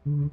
Woo!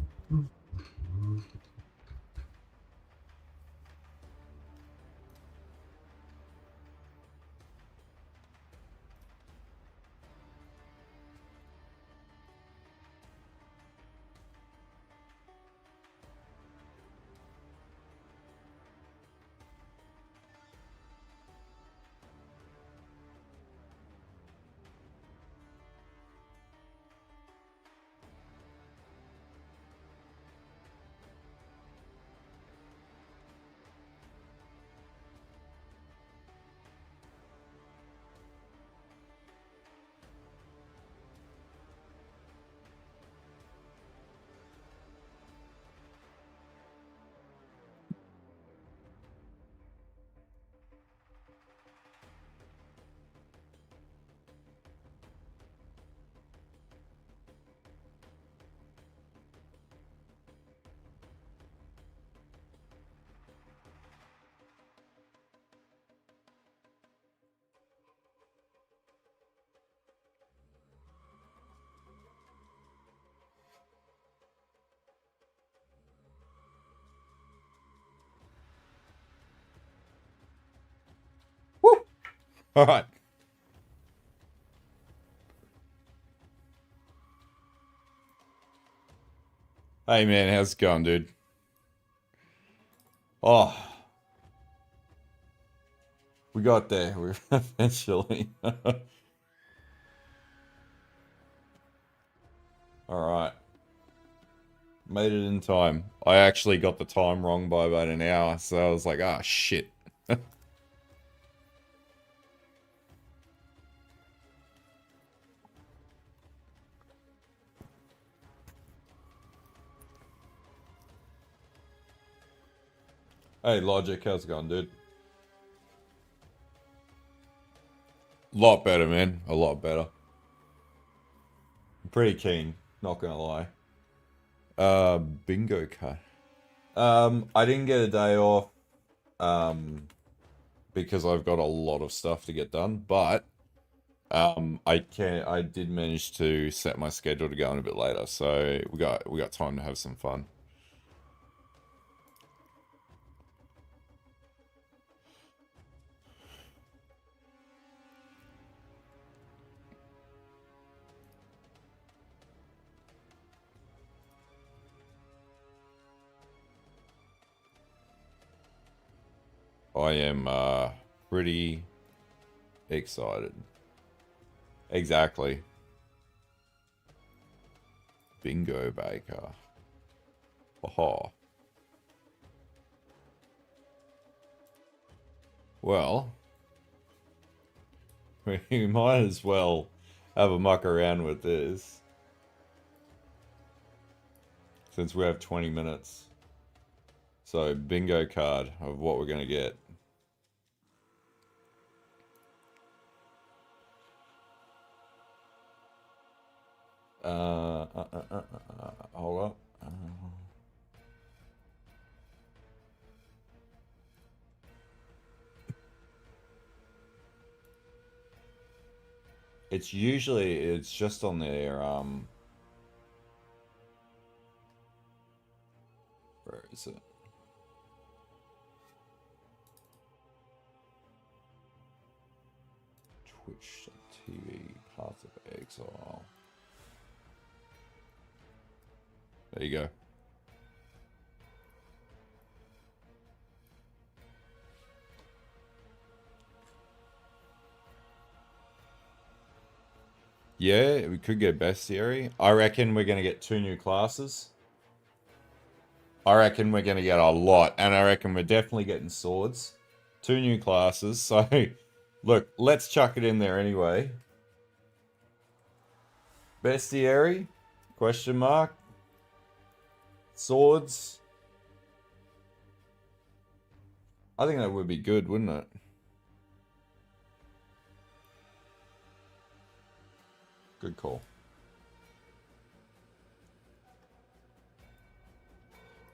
All right. Hey man, how's it going, dude? Oh, we got there. We eventually. All right. Made it in time. I actually got the time wrong by about an hour, so I was like, ah, shit. Hey, Logic, how's it going, dude? Lot better, man. A lot better. I'm pretty keen, not gonna lie. Bingo card. I didn't get a day off, because I've got a lot of stuff to get done, but I did manage to set my schedule to go in a bit later, so we got time to have some fun. I am pretty excited. Exactly. Bingo Baker. Oh. Well, we might as well have a muck around with this since we have 20 minutes. So, bingo card of what we're going to get. Hold up. It's just on their where is it? Twitch TV Path of Exile. There you go. Yeah, we could get bestiary. I reckon we're gonna get 2 new classes. I reckon we're gonna get a lot, and I reckon we're definitely getting swords. 2 new classes, so look, let's chuck it in there anyway. Bestiary? Question mark? Swords? I think that would be good, wouldn't it? Good call.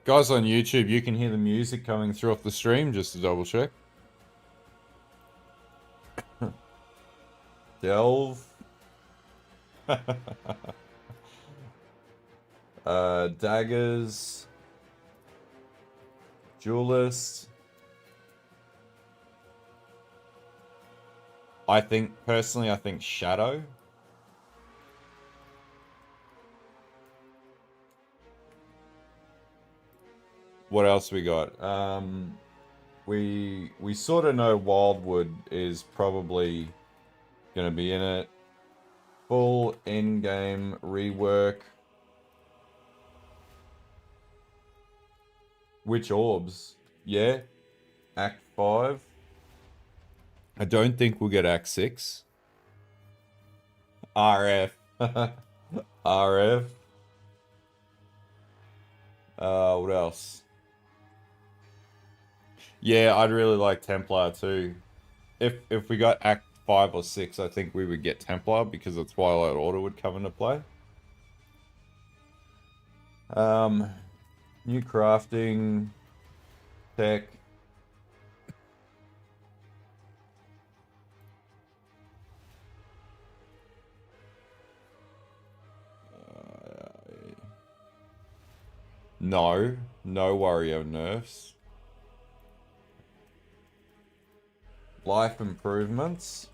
Guys on YouTube, you can hear the music coming through off the stream, just to double check. Delve. Daggers. Duelist. Personally, I think Shadow. What else we got? We sort of know Wildwood is probably gonna be in it. Full endgame rework. Which orbs? Yeah. Act 5. I don't think we'll get Act 6. RF. RF. What else? Yeah, I'd really like Templar too. If we got Act 5 or 6, I think we would get Templar because the Twilight Order would come into play. New crafting tech. No Wario nerfs. Life improvements.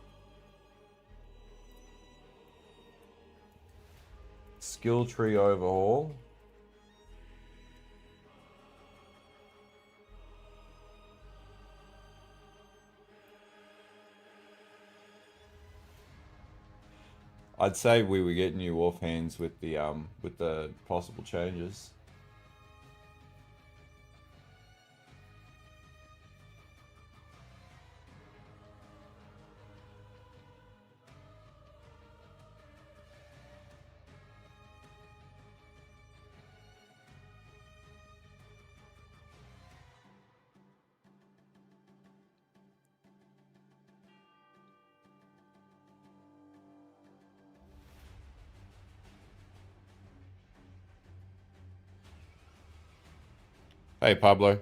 Skill tree overhaul. I'd say we would get new offhands with the possible changes. Hey, Pablo.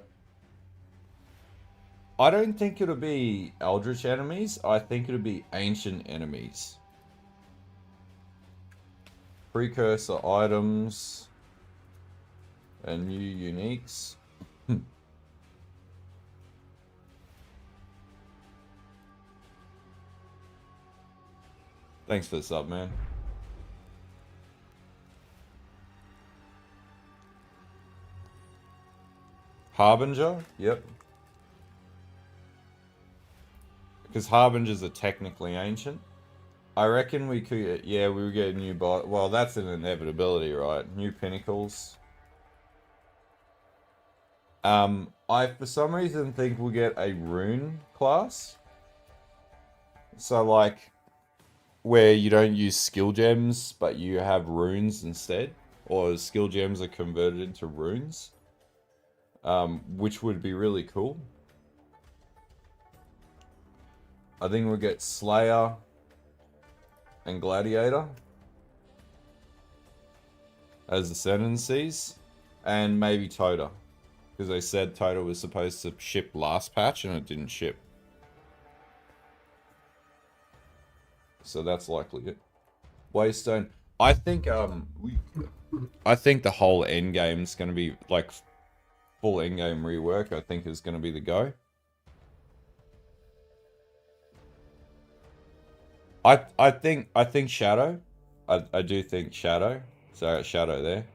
I don't think it'll be Eldritch enemies. I think it'll be ancient enemies. Precursor items. And new uniques. Thanks for the sub, man. Harbinger? Yep. Because Harbingers are technically ancient. I reckon we could... Yeah, we would get a new bot. Well, that's an inevitability, right? New pinnacles. I, for some reason, think we'll get a rune class. So, like, where you don't use skill gems, but you have runes instead. Or skill gems are converted into runes. Which would be really cool. I think we'll get Slayer and Gladiator as ascendancies. And maybe Tota. Because they said Tota was supposed to ship last patch and it didn't ship. So that's likely it. Waystone. I think I think the whole endgame's gonna be like full endgame rework, I think is gonna be the go. I think Shadow. I do think Shadow. So Shadow there.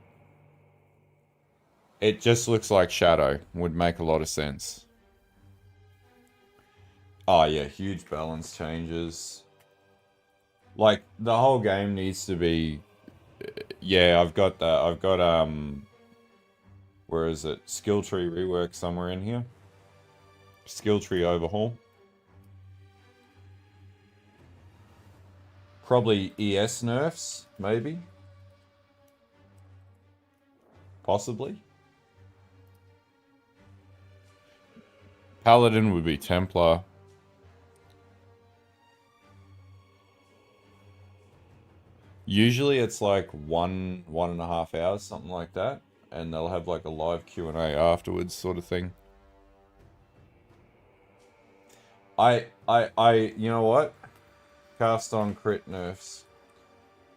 It just looks like Shadow. Would make a lot of sense. Oh yeah, huge balance changes. Like the whole game needs to be. Yeah, I've got where is it? Skill tree rework somewhere in here. Skill tree overhaul. Probably ES nerfs, maybe. Possibly. Paladin would be Templar. Usually it's like 1.5 hours, something like that. And they'll have like a live Q&A afterwards sort of thing. You know what? Cast on crit nerfs.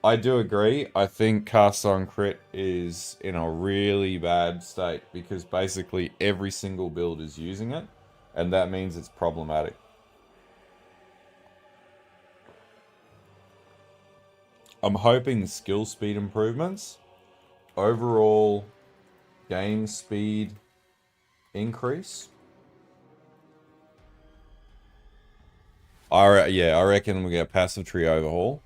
I do agree. I think cast on crit is in a really bad state because basically every single build is using it, and that means it's problematic. I'm hoping skill speed improvements, overall game speed increase. I reckon we get a passive tree overhaul.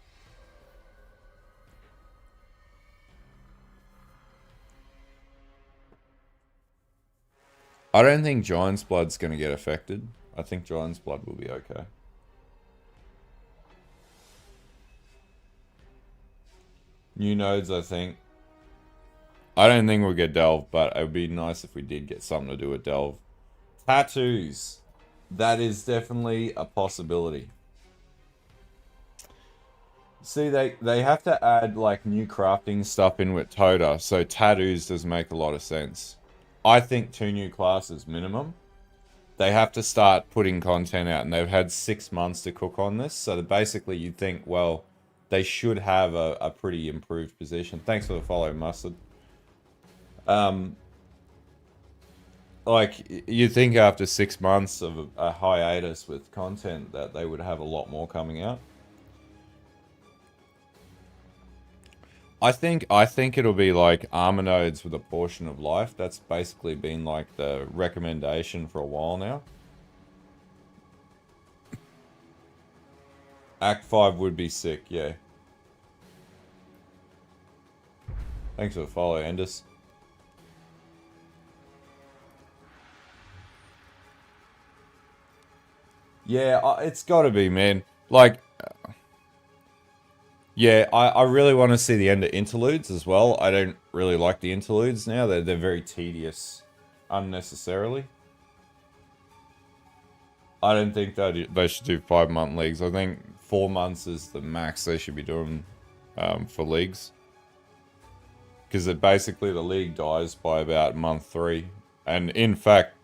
I don't think Giant's Blood's going to get affected. I think Giant's Blood will be okay. New nodes, I think. I don't think we'll get Delve, but it would be nice if we did get something to do with Delve. Tattoos. That is definitely a possibility. See, they have to add, like, new crafting stuff in with Toda, so tattoos does make a lot of sense. I think 2 new classes minimum. They have to start putting content out, and they've had 6 months to cook on this, so basically you'd think, well, they should have a pretty improved position. Thanks for the follow, Mustard. Like, you think after 6 months of a hiatus with content that they would have a lot more coming out. I think it'll be like armor nodes with a portion of life. That's basically been like the recommendation for a while now. Act 5 would be sick, yeah. Thanks for the follow, Endus. Yeah, it's got to be, man. Like, yeah, I really want to see the end of interludes as well. I don't really like the interludes now. They're very tedious unnecessarily. I don't think they should do 5-month leagues. I think 4 months is the max they should be doing for leagues. Because basically the league dies by about month 3. And in fact,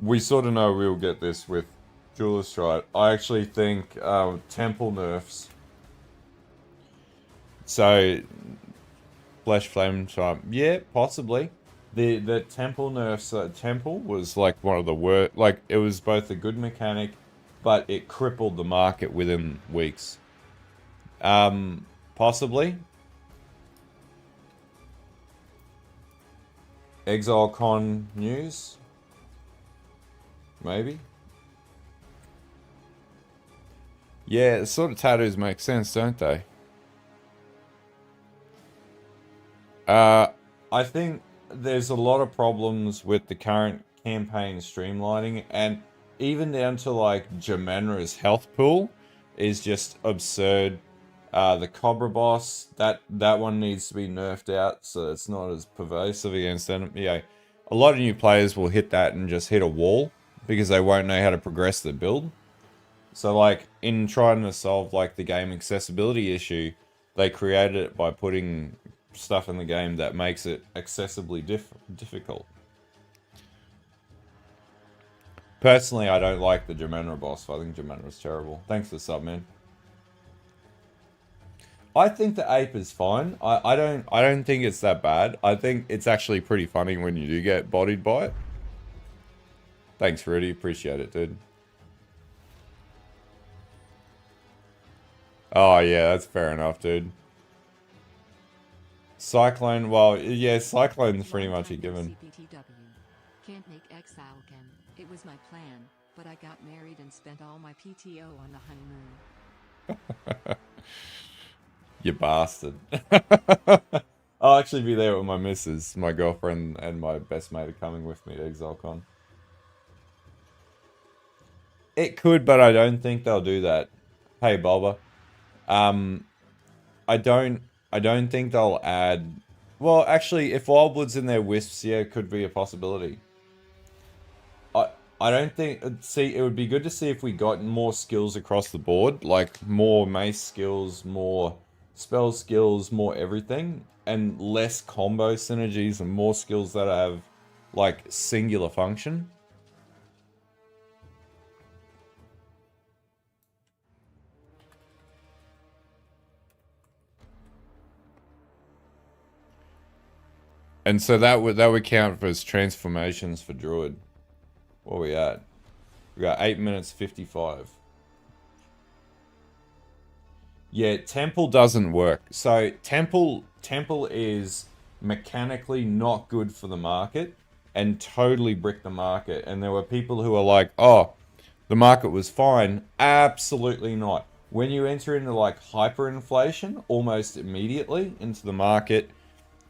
we sort of know we'll get this with Jeweler Stride. I actually think temple nerfs. So, Flesh Flame Time. Yeah, possibly. The temple nerfs. Temple was like one of the worst. Like, it was both a good mechanic, but it crippled the market within weeks. Possibly. Exile Con news. Maybe. Yeah, sort of tattoos make sense, don't they? I think there's a lot of problems with the current campaign streamlining, and even down to like Jamanra's health pool is just absurd. The Cobra boss, that one needs to be nerfed out so it's not as pervasive against enemy. Yeah, a lot of new players will hit that and just hit a wall because they won't know how to progress the build. So, like, in trying to solve, like, the game accessibility issue, they created it by putting stuff in the game that makes it accessibly difficult. Personally, I don't like the Jamanra boss. I think Jamanra's terrible. Thanks for the sub, man. I think the ape is fine. I don't think it's that bad. I think it's actually pretty funny when you do get bodied by it. Thanks, Rudy. Appreciate it, dude. Oh, yeah, that's fair enough, dude. Cyclone, well, yeah, Cyclone's pretty much a given. Can't make Exile again. It was my plan, but I got married and spent all my PTO on the honeymoon. You bastard. I'll actually be there with my missus. My girlfriend and my best mate are coming with me to ExileCon. It could, but I don't think they'll do that. Hey, Bulba. I don't think they'll add... Well, actually, if Wildblood's in their Wisps, yeah, it could be a possibility. I don't think... See, it would be good to see if we got more skills across the board. Like, more mace skills, more spell skills, more everything. And less combo synergies and more skills that have, like, singular function. And so that would count for as transformations for Druid. What are we at? We got 8 minutes 55. Yeah, Temple doesn't work. So Temple is mechanically not good for the market and totally bricked the market. And there were people who are like, oh, the market was fine. Absolutely not. When you enter into like hyperinflation almost immediately into the market,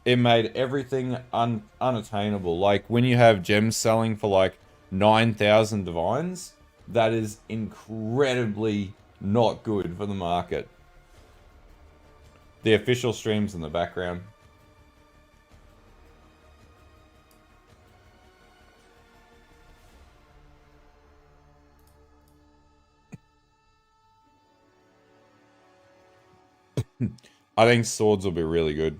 it made everything unattainable. Like when you have gems selling for like 9,000 divines, that is incredibly not good for the market. The official streams in the background. I think swords will be really good.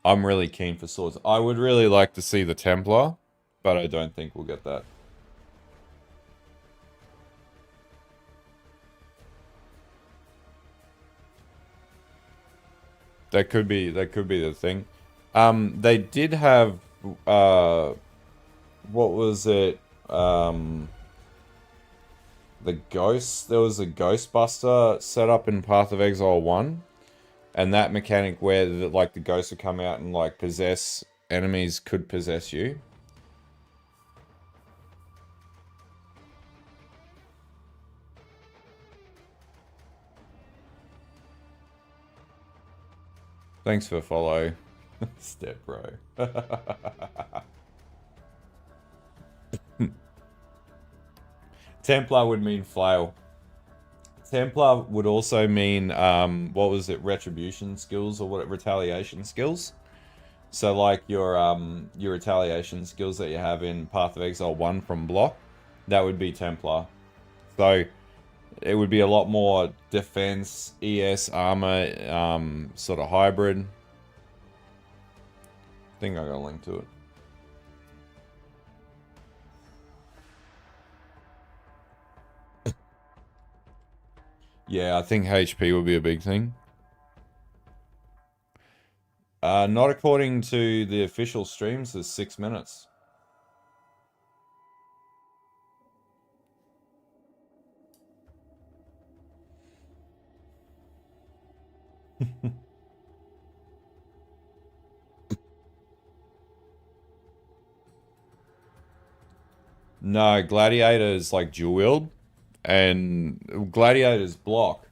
I'm really keen for swords. I would really like to see the Templar, but I don't think we'll get that. That could be the thing. They did have what was it? The ghost. There was a Ghostbuster set up in Path of Exile 1. And that mechanic where like the ghosts would come out and like possess enemies could possess you. Thanks for follow. Step bro. Templar would mean flail. Templar would also mean what was it, retribution skills or what, retaliation skills. So like your retaliation skills that you have in Path of Exile 1 from block, that would be Templar. So it would be a lot more defense, ES, armor, sort of hybrid. I think I got a link to it. Yeah, I think HP will be a big thing. Not according to the official streams, there's 6 minutes. No, Gladiator is like dual wield, and Gladiator's block,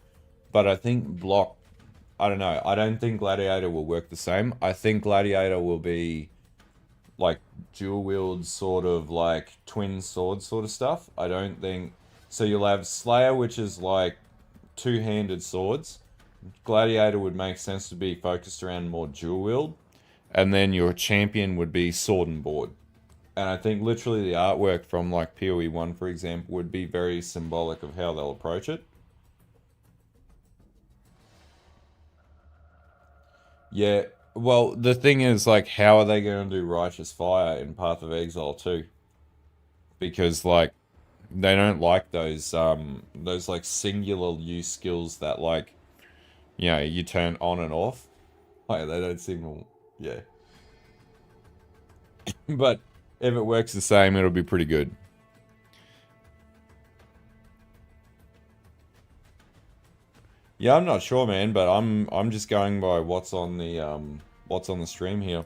but I think block, I don't know, I don't think Gladiator will work the same. I think Gladiator will be like dual wield sort of like twin sword sort of stuff. I don't think, so you'll have Slayer, which is like two-handed swords. Gladiator would make sense to be focused around more dual wield, and then your champion would be sword and board. And I think literally the artwork from like PoE 1, for example, would be very symbolic of how they'll approach it. Yeah, well, the thing is, like, how are they going to do Righteous Fire in Path of Exile 2? Because, like, they don't like those like singular use skills that, like, you know, you turn on and off. Like, they don't seem to, yeah. But if it works the same, it'll be pretty good. Yeah, I'm not sure, man, but I'm just going by what's on the stream here.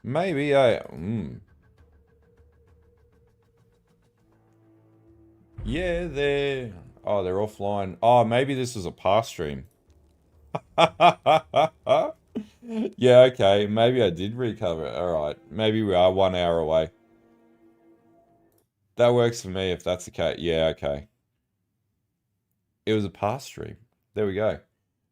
Maybe I yeah, they're offline. Oh, maybe this was a past stream. Yeah, okay. Maybe I did recover it. Alright. Maybe we are 1 hour away. That works for me if that's the case. Yeah, okay. It was a past stream. There we go.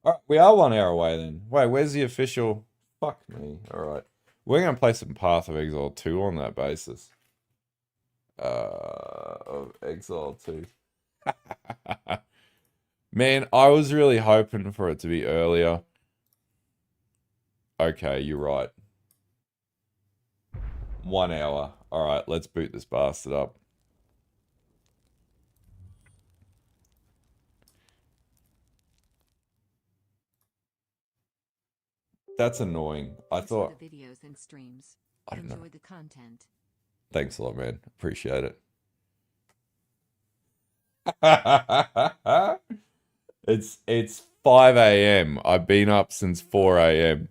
Alright, we are 1 hour away then. Wait, where's the official? Fuck me. Alright. We're gonna play some Path of Exile 2 on that basis. Of Exile 2. Man, I was really hoping for it to be earlier. Okay, you're right. 1 hour. Alright, let's boot this bastard up. That's annoying. I thought... the videos and streams. I don't know. Enjoy the content. Thanks a lot, man. Appreciate it. It's 5 a.m. I've been up since 4 a.m.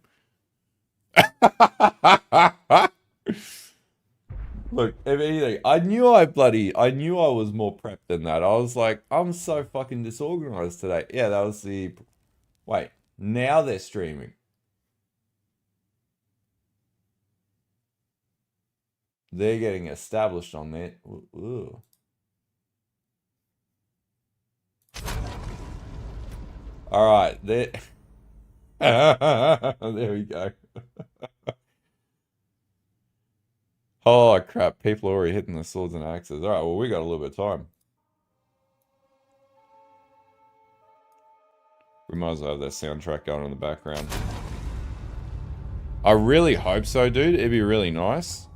Look, if anything, I knew I was more prepped than that. I was like, I'm so fucking disorganized today. Yeah, that was the... Wait, now they're streaming. They're getting established on that. Ooh. Alright, there... there we go. Oh crap, people are already hitting the swords and axes. Alright, well we got a little bit of time. We might as well have that soundtrack going in the background. I really hope so, dude. It'd be really nice.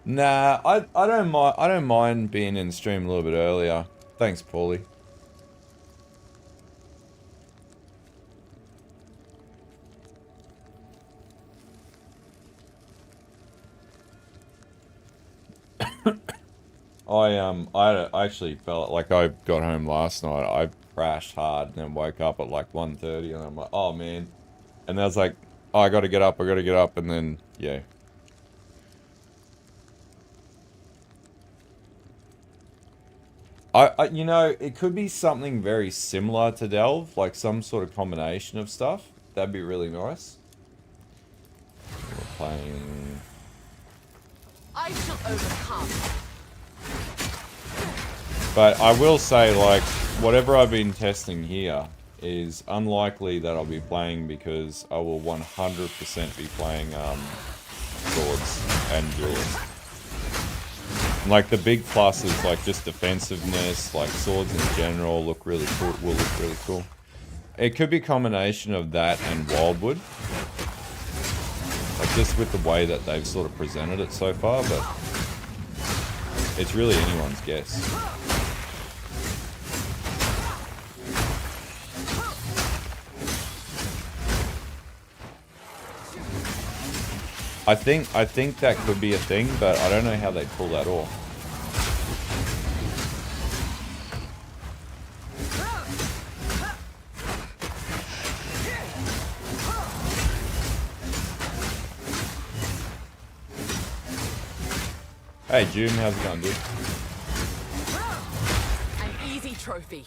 Nah, I don't mind being in stream a little bit earlier. Thanks, Paulie. I actually felt like I got home last night. I crashed hard and then woke up at like 1:30 and I'm like, oh man. And I was like, oh, I gotta get up, and then yeah. You know, it could be something very similar to Delve, like some sort of combination of stuff. That'd be really nice. We're playing... I shall overcome. But I will say, like, whatever I've been testing here is unlikely that I'll be playing because I will 100% be playing swords and duels. Like the big plus is like just defensiveness, like swords in general look really cool. Will look really cool. It could be a combination of that and Wildwood, like just with the way that they've sort of presented it so far. But it's really anyone's guess. I think that could be a thing, but I don't know how they pull that off. Hey June, how's it going, dude? An easy trophy.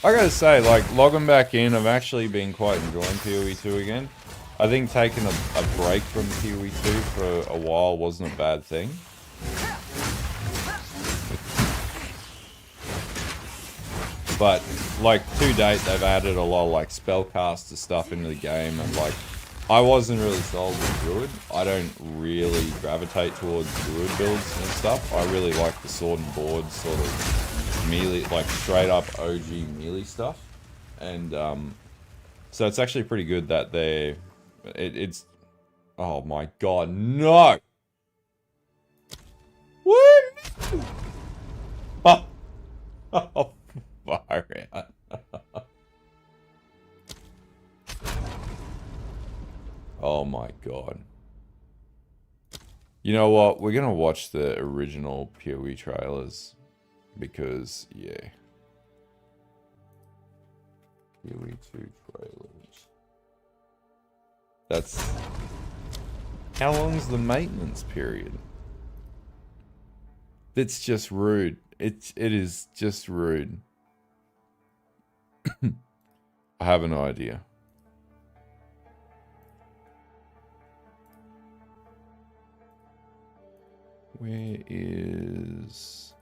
I gotta say, like, logging back in, I've actually been quite enjoying PoE 2 again. I think taking a break from PoE 2 for a while wasn't a bad thing. But, like, to date, they've added a lot of, like, spellcaster stuff into the game, and, like, I wasn't really sold with Druid. I don't really gravitate towards Druid builds and stuff. I really like the sword and board sort of melee, like, straight up OG melee stuff. And, so it's actually pretty good that they're... It's... Oh my god, no! What? Oh, oh far out. Oh my god. You know what? We're gonna watch the original PoE trailers. Because, yeah. PoE 2 trailers. That's... How long's the maintenance period? It's just rude. It is just rude. I have an idea. Where is...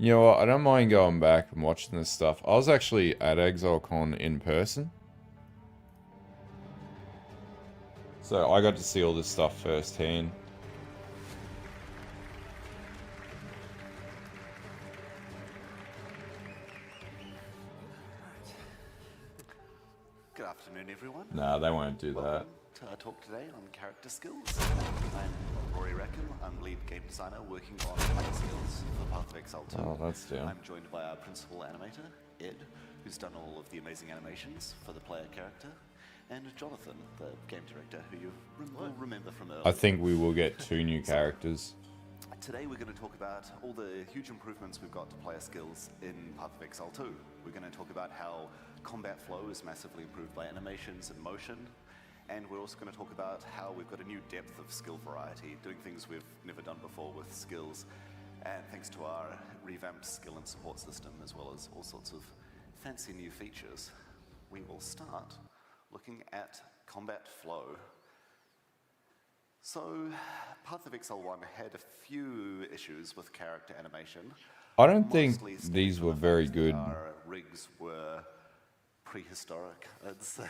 You know what? I don't mind going back and watching this stuff. I was actually at ExileCon in person. So I got to see all this stuff firsthand. Good afternoon, everyone. Nah, they won't do that. Welcome to our talk today on character skills. I'm Rory Rackham. I'm lead game designer working on player skills for Pathofexile 2. Oh, that's down. I'm joined by our principal animator, Ed, who's done all of the amazing animations for the player character, and Jonathan, the game director, who you will remember from earlier. I think we will get 2 new characters. Today we're going to talk about all the huge improvements we've got to player skills in Pathofexile 2. We're going to talk about how combat flow is massively improved by animations and motion, and we're also going to talk about how we've got a new depth of skill variety, doing things we've never done before with skills, and thanks to our revamped skill and support system, as well as all sorts of fancy new features. We will start looking at combat flow. So, Pathofexile 1 had a few issues with character animation. I don't think Mostly stemming these from were the very fact that good. Our rigs were prehistoric, I'd say,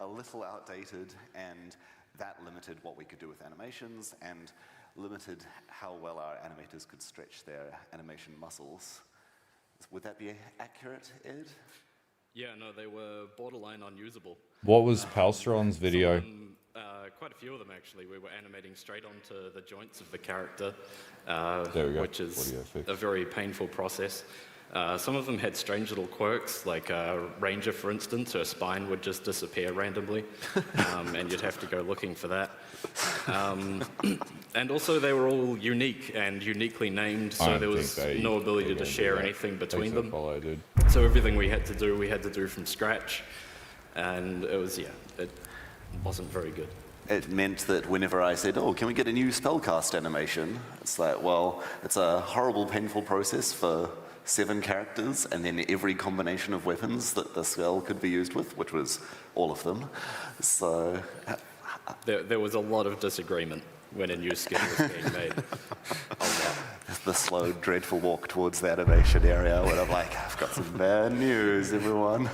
a little outdated, and that limited what we could do with animations and limited how well our animators could stretch their animation muscles. Would that be accurate, Ed? Yeah, no, they were borderline unusable. What was Palstron's video? Quite a few of them, actually. We were animating straight onto the joints of the character, There we go. which is Audio fix. a very painful process. Some of them had strange little quirks, like Ranger, for instance, her spine would just disappear randomly, and you'd have to go looking for that. And also, they were all unique and uniquely named, so there was no ability to share anything between them. So everything we had to do from scratch, and it was, it wasn't very good. It meant that whenever I said, oh, can we get a new spellcast animation? It's like, well, it's a horrible, painful process for 7 characters, and then every combination of weapons that the spell could be used with, which was all of them. So There was a lot of disagreement when a new skill was being made. A lot. the slow, dreadful walk towards the animation area where I'm like, I've got some bad news, everyone.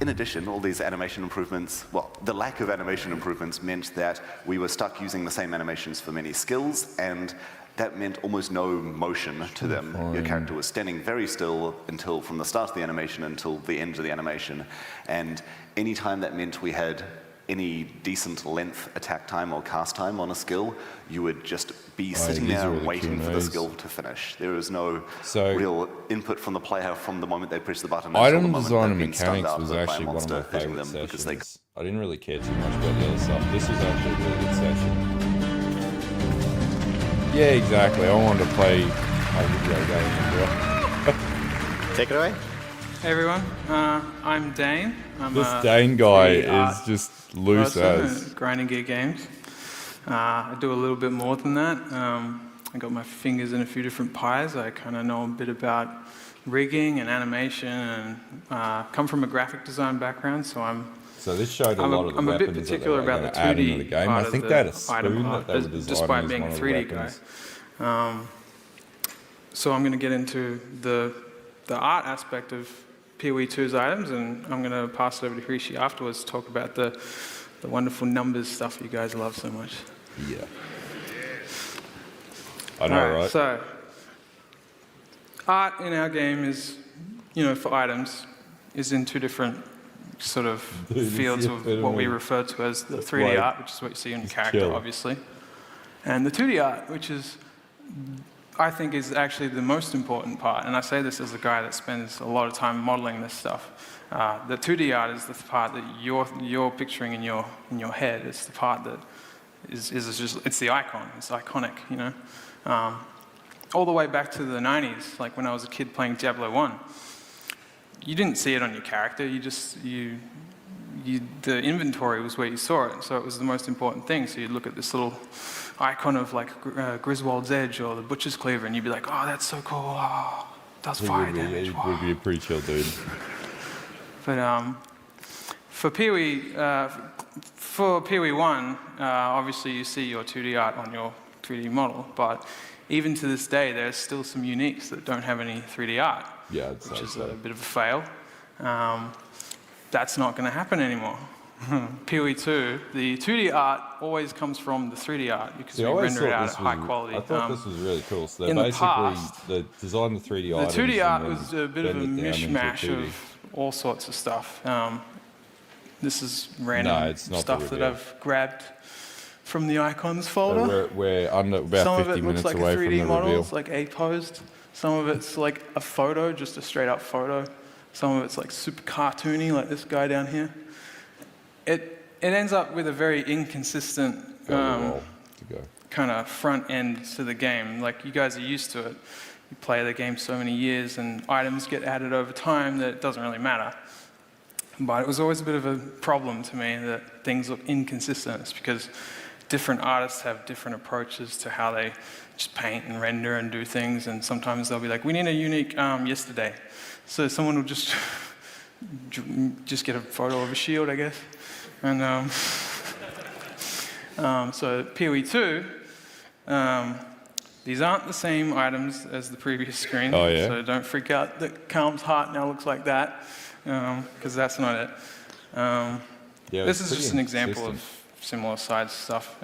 In addition, all these animation improvements, well, the lack of animation improvements meant that we were stuck using the same animations for many skills, and that meant almost no motion to them. Your character was standing very still until from the start of the animation until the end of the animation, and any time that meant we had any decent length attack time or cast time on a skill, you would just be sitting there waiting for the skill to finish. There was no real input from the player from the moment they press the button until the Item moment design and they've been stunned mechanics out was by a actually one of monster my hitting favorite them because they sessions. I didn't really care too much about the other stuff. This was actually a really good session. Yeah, exactly. I wanted to play my video game as well. Take it away. Hey everyone, I'm Dane. I'm This Dane guy 3D art is just loose person as. at Grinding Gear Games. I do a little bit more than that. I got my fingers in a few different pies. I kind of know a bit about rigging and animation, and come from a graphic design background, so So this showed a lot of the I'm a bit weapons particular that they were about the gonna add into 2D the game. part I think of they had a the spoon item that art, they were designing despite as being one a of the 3D weapons. guy. So I'm going to get into the art aspect of PoE 2's items, and I'm going to pass it over to Hrishi afterwards to talk about the wonderful numbers stuff you guys love so much. Yeah. I know, right? So, art in our game is, for items, is in 2 different sort of fields of what we refer to as the 3D art, which is what you see in your character, obviously, and the 2D art, which is, I think, is actually the most important part. And I say this as a guy that spends a lot of time modeling this stuff. The 2D art is the part that you're picturing in your head. It's the part that is just, it's the icon. It's iconic, all the way back to the 90s, like when I was a kid playing Diablo 1. You didn't see it on your character. The inventory was where you saw it, so it was the most important thing. So you'd look at this little icon of like Griswold's Edge or the Butcher's Cleaver, and you'd be like, oh, that's so cool. Oh, does fire damage. It would be a pretty chill dude. But for PoE, for PoE 1, obviously you see your 2D art on your 3D model, but even to this day, there's still some uniques that don't have any 3D art, which is a bit of a fail. That's not going to happen anymore. PoE2, the 2D art always comes from the 3D art because we render it out at high quality. I thought this was really cool. So they in basically the past, they designed the 3D items. The 2D art was a bit of a mishmash of all sorts of stuff. This is random stuff that I've grabbed from the icons folder. So we're under about 50 minutes away from the reveal. Some of it looks like a 3D model, it's like A-posed. Some of it's like a photo, just a straight up photo. Some of it's like super cartoony, like this guy down here. It ends up with a very inconsistent kind of front end to the game. Like, you guys are used to it. You play the game so many years and items get added over time that it doesn't really matter. But it was always a bit of a problem to me that things look inconsistent. It's because different artists have different approaches to how they just paint and render and do things, and sometimes they'll be like, we need a unique yesterday. So someone will just get a photo of a shield, I guess. And so PoE2, these aren't the same items as the previous screen. So don't freak out that Calm's heart now looks like that, because that's not it. This is just an example of similar size stuff.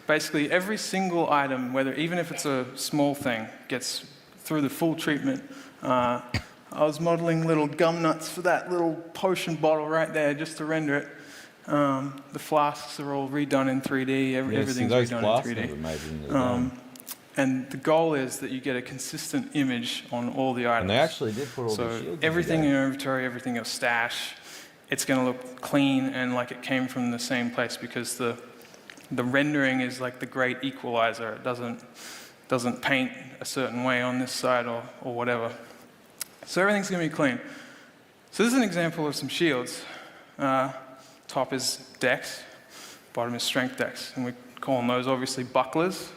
Basically, every single item, even if it's a small thing, gets through the full treatment. I was modeling little gum nuts for that little potion bottle right there just to render it. The flasks are all redone in 3D. Everything's redone in 3D. And the goal is that you get a consistent image on all the items. And they actually did put all the shields everything in your inventory, everything in your stash, it's going to look clean and like it came from the same place, because the rendering is like the great equalizer. It doesn't paint a certain way on this side or whatever. So everything's going to be clean. So this is an example of some shields. Top is dex, bottom is strength dex, and we're calling those obviously bucklers.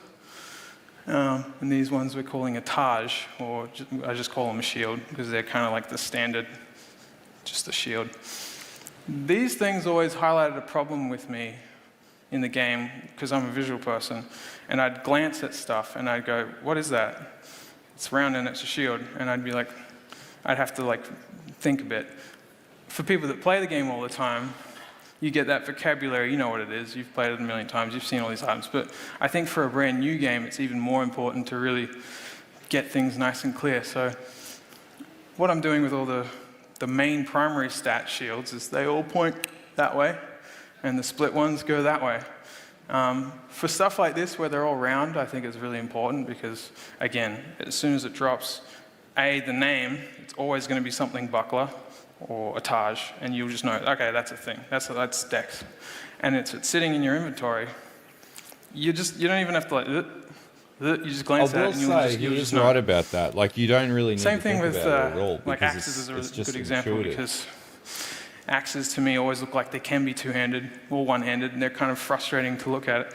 And these ones we're calling a Taj, or I just call them a shield because they're kind of like the standard, just a shield. These things always highlighted a problem with me in the game because I'm a visual person, and I'd glance at stuff and I'd go, what is that? It's round and it's a shield, and I'd be like, I'd have to like think a bit. For people that play the game all the time, you get that vocabulary, you know what it is, you've played it a million times, you've seen all these items, but I think for a brand new game, it's even more important to really get things nice and clear. So what I'm doing with all the main primary stat shields is they all point that way, and the split ones go that way. For stuff like this, where they're all round, I think it's really important because, again, as soon as it drops, the name, it's always going to be something buckler or a Taj, and you'll just know, okay, that's a thing. That's dex. And it's sitting in your inventory. You don't even have to like, you just glance at it and you'll just know. Right about that. Like, you don't really need to think about it at all. Like axes is a really good example because axes to me always look like they can be two-handed or one-handed, and they're kind of frustrating to look at.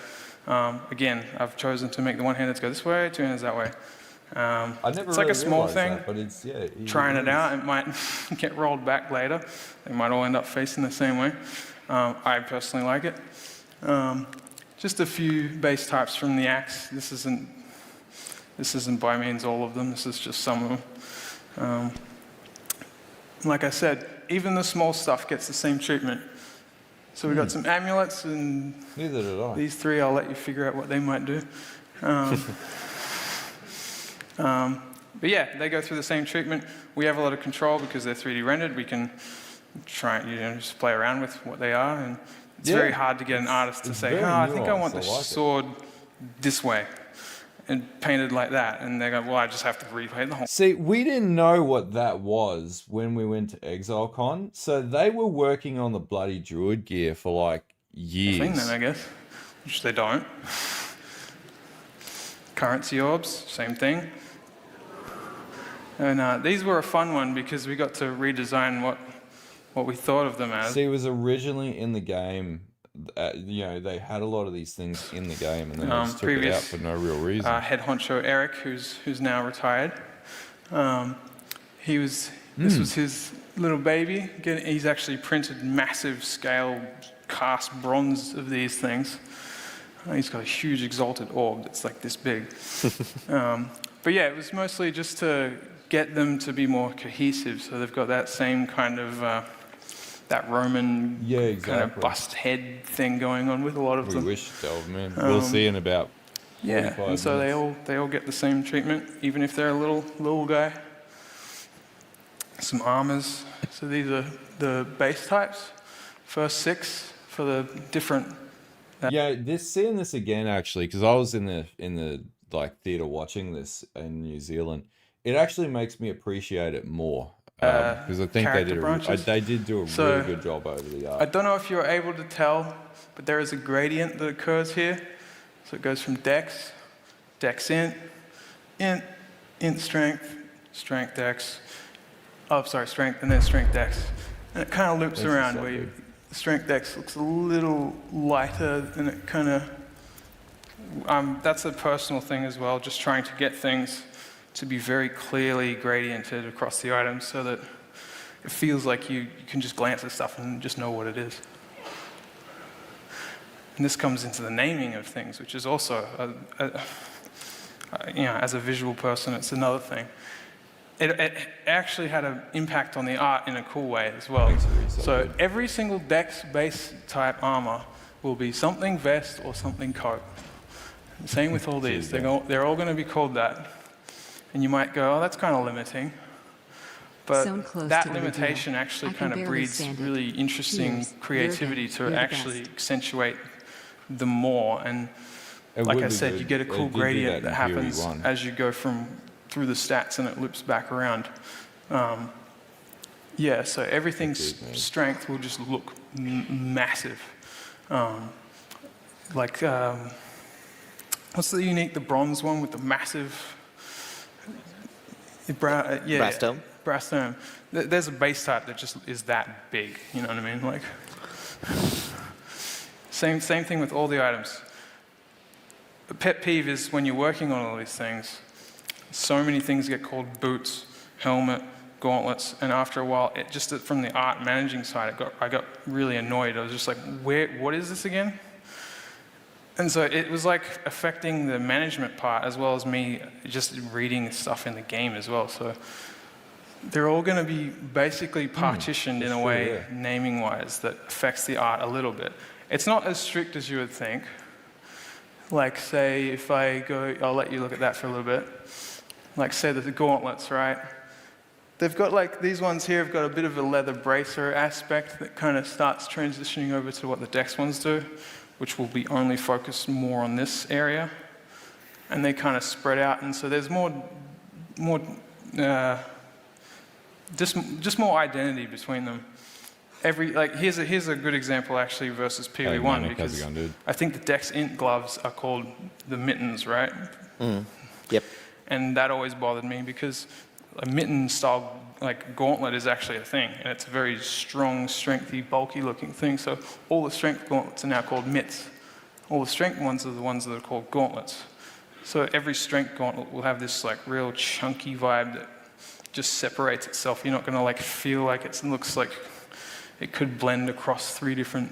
Again, I've chosen to make the one-handed go this way, two-handed that way. It's like a small thing, but it's, trying it out, it might get rolled back later. They might all end up facing the same way. I personally like it. Just a few base types from the axe. This isn't by means all of them, this is just some of them. Like I said, even the small stuff gets the same treatment. So we've got some amulets, and neither did I. These three, I'll let you figure out what they might do. But yeah, they go through the same treatment. We have a lot of control because they're 3D rendered. We can try and just play around with what they are, and it's very hard to get an artist to say, I think I want the sword this way and painted like that. And they go, well, I just have to repaint the whole. See, we didn't know what that was when we went to ExileCon, so they were working on the bloody druid gear for like years. Thing then, I guess, which they don't. Currency orbs, same thing. And these were a fun one because we got to redesign what we thought of them as. See, it was originally in the game. They had a lot of these things in the game, and then they just took it out for no real reason. Head honcho Eric, who's now retired. This was his little baby. He's actually printed massive scale cast bronze of these things. He's got a huge exalted orb that's like this big. But yeah, it was mostly just to get them to be more cohesive. So they've got that same kind of, that Roman kind of bust head thing going on with a lot of them. We wish, man. We'll see in about 45 and so minutes. they all get the same treatment, even if they're a little guy. Some armors. So these are the base types. First 6 for the different. Yeah, seeing this again actually, because I was in the like theater watching this in New Zealand. It actually makes me appreciate it more because I think they did do a really good job over the art. I don't know if you're able to tell, but there is a gradient that occurs here. So it goes from dex, dex int, strength, strength dex. Oh, sorry, strength, and then strength dex. And it kind of loops around where the strength dex looks a little lighter, and it kind of, that's a personal thing as well, just trying to get things to be very clearly gradiented across the items so that it feels like you can just glance at stuff and just know what it is. And this comes into the naming of things, which is also, as a visual person, it's another thing. It actually had an impact on the art in a cool way as well. So every single dex base type armor will be something vest or something coat. Same with all these. They're all going to be called that. And you might go, oh, that's kind of limiting. But that limitation actually kind of breeds really interesting creativity to actually accentuate them more. And like I said, you get a cool gradient that happens as you go through the stats and it loops back around. So everything's strength will just look massive. What's the unique, the bronze one with the massive... Brass dome? Brass dome. There's a base type that just is that big, you know what I mean? Like, same thing with all the items. A pet peeve is when you're working on all these things, so many things get called boots, helmet, gauntlets, and after a while, from the art managing side, I got really annoyed. I was just like, what is this again? And so it was like affecting the management part as well as me just reading stuff in the game as well. So they're all going to be basically partitioned in a way, naming-wise, that affects the art a little bit. It's not as strict as you would think. Like, say, if I go, I'll let you look at that for a little bit. Like, say the gauntlets, right? They've got like, these ones here have got a bit of a leather bracer aspect that kind of starts transitioning over to what the dex ones do, which will be only focused more on this area. And they kind of spread out, and so there's just more identity between them. Here's a good example actually versus PV1 because I think the dex int gloves are called the mittens, right? Yep. And that always bothered me because a mitten style gauntlet is actually a thing, and it's a very strong, strengthy, bulky looking thing. So all the strength gauntlets are now called mitts. All the strength ones are the ones that are called gauntlets. So every strength gauntlet will have this real chunky vibe that just separates itself. You're not going to feel like it looks like it could blend across 3 different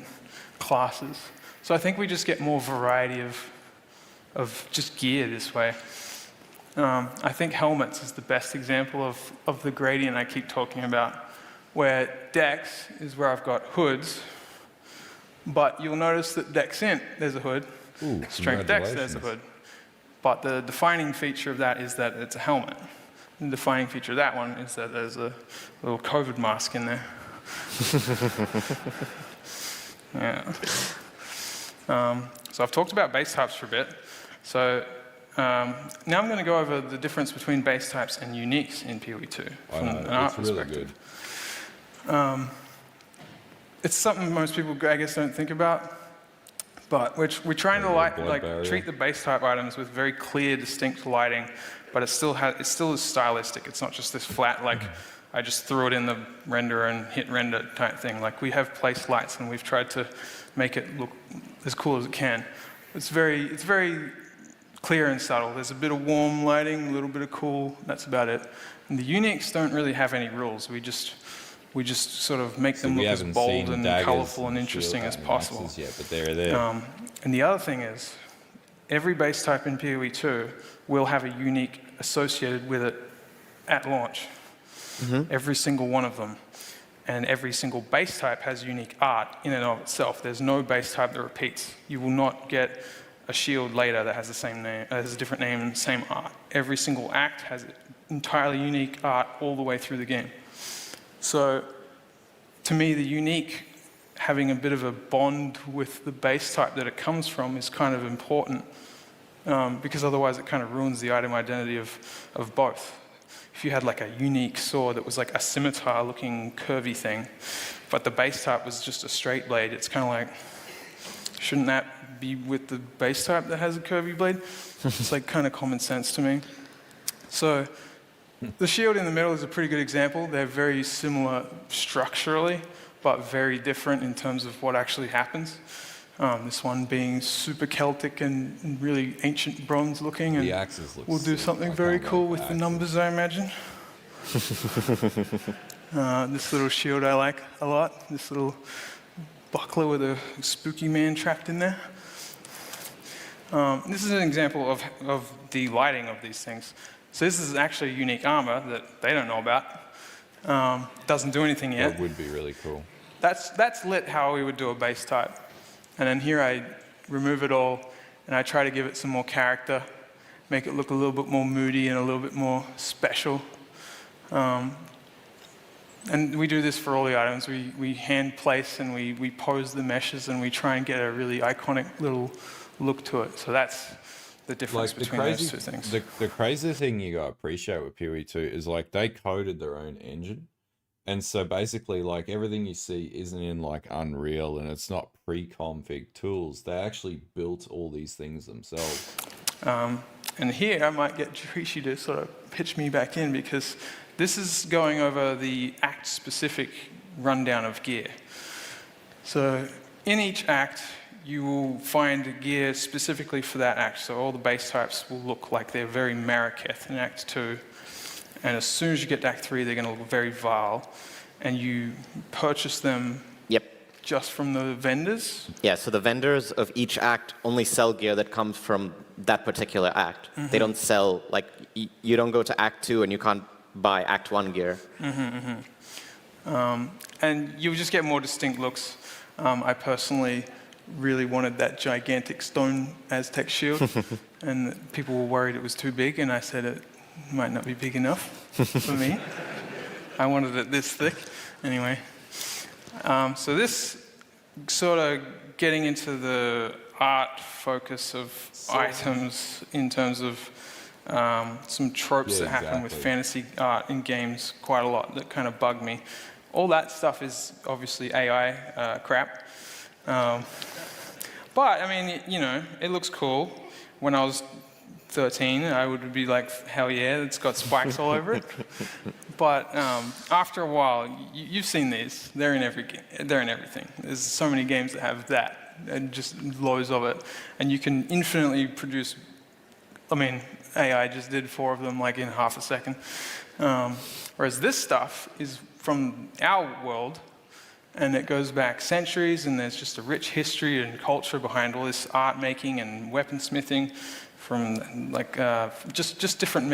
classes. So I think we just get more variety of just gear this way. I think helmets is the best example of the gradient I keep talking about, where dex is where I've got hoods, but you'll notice that dex int, there's a hood. Ooh, strength dex, there's a hood. But the defining feature of that is that it's a helmet. The defining feature of that one is that there's a little COVID mask in there. Yeah. So I've talked about base types for a bit. So now I'm going to go over the difference between base types and uniques in PoE2 from an art perspective. Really good. It's something most people, I guess, don't think about. But we're trying to treat the base type items with very clear, distinct lighting, but it still is stylistic. It's not just this flat, I just threw it in the renderer and hit render type thing. We have placed lights and we've tried to make it look as cool as it can. It's very clear and subtle. There's a bit of warm lighting, a little bit of cool, that's about it. And the uniques don't really have any rules. We just sort of make them look as bold and colorful and interesting as possible. Yet, but they're there. And the other thing is, every base type in PoE2 will have a unique associated with it at launch. Every single one of them. And every single base type has unique art in and of itself. There's no base type that repeats. You will not get a shield later that has the same name, has a different name and the same art. Every single act has entirely unique art all the way through the game. So, to me, the unique, having a bit of a bond with the base type that it comes from is kind of important, because otherwise it kind of ruins the item identity of both. If you had like a unique sword that was like a scimitar-looking curvy thing, but the base type was just a straight blade, it's kind of like, shouldn't that be with the base type that has a curvy blade? It's like kind of common sense to me. So the shield in the middle is a pretty good example. They're very similar structurally, but very different in terms of what actually happens. This one being super Celtic and really ancient bronze looking, and The axes look we'll do sick. something I very can't cool wait with for the axes. numbers, I imagine. This little shield I like a lot. This little buckler with a spooky man trapped in there. This is an example of the lighting of these things. So this is actually unique armor that they don't know about. Doesn't do anything yet. That would be really cool. That's lit how we would do a base type. And then here I remove it all, and I try to give it some more character, make it look a little bit more moody and a little bit more special. And we do this for all the items. We hand place and we pose the meshes, and we try and get a really iconic little look to it. So that's the difference between those two things. The crazy thing you gotta appreciate with PoE2 is like they coded their own engine. And so basically, like, everything you see isn't in, like, Unreal, and it's not pre-config tools. They actually built all these things themselves. And here I might get Trishi to sort of pitch me back in, because this is going over the act-specific rundown of gear. So in each act, you will find gear specifically for that act. So all the base types will look like they're very Maraketh in Act 2. And as soon as you get to Act 3, they're going to look very vile. And you purchase them just from the vendors? Yeah, so the vendors of each act only sell gear that comes from that particular act. They don't sell, like, you don't go to Act 2 and you can't buy Act 1 gear. And you'll just get more distinct looks. I personally really wanted that gigantic stone Aztec shield. And people were worried it was too big, and I said it might not be big enough for me. I wanted it this thick. Anyway, so this sort of getting into the art focus of items in terms of some tropes that happen with fantasy art in games quite a lot that kind of bug me. All that stuff is obviously AI crap. But, I mean, you know, it looks cool. When I was 13, I would be like, hell yeah, it's got spikes all over it. But after a while, you've seen these. They're in every game. They're in everything. There's so many games that have that, and just loads of it. And you can infinitely produce. I mean, AI just did 4 of them like in half a second. Whereas this stuff is from our world, and it goes back centuries, and there's just a rich history and culture behind all this art making and weaponsmithing from like just different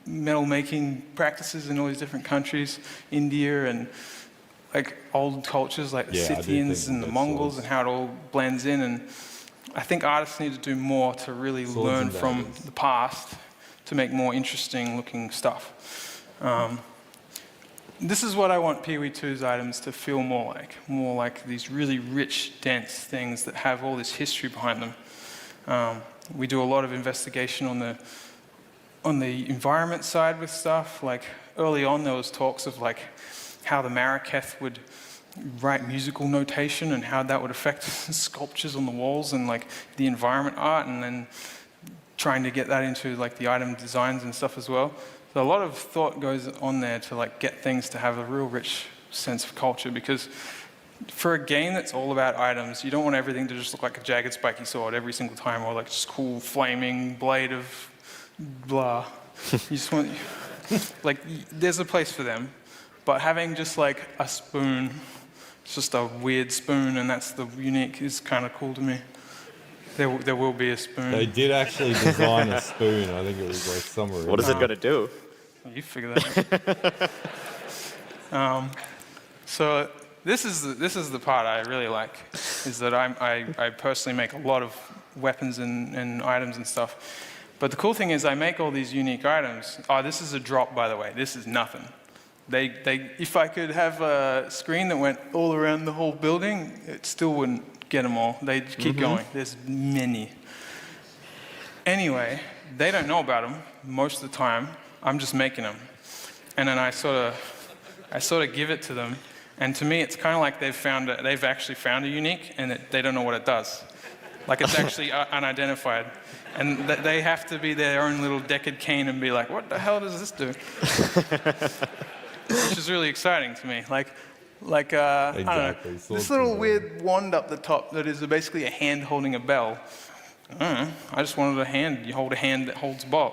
metal making practices in all these different countries, India, and like old cultures like the Scythians and the Mongols, and how it all blends in. And I think artists need to do more to really learn from the past to make more interesting looking stuff. This is what I want PoE2's items to feel more like these really rich, dense things that have all this history behind them. We do a lot of investigation on the environment side with stuff. Like early on, there was talks of like how the Maraketh would write musical notation and how that would affect sculptures on the walls and like the environment art, and then trying to get that into like the item designs and stuff as well. So a lot of thought goes on there to like get things to have a real rich sense of culture, because for a game that's all about items, you don't want everything to just look like a jagged spiky sword every single time, or like just cool flaming blade of blah. You just want, like, there's a place for them, but having just like a spoon, it's just a weird spoon, and that's the unique, is kind of cool to me. There will be a spoon. They did actually design a spoon. I think it was like somewhere. What is it going to do? You figure that out. So this is the part I really like, is that I personally make a lot of weapons and items and stuff. But the cool thing is I make all these unique items. Oh, this is a drop, by the way. This is nothing. If I could have a screen that went all around the whole building, it still wouldn't get them all. They'd keep going. There's many. Anyway, they don't know about them most of the time. I'm just making them. And then I sort of give it to them. And to me, it's kind of like they've actually found a unique, and they don't know what it does. Like, it's actually unidentified. And they have to be their own little Deckard Cain and be like, what the hell does this do? Which is really exciting to me. Exactly. I don't know, this little weird wand up the top that is basically a hand holding a bell. I don't know, I just wanted a hand. You hold a hand that holds bell.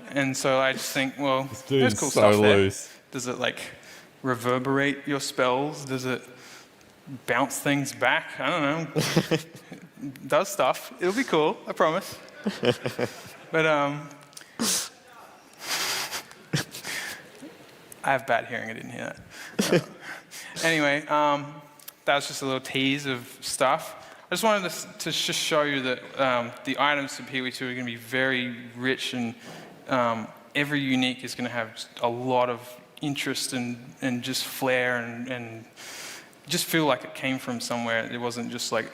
And so I just think, well, there's cool stuff there. Does it, like, reverberate your spells? Does it bounce things back? I don't know. It does stuff. It'll be cool, I promise. But I have bad hearing, I didn't hear that. Anyway, that was just a little tease of stuff. I just wanted to just show you that the items for PoE2 are going to be very rich, and every unique is going to have a lot of interest and just flair and just feel like it came from somewhere. It wasn't just like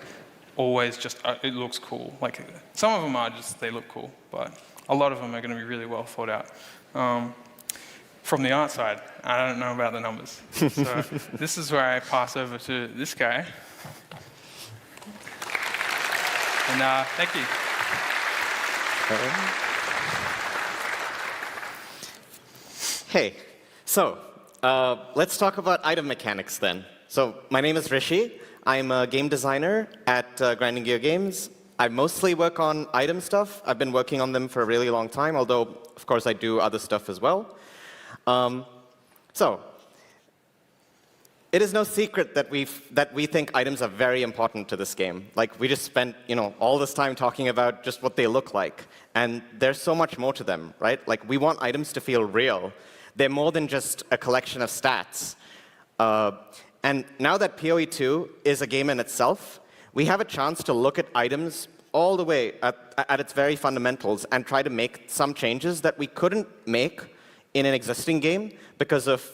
always just, it looks cool. Like, some of them are just, they look cool, but a lot of them are going to be really well thought out. From the art side, I don't know about the numbers. So this is where I pass over to this guy. And thank you. Hey, so let's talk about item mechanics then. So my name is Rishi. I'm a game designer at Grinding Gear Games. I mostly work on item stuff. I've been working on them for a really long time, although, of course, I do other stuff as well. So it is no secret that we think items are very important to this game. Like, we just spent, all this time talking about just what they look like. And there's so much more to them, right? Like, we want items to feel real. They're more than just a collection of stats. And now that PoE2 is a game in itself, we have a chance to look at items all the way at its very fundamentals and try to make some changes that we couldn't make in an existing game because of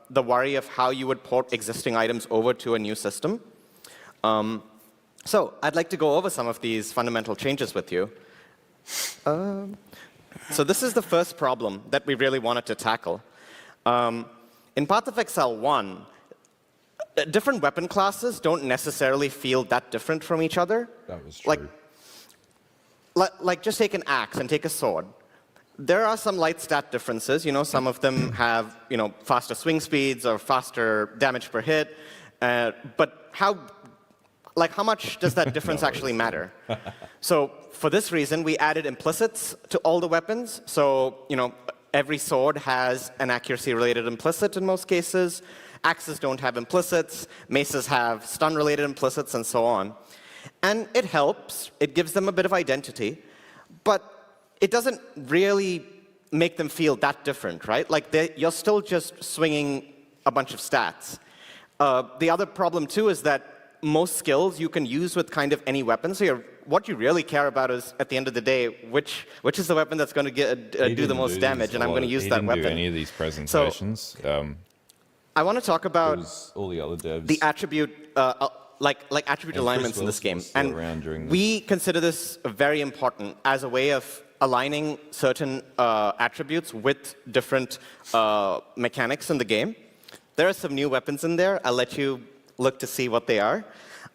the worry of how you would port existing items over to a new system. So I'd like to go over some of these fundamental changes with you. So this is the first problem that we really wanted to tackle. In Pathofexile 1, different weapon classes don't necessarily feel that different from each other. That was true. Like just take an axe and take a sword. There are some light stat differences. Some of them have faster swing speeds or faster damage per hit. But how much does that difference actually matter? So for this reason, we added implicits to all the weapons. So every sword has an accuracy-related implicit in most cases. Axes don't have implicits. Maces have stun-related implicits, and so on. And it helps. It gives them a bit of identity. But it doesn't really make them feel that different, right? Like, you're still just swinging a bunch of stats. The other problem, too, is that most skills you can use with kind of any weapon. So what you really care about is, at the end of the day, which is the weapon that's going to do the most damage, and I'm going to use that weapon. He didn't do any of these presentations. So, I want to talk about all the other devs. The attribute, like attribute alignments in this game. And we consider this very important as a way of aligning certain attributes with different mechanics in the game. There are some new weapons in there. I'll let you look to see what they are.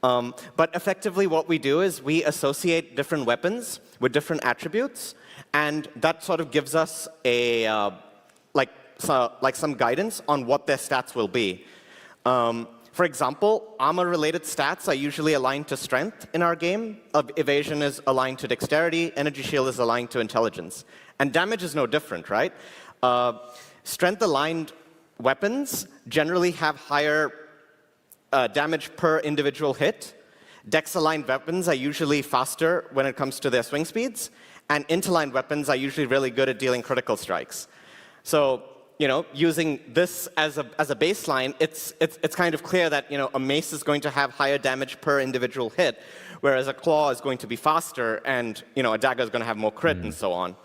But effectively, what we do is we associate different weapons with different attributes, and that sort of gives us a like some guidance on what their stats will be. For example, armor-related stats are usually aligned to strength in our game. Evasion is aligned to dexterity. Energy shield is aligned to intelligence. And damage is no different, right? Strength-aligned weapons generally have higher damage per individual hit. Dex-aligned weapons are usually faster when it comes to their swing speeds, and int-aligned weapons are usually really good at dealing critical strikes. So, using this as a baseline, it's kind of clear that, a mace is going to have higher damage per individual hit, whereas a claw is going to be faster, and, a dagger is going to have more crit and so on.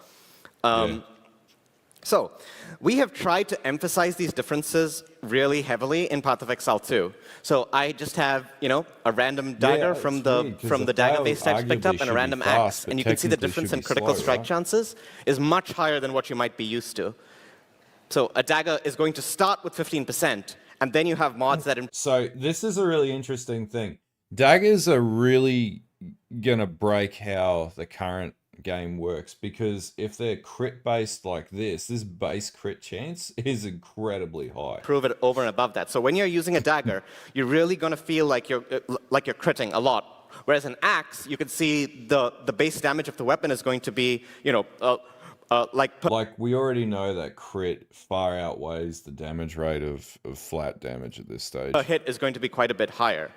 So, we have tried to emphasize these differences really heavily in pathofexile 2. So I just have, a random dagger from the dagger base types picked up and a random axe, and you can see the difference in critical strike chances is much higher than what you might be used to. So a dagger is going to start with 15%, and then you have mods that... So this is a really interesting thing. Daggers are really gonna break how the current game works, because if they're crit based like this base crit chance is incredibly high. Prove it over and above that. So when you're using a dagger, you're really going to feel like you're critting a lot. Whereas an axe, you can see the base damage of the weapon is going to be, like we already know that crit far outweighs the damage rate of flat damage at this stage. A hit is going to be quite a bit higher.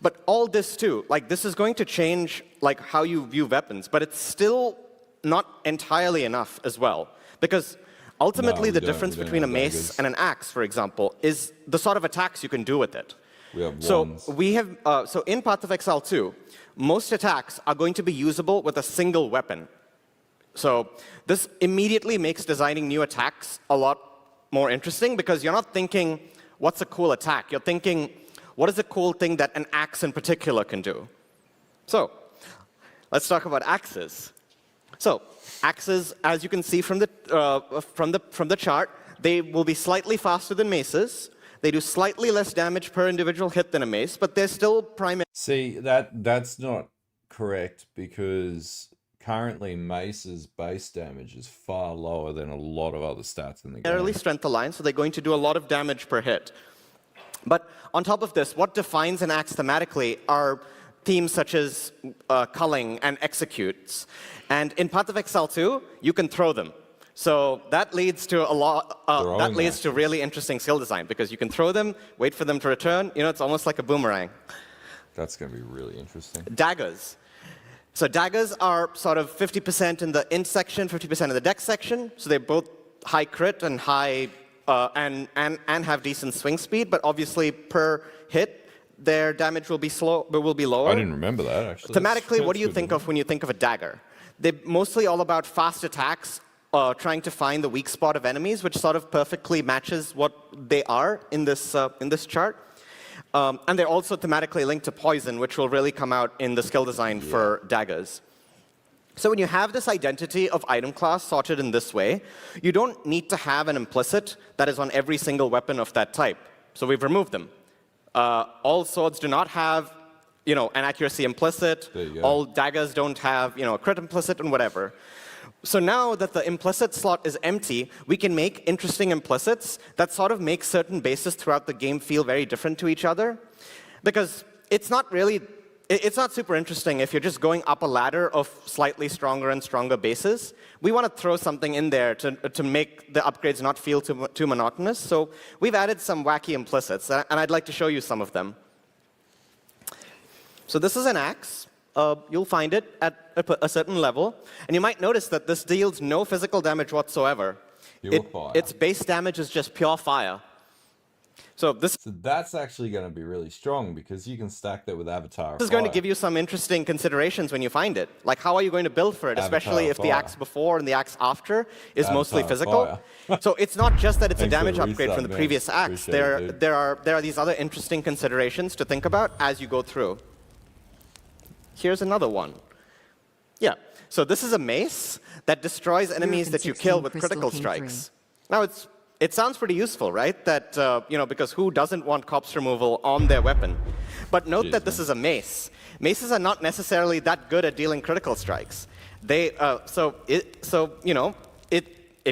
But all this too, this is going to change how you view weapons, but it's still not entirely enough as well. Because ultimately the difference between a mace and an axe, for example, is the sort of attacks you can do with it. We have wands. So in pathofexile 2, most attacks are going to be usable with a single weapon. So this immediately makes designing new attacks a lot more interesting, because you're not thinking, what's a cool attack? You're thinking, what is a cool thing that an axe in particular can do? So let's talk about axes. So axes, as you can see from the chart, they will be slightly faster than maces. They do slightly less damage per individual hit than a mace, but they're still primary. See, that's not correct, because currently mace's base damage is far lower than a lot of other stats in the game. Primarily strength aligned, so they're going to do a lot of damage per hit. But on top of this, what defines an axe thematically are themes such as culling and executes. And in pathofexile 2, you can throw them. So that leads to to really interesting skill design, because you can throw them, wait for them to return. It's almost like a boomerang. That's going to be really interesting. Daggers. So daggers are sort of 50% in the int section, 50% in the dex section. So they're both high crit and high and have decent swing speed, but obviously per hit their damage will be lower. I didn't remember that, actually. Thematically, what do you think of when you think of a dagger? They're mostly all about fast attacks, trying to find the weak spot of enemies, which sort of perfectly matches what they are in this chart. And they're also thematically linked to poison, which will really come out in the skill design for daggers. So when you have this identity of item class sorted in this way, you don't need to have an implicit that is on every single weapon of that type. So we've removed them. All swords do not have, an accuracy implicit. All daggers don't have, a crit implicit and whatever. So now that the implicit slot is empty, we can make interesting implicits that sort of make certain bases throughout the game feel very different to each other. Because it's not super interesting if you're just going up a ladder of slightly stronger and stronger bases. We want to throw something in there to make the upgrades not feel too monotonous. So we've added some wacky implicits, and I'd like to show you some of them. So this is an axe. You'll find it at a certain level. And you might notice that this deals no physical damage whatsoever. Its base damage is just pure fire. So that's actually going to be really strong, because you can stack that with Avatar. This is going to give you some interesting considerations when you find it. Like, how are you going to build for it, especially if the axe before and the axe after is mostly physical? So it's not just that it's a damage upgrade from the previous axe. There are these other interesting considerations to think about as you go through. Here's another one. Yeah, so this is a mace that destroys enemies that you kill with critical strikes. Now, it sounds pretty useful, right? That, because who doesn't want corpse removal on their weapon? But note that this is a mace. Maces are not necessarily that good at dealing critical strikes. It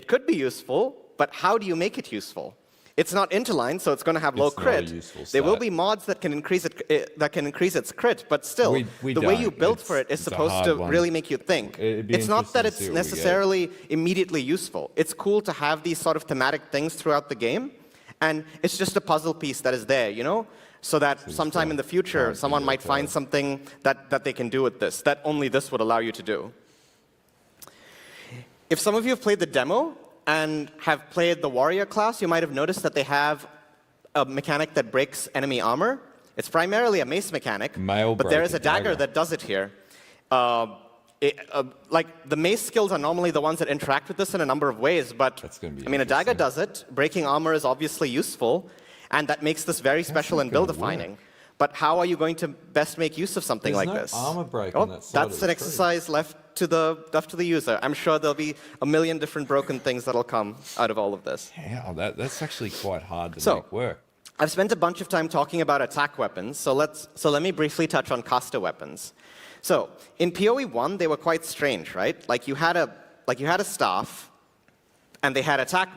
could be useful, but how do you make it useful? It's not interlined, so it's going to have low crit. There will be mods that can increase its crit, but still, the way you build for it is supposed to really make you think. It's not that it's necessarily immediately useful. It's cool to have these sort of thematic things throughout the game, and it's just a puzzle piece that is there, so that sometime in the future, someone might find something that they can do with this, that only this would allow you to do. If some of you have played the demo and have played the warrior class, you might have noticed that they have a mechanic that breaks enemy armor. It's primarily a mace mechanic, but there is a dagger that does it here. Like the mace skills are normally the ones that interact with this in a number of ways, but I mean, a dagger does it. Breaking armor is obviously useful, and that makes this very special and build-defining. But how are you going to best make use of something like this? Armor break on that side that's an exercise left to the user. I'm sure there'll be a million different broken things that'll come out of all of this. Yeah, that's actually quite hard to make work. I've spent a bunch of time talking about attack weapons, so let me briefly touch on caster weapons. So in PoE 1, they were quite strange, right? Like you had a staff, and they had attack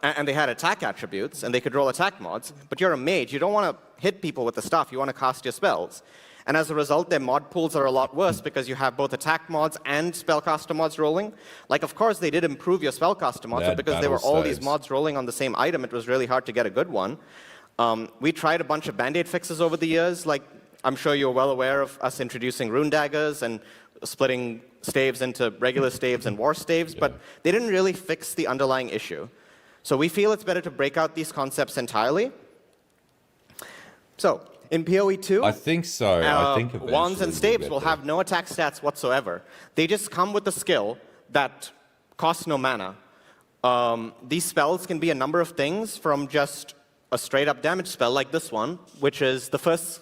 and they had attack attributes, and they could roll attack mods. But you're a mage; you don't want to hit people with the staff. You want to cast your spells, and as a result, their mod pools are a lot worse because you have both attack mods and spellcaster mods rolling. Like, of course, they did improve your spellcaster mods, but because there were all these mods rolling on the same item, it was really hard to get a good one. We tried a bunch of band-aid fixes over the years. Like, I'm sure you're well aware of us introducing rune daggers and splitting staves into regular staves and war staves, but they didn't really fix the underlying issue. So we feel it's better to break out these concepts entirely. So in PoE 2, I think so. I think wands and staves will have no attack stats whatsoever. They just come with a skill that costs no mana. These spells can be a number of things, from just a straight-up damage spell like this one, which is the first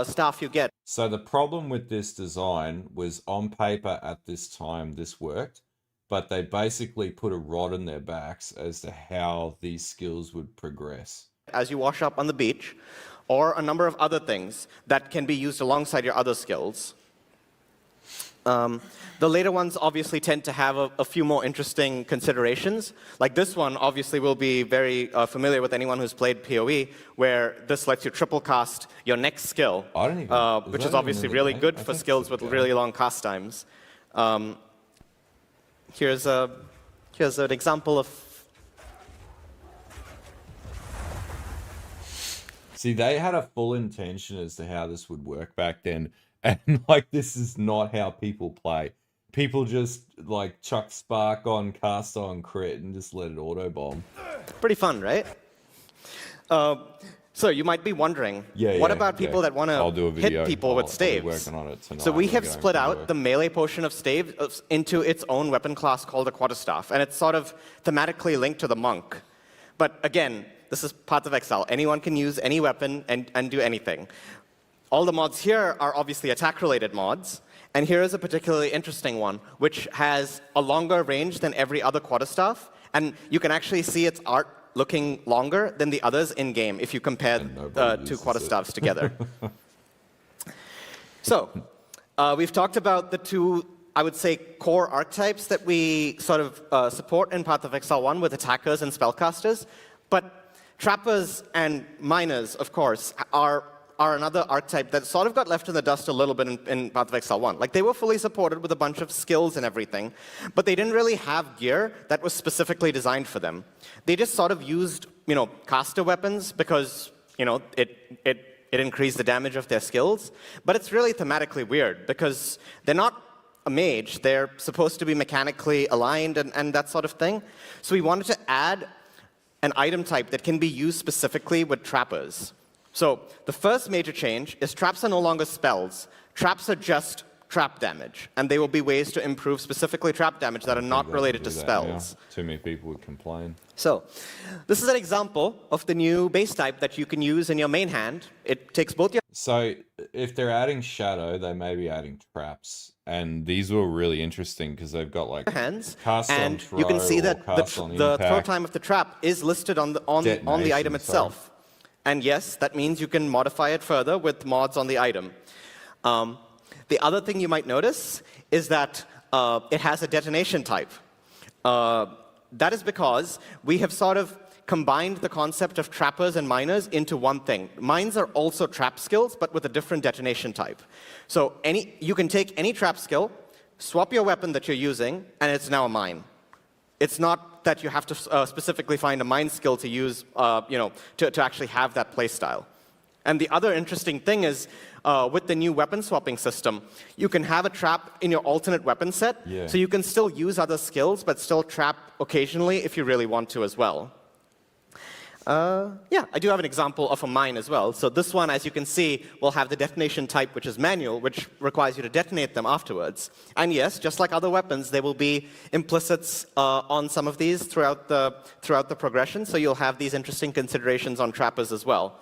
staff you get. So the problem with this design was, on paper at this time this worked, but they basically put a rod in their backs as to how these skills would progress. As you wash up on the beach, or a number of other things that can be used alongside your other skills. The later ones obviously tend to have a few more interesting considerations. Like this one obviously will be very familiar with anyone who's played PoE, where this lets you triple cast your next skill, which is obviously really good for skills with really long cast times. Here's an example of... See, they had a full intention as to how this would work back then. And, like, this is not how people play. People just, like, chuck spark on, cast on, crit, and just let it auto-bomb. Pretty fun, right? So you might be wondering, what about people that want to hit people with staves? So we have split out the melee portion of staves into its own weapon class called a quarterstaff. And it's sort of thematically linked to the monk. But again, this is pathofexile. Anyone can use any weapon and do anything. All the mods here are obviously attack-related mods, and here is a particularly interesting one, which has a longer range than every other quarterstaff, and you can actually see its art looking longer than the others in-game if you compare two quarterstaffs together. So, we've talked about the two, I would say, core archetypes that we sort of support in pathofexile 1 with attackers and spellcasters, but trappers and miners, of course, are another archetype that sort of got left in the dust a little bit in pathofexile 1. Like, they were fully supported with a bunch of skills and everything, but they didn't really have gear that was specifically designed for them. They just sort of used, caster weapons because, it increased the damage of their skills. But it's really thematically weird because they're not a mage. They're supposed to be mechanically aligned and that sort of thing. So we wanted to add an item type that can be used specifically with trappers. So the first major change is traps are no longer spells. Traps are just trap damage, and they will be ways to improve specifically trap damage that are not related to spells. Too many people would complain. So this is an example of the new base type that you can use in your main hand. It takes both your... So if they're adding shadow, they may be adding traps. And these were really interesting because they've got like hands, cast and on throw, you can see that the throw time of the trap is listed on the item itself. And yes, that means you can modify it further with mods on the item. The other thing you might notice is that it has a detonation type. That is because we have sort of combined the concept of trappers and miners into one thing. Mines are also trap skills, but with a different detonation type. So you can take any trap skill, swap your weapon that you're using, and it's now a mine. It's not that you have to specifically find a mine skill to use, to actually have that playstyle. And the other interesting thing is, with the new weapon swapping system, you can have a trap in your alternate weapon set, so you can still use other skills, but still trap occasionally if you really want to as well. Yeah, I do have an example of a mine as well. So this one, as you can see, will have the detonation type, which is manual, which requires you to detonate them afterwards. And yes, just like other weapons, there will be implicits on some of these throughout the progression, so you'll have these interesting considerations on trappers as well.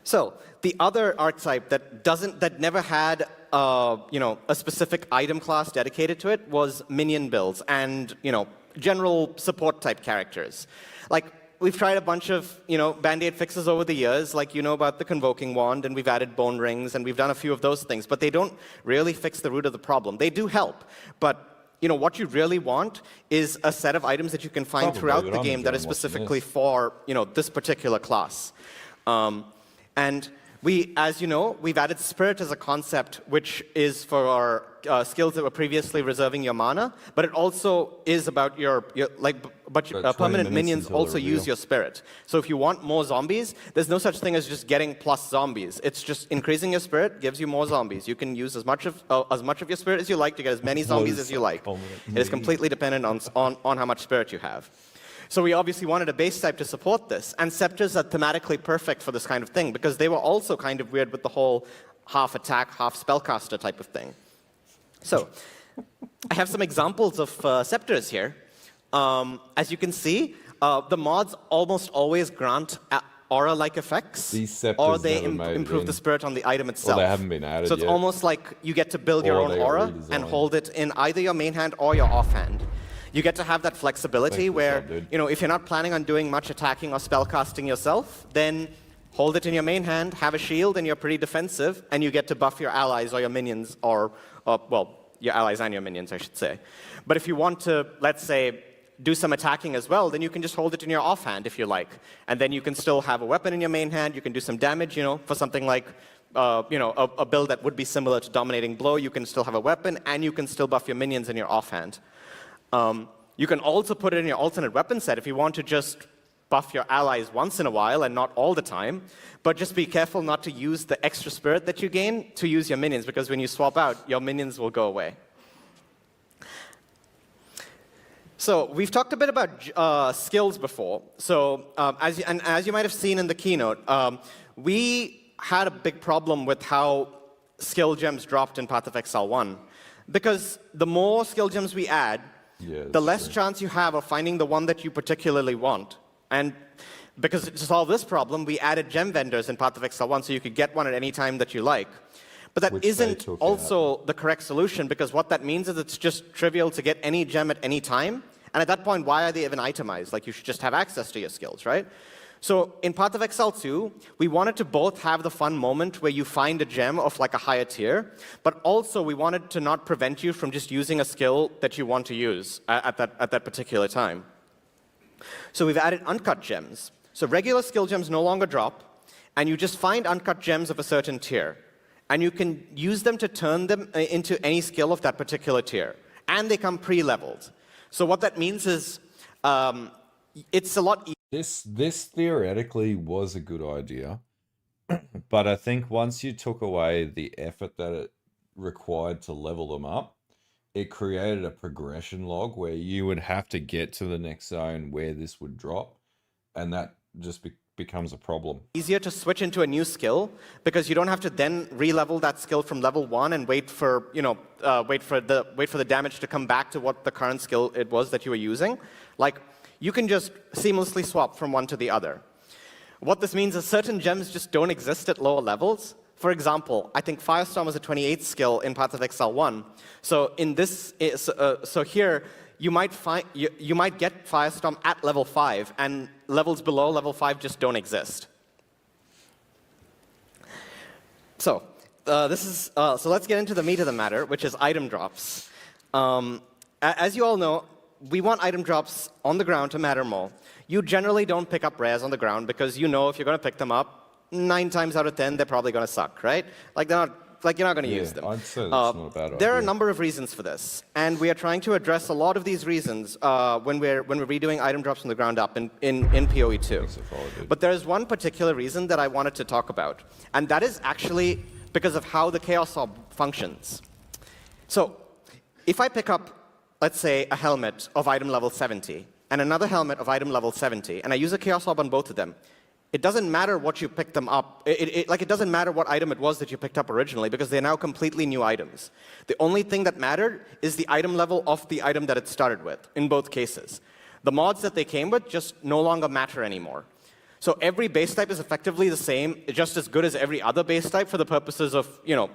So the other archetype that never had a specific item class dedicated to it was minion builds and general support type characters. Like we've tried a bunch of band-aid fixes over the years, like about the convoking wand, and we've added bone rings, and we've done a few of those things, but they don't really fix the root of the problem. They do help, but what you really want is a set of items that you can find throughout the game that is specifically for this particular class. And as you know, we've added spirit as a concept, which is for our skills that were previously reserving your mana, but it also is about your permanent minions also use your spirit. So if you want more zombies, there's no such thing as just getting plus zombies. It's just increasing your spirit gives you more zombies. You can use as much of your spirit as you like to get as many zombies as you like. It is completely dependent on how much spirit you have. So we obviously wanted a base type to support this, and scepters are thematically perfect for this kind of thing because they were also kind of weird with the whole half attack, half spellcaster type of thing. So I have some examples of scepters here. As you can see, the mods almost always grant aura-like effects, or they improve the spirit on the item itself. Well, they haven't been added So it's almost like you get to build your own aura and hold it in either your main hand or your offhand. You get to have that flexibility where, if you're not planning on doing much attacking or spellcasting yourself, then hold it in your main hand, have a shield, and you're pretty defensive, and you get to buff your allies or your minions, or your allies and your minions, I should say. But if you want to, let's say, do some attacking as well, then you can just hold it in your offhand if you like. And then you can still have a weapon in your main hand, you can do some damage, for something like, a build that would be similar to Dominating Blow, you can still have a weapon, and you can still buff your minions in your offhand. You can also put it in your alternate weapon set if you want to just buff your allies once in a while and not all the time. But just be careful not to use the extra spirit that you gain to use your minions, because when you swap out, your minions will go away. So we've talked a bit about skills before. So as you might have seen in the keynote, we had a big problem with how skill gems dropped in pathofexile 1. Because the more skill gems we add, the less chance you have of finding the one that you particularly want. And because to solve this problem, we added gem vendors in pathofexile 1 so you could get one at any time that you like. But that isn't also the correct solution, because what that means is it's just trivial to get any gem at any time. And at that point, why are they even itemized? Like, you should just have access to your skills, right? So in pathofexile 2, we wanted to both have the fun moment where you find a gem of like a higher tier, but also we wanted to not prevent you from just using a skill that you want to use at that particular time. So we've added uncut gems. So regular skill gems no longer drop, and you just find uncut gems of a certain tier. And you can use them to turn them into any skill of that particular tier. And they come pre-leveled. So what that means is it's a lot easier. This theoretically was a good idea, but I think once you took away the effort that it required to level them up, it created a progression log where you would have to get to the next zone where this would drop, and that just becomes a problem. Easier to switch into a new skill because you don't have to then re-level that skill from level 1 and wait for the damage to come back to what the current skill it was that you were using. Like, you can just seamlessly swap from one to the other. What this means is certain gems just don't exist at lower levels. For example, I think Firestorm was a 28th skill in pathofexile 1. So in this, so here you might get Firestorm at level 5, and levels below level 5 just don't exist. So so let's get into the meat of the matter, which is item drops. As you all know, we want item drops on the ground to matter more. You generally don't pick up rares on the ground because you know if you're going to pick them up, 9 times out of 10, they're probably going to suck, right? Like, they're not like you're not going to use them. I'd say that's not a bad idea. There are a number of reasons for this, and we are trying to address a lot of these reasons when we're redoing item drops from the ground up in PoE2. But there is one particular reason that I wanted to talk about, and that is actually because of how the Chaos Orb functions. So if I pick up, let's say, a helmet of item level 70 and another helmet of item level 70, and I use a Chaos Orb on both of them, it doesn't matter what you picked them up. It doesn't matter what item it was that you picked up originally, because they're now completely new items. The only thing that mattered is the item level of the item that it started with, in both cases. The mods that they came with just no longer matter anymore. So every base type is effectively the same, just as good as every other base type for the purposes of,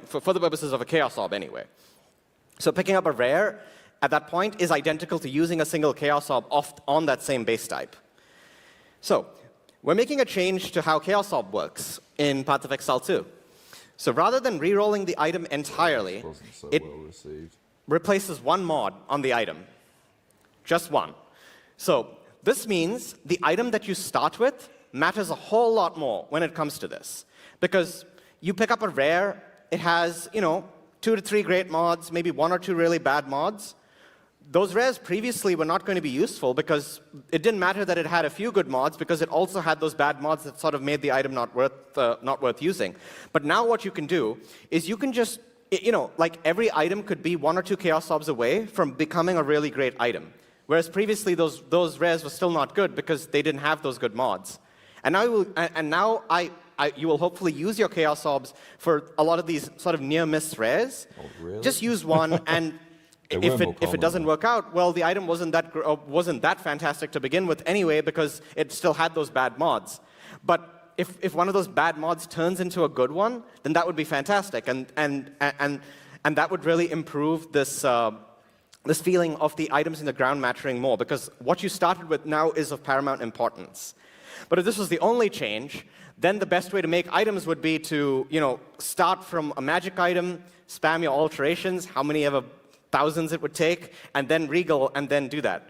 for the purposes of a Chaos Orb anyway. So picking up a rare at that point is identical to using a single Chaos Orb on that same base type. So we're making a change to how Chaos Orb works in pathofexile 2. So rather than re-rolling the item entirely, it replaces one mod on the item. Just one. So this means the item that you start with matters a whole lot more when it comes to this. Because you pick up a rare, it has, 2 to 3 great mods, maybe 1 or 2 really bad mods. Those rares previously were not going to be useful because it didn't matter that it had a few good mods, because it also had those bad mods that sort of made the item not worth using. But now what you can do is you can just, like every item could be 1 or 2 Chaos Orbs away from becoming a really great item. Whereas previously those rares were still not good because they didn't have those good mods. And now you will hopefully use your Chaos Orbs for a lot of these sort of near-miss rares. Oh, really? Just use one, and if it doesn't work out, well, the item wasn't that fantastic to begin with anyway, because it still had those bad mods. But if one of those bad mods turns into a good one, then that would be fantastic, and that would really improve this this feeling of the items in the ground mattering more, because what you started with now is of paramount importance. But if this was the only change, then the best way to make items would be to, start from a magic item, spam your alterations, how many ever thousands it would take, and then regal, and then do that.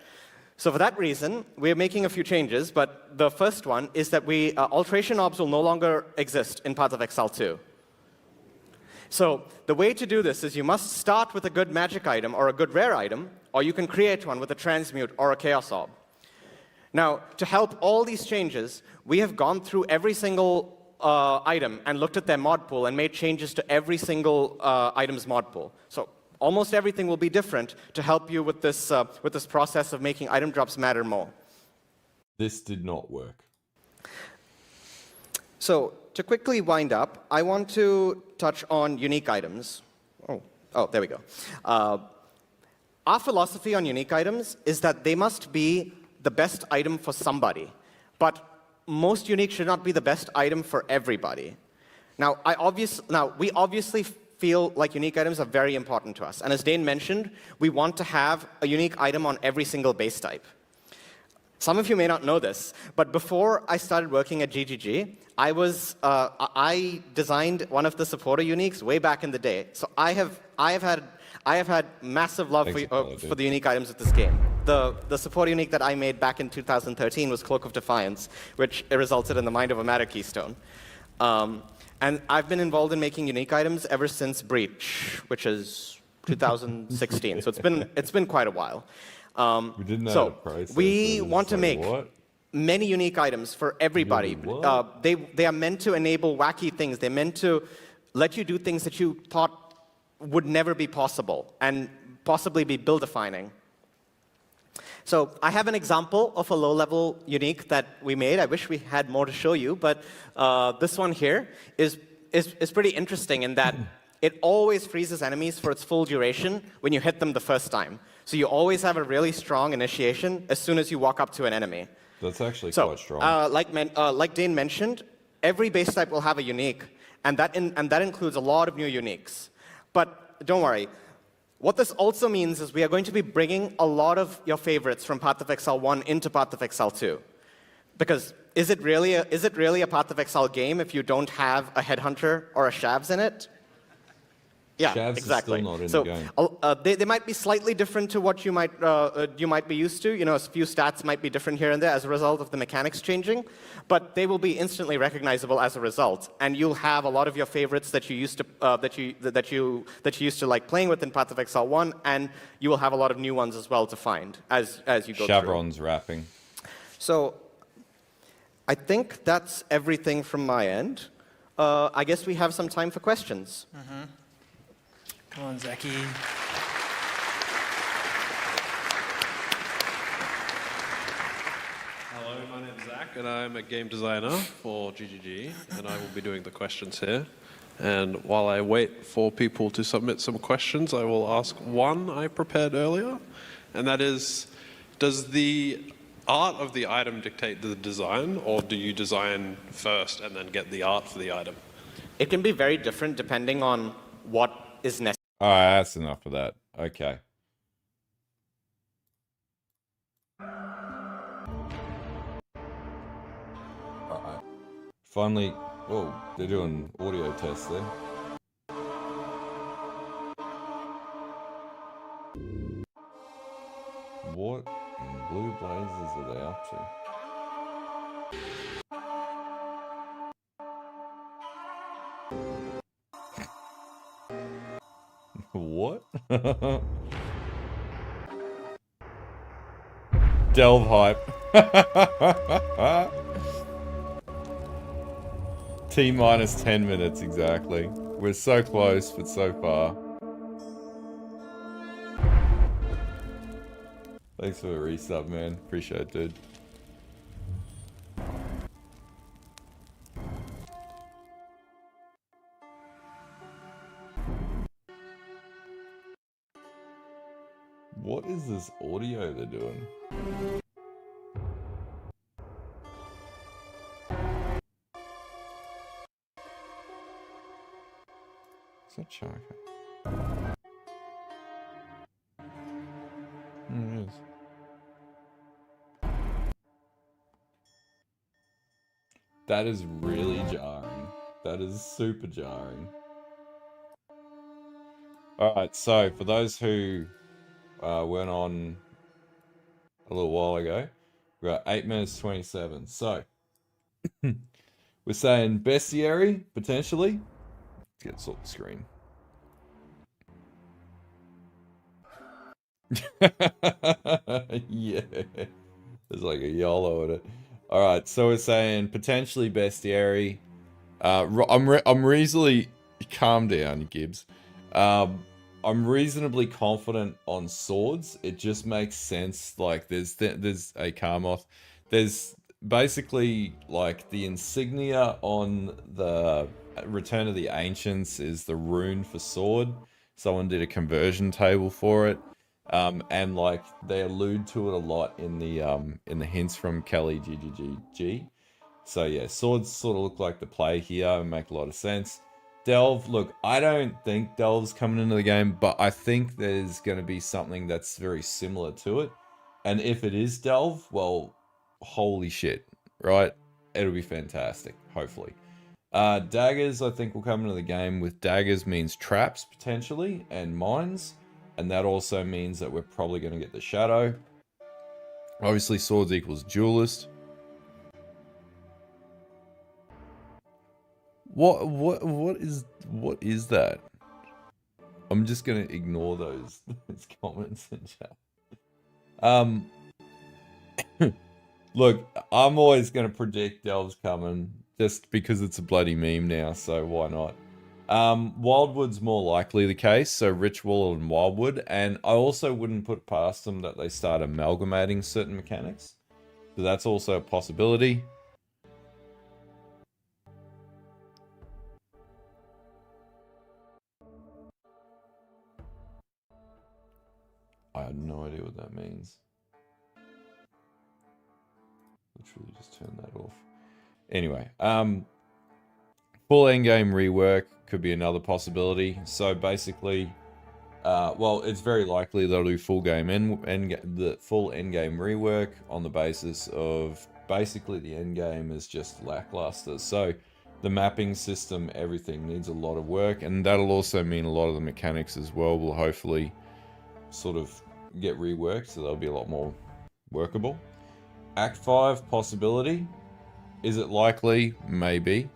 So for that reason, we're making a few changes, but the first one is that alteration orbs will no longer exist in pathofexile 2. So the way to do this is you must start with a good magic item or a good rare item, or you can create one with a transmute or a Chaos Orb. Now, to help all these changes, we have gone through every single item and looked at their mod pool and made changes to every single item's mod pool. So almost everything will be different to help you with this process of making item drops matter more. This did not work. So to quickly wind up, I want to touch on unique items. Oh, there we go. Our philosophy on unique items is that they must be the best item for somebody, but most unique should not be the best item for everybody. Now, we obviously feel like unique items are very important to us, and as Dane mentioned, we want to have a unique item on every single base type. Some of you may not know this, but before I started working at GGG, I designed one of the supporter uniques way back in the day. So I have had massive love for the unique items of this game. The support unique that I made back in 2013 was Cloak of Defiance, which resulted in the Mind of a Matter keystone. And I've been involved in making unique items ever since Breach, which is 2016. So it's been quite a while. We want to make many unique items for everybody. They are meant to enable wacky things. They're meant to let you do things that you thought would never be possible and possibly be build-defining. So I have an example of a low-level unique that we made. I wish we had more to show you, but this one here is pretty interesting in that it always freezes enemies for its full duration when you hit them the first time. So you always have a really strong initiation as soon as you walk up to an enemy. That's actually quite strong. Like Dane mentioned, every base type will have a unique, and that includes a lot of new uniques. But don't worry. What this also means is we are going to be bringing a lot of your favorites from pathofexile 1 into pathofexile 2. Because is it really a pathofexile game if you don't have a headhunter or a shavs in it? Yeah, Shavs exactly. is still not in so the game. they might be slightly different to what you might be used to. You know, a few stats might be different here and there as a result of the mechanics changing, but they will be instantly recognizable as a result. And you'll have a lot of your favorites that you used to that you used to like playing with in pathofexile 1, and you will have a lot of new ones as well to find as you go Chevron's rapping. So I think that's everything from my end. I guess we have some time for questions. Mm-hmm. Come on, Zachy. Hello, my name's Zach, and I'm a game designer for GGG, and I will be doing the questions here. And while I wait for people to submit some questions, I will ask one I prepared earlier, and that is, does the art of the item dictate the design, or do you design first and then get the art for the item? It can be very different depending on what is necessary. All right, that's enough of that. Okay. All right. Finally, whoa, they're doing audio tests there. What in blue blazes are they up to? What? Delve hype. T minus 10 minutes exactly. We're so close, but so far. Thanks for the resub, man. Appreciate it, dude. What is this audio they're doing? It's not Chaka. It is. That is really jarring. That is super jarring. Alright, so for those who went on a little while ago, we got 8 minutes 27. So, we're saying bestiary, potentially. Let's get sort the screen. Yeah, there's like a YOLO in it. All right, so we're saying potentially bestiary. I'm reasonably calm down, Gibbs. I'm reasonably confident on swords. It just makes sense. Like there's a Karmoth. There's basically like the insignia on the Return of the Ancients is the rune for sword. Someone did a conversion table for it. And like they allude to it a lot in the hints from Kelly GGG. So yeah, swords sort of look like the play here and make a lot of sense. Delve, look, I don't think Delve's coming into the game, but I think there's going to be something that's very similar to it. And if it is Delve, well, holy shit, right? It'll be fantastic, hopefully. Daggers, I think, will come into the game. With daggers means traps, potentially, and mines. And that also means that we're probably going to get the shadow. Obviously, swords equals duelist. What is that? I'm just gonna ignore those comments in chat. Look, I'm always gonna predict Delve's coming just because it's a bloody meme now, so why not? Wildwood's more likely the case, so Ritual and Wildwood, and I also wouldn't put past them that they start amalgamating certain mechanics. So that's also a possibility. I have no idea what that means. Literally just turn that off. Anyway, full endgame rework could be another possibility. So basically, well, it's very likely they'll do full game the full endgame rework on the basis of basically the endgame is just lackluster. So The mapping system, everything needs a lot of work, and that'll also mean a lot of the mechanics as well will hopefully sort of get reworked, so they'll be a lot more workable. Act 5 possibility. Is it likely? Maybe.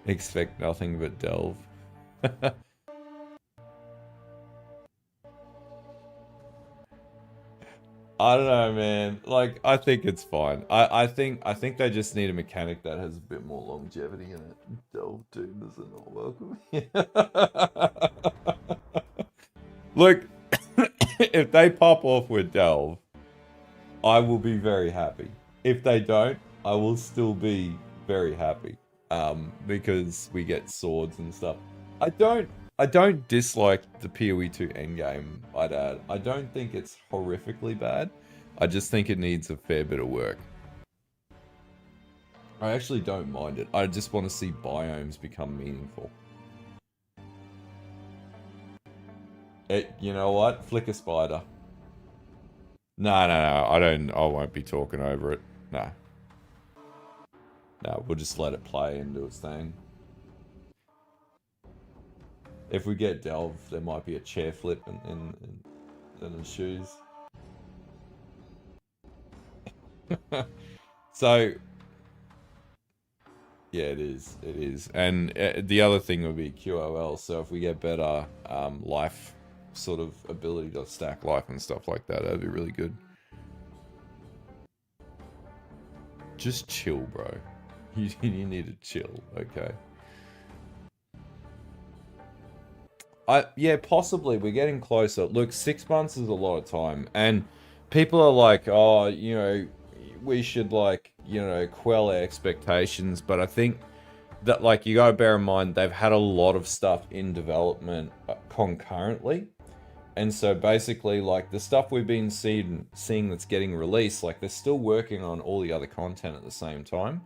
Expect nothing but delve. I don't know, man. Like, I think it's fine. I think they just need a mechanic that has a bit more longevity in it. Delve tuners are not welcome. Look, if they pop off with Delve, I will be very happy. If they don't, I will still be very happy. Because we get swords and stuff. I don't dislike the PoE 2 endgame, I'd add. I don't think it's horrifically bad. I just think it needs a fair bit of work. I actually don't mind it. I just want to see biomes become meaningful. You know what? Flick a spider. No, I won't be talking over it. No. No, we'll just let it play and do its thing. If we get Delve, there might be a chair flip in the shoes. So, yeah, it is. And the other thing would be QOL, so if we get better life sort of ability to stack life and stuff like that, that'd be really good. Just chill, bro. You need to chill, okay? Yeah, possibly. We're getting closer. Look, 6 months is a lot of time. And people are like, oh, you know, we should, like, you know, quell our expectations. But I think that, like, you gotta bear in mind, they've had a lot of stuff in development concurrently. And so basically, like, the stuff we've been seeing that's getting released, like, they're still working on all the other content at the same time.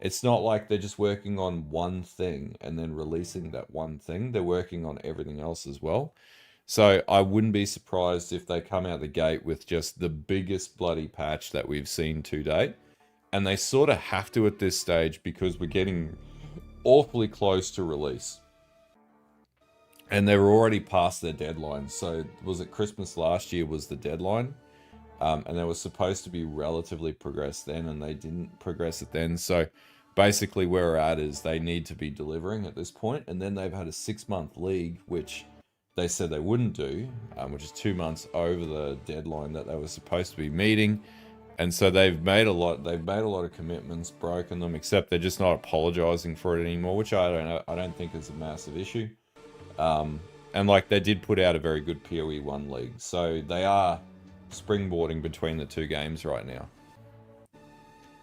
It's not like they're just working on one thing and then releasing that one thing. They're working on everything else as well. So I wouldn't be surprised if they come out the gate with just the biggest bloody patch that we've seen to date. And they sort of have to at this stage because we're getting awfully close to release. And they're already past their deadline. So was it Christmas last year was the deadline? And they were supposed to be relatively progressed then, and they didn't progress it then. So basically where we're at is they need to be delivering at this point, and then they've had a 6-month league, which they said they wouldn't do, which is 2 months over the deadline that they were supposed to be meeting. And so they've made a lot of commitments, broken them, except they're just not apologizing for it anymore, which I don't think is a massive issue. And like they did put out a very good PoE 1 league, so they are springboarding between the two games right now.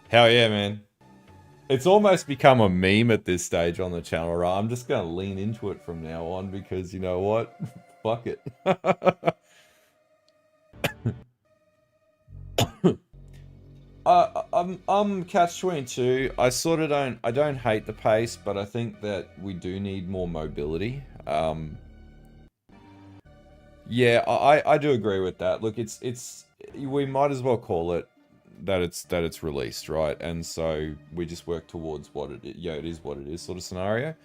Hell yeah, man. It's almost become a meme at this stage on the channel, right? I'm just going to lean into it from now on because, you know what? Fuck it. I'm catch-22. I don't hate the pace, but I think that we do need more mobility. Yeah, I do agree with that. Look, we might as well call it that it's released, right? And so we just work towards what it is what it is sort of scenario.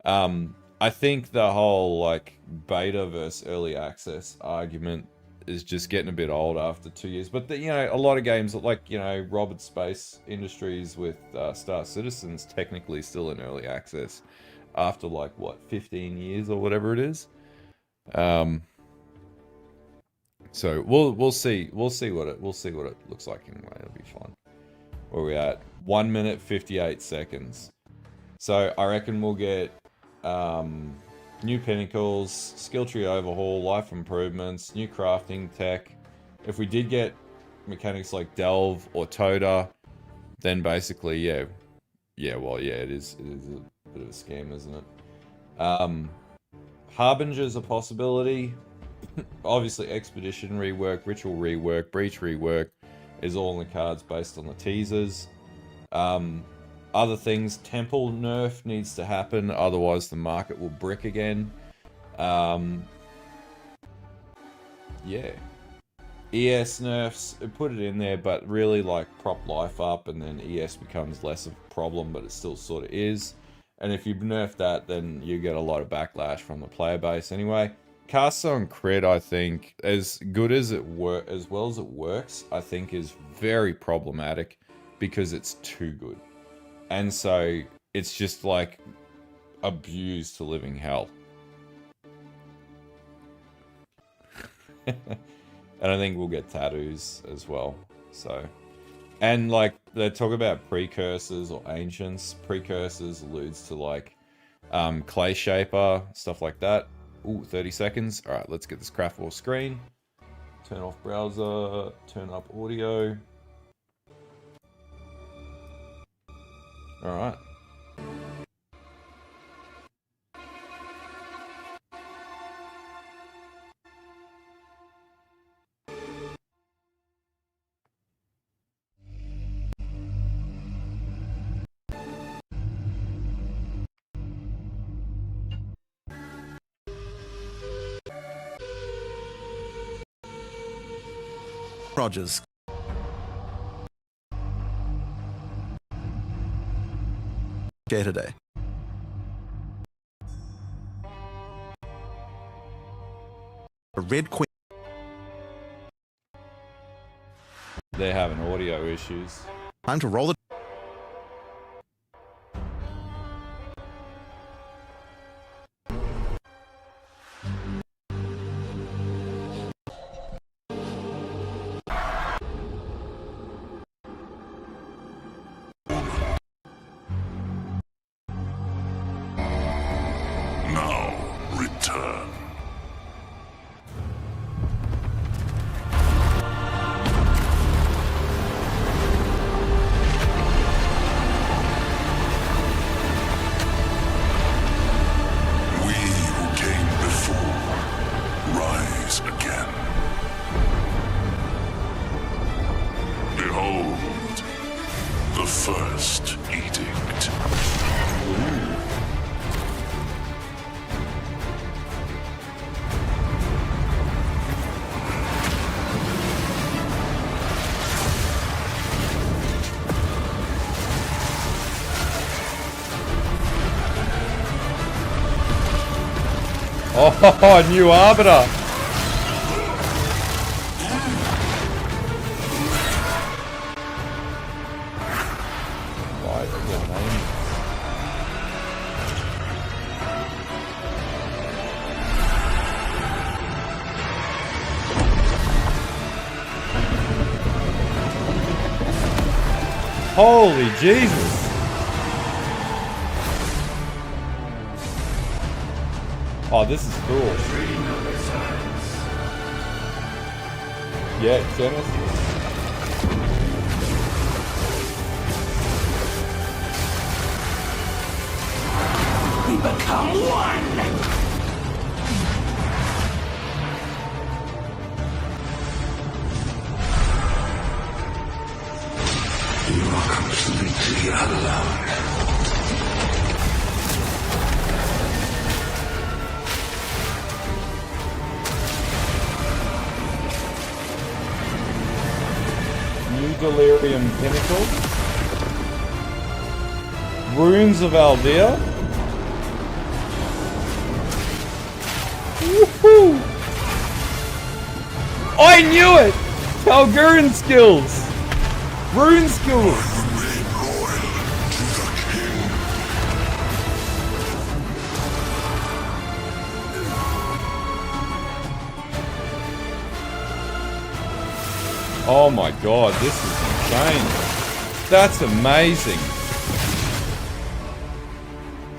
I think the whole like beta versus early access argument is just getting a bit old after 2 years. But you know, a lot of games like, you know, Robert Space Industries with Star Citizen's technically still in early access after like what 15 years or whatever it is. So we'll see what it looks like anyway. It'll be fun. Where we at? 1 minute 58 seconds. So I reckon we'll get new pinnacles, skill tree overhaul, life improvements, new crafting tech. If we did get mechanics like Delve or Toda, then basically it is a bit of a scam, isn't it? Harbinger's a possibility. Obviously, Expedition rework, Ritual rework, Breach rework is all in the cards based on the teasers. Other things, Temple nerf needs to happen, otherwise the market will brick again. Yeah. ES nerfs, put it in there, but really like prop life up, and then ES becomes less of a problem, but it still sort of is. And if you nerf that, then you get a lot of backlash from the player base anyway. Casts on crit, I think, as good as it as well as it works, I think is very problematic because it's too good. And so it's just like abused to living hell. And I think we'll get tattoos as well. So, and like they talk about precursors or ancients. Precursors alludes to like clay shaper, stuff like that. Ooh, 30 seconds. All right, let's get this craftable screen. Turn off browser, turn up audio. All right. Rogers. Okay, today. A red queen. They're having audio issues. Time to roll it. Oh, new arbiter! Right, their name. Holy Jesus! Oh, this is cool. Yeah, Genesis. We become one. You are completely alone. Delirium Pinnacle, Runes of Alder. Woohoo! I knew it! Talgurin skills! Rune skills! Oh my god, this is insane. That's amazing.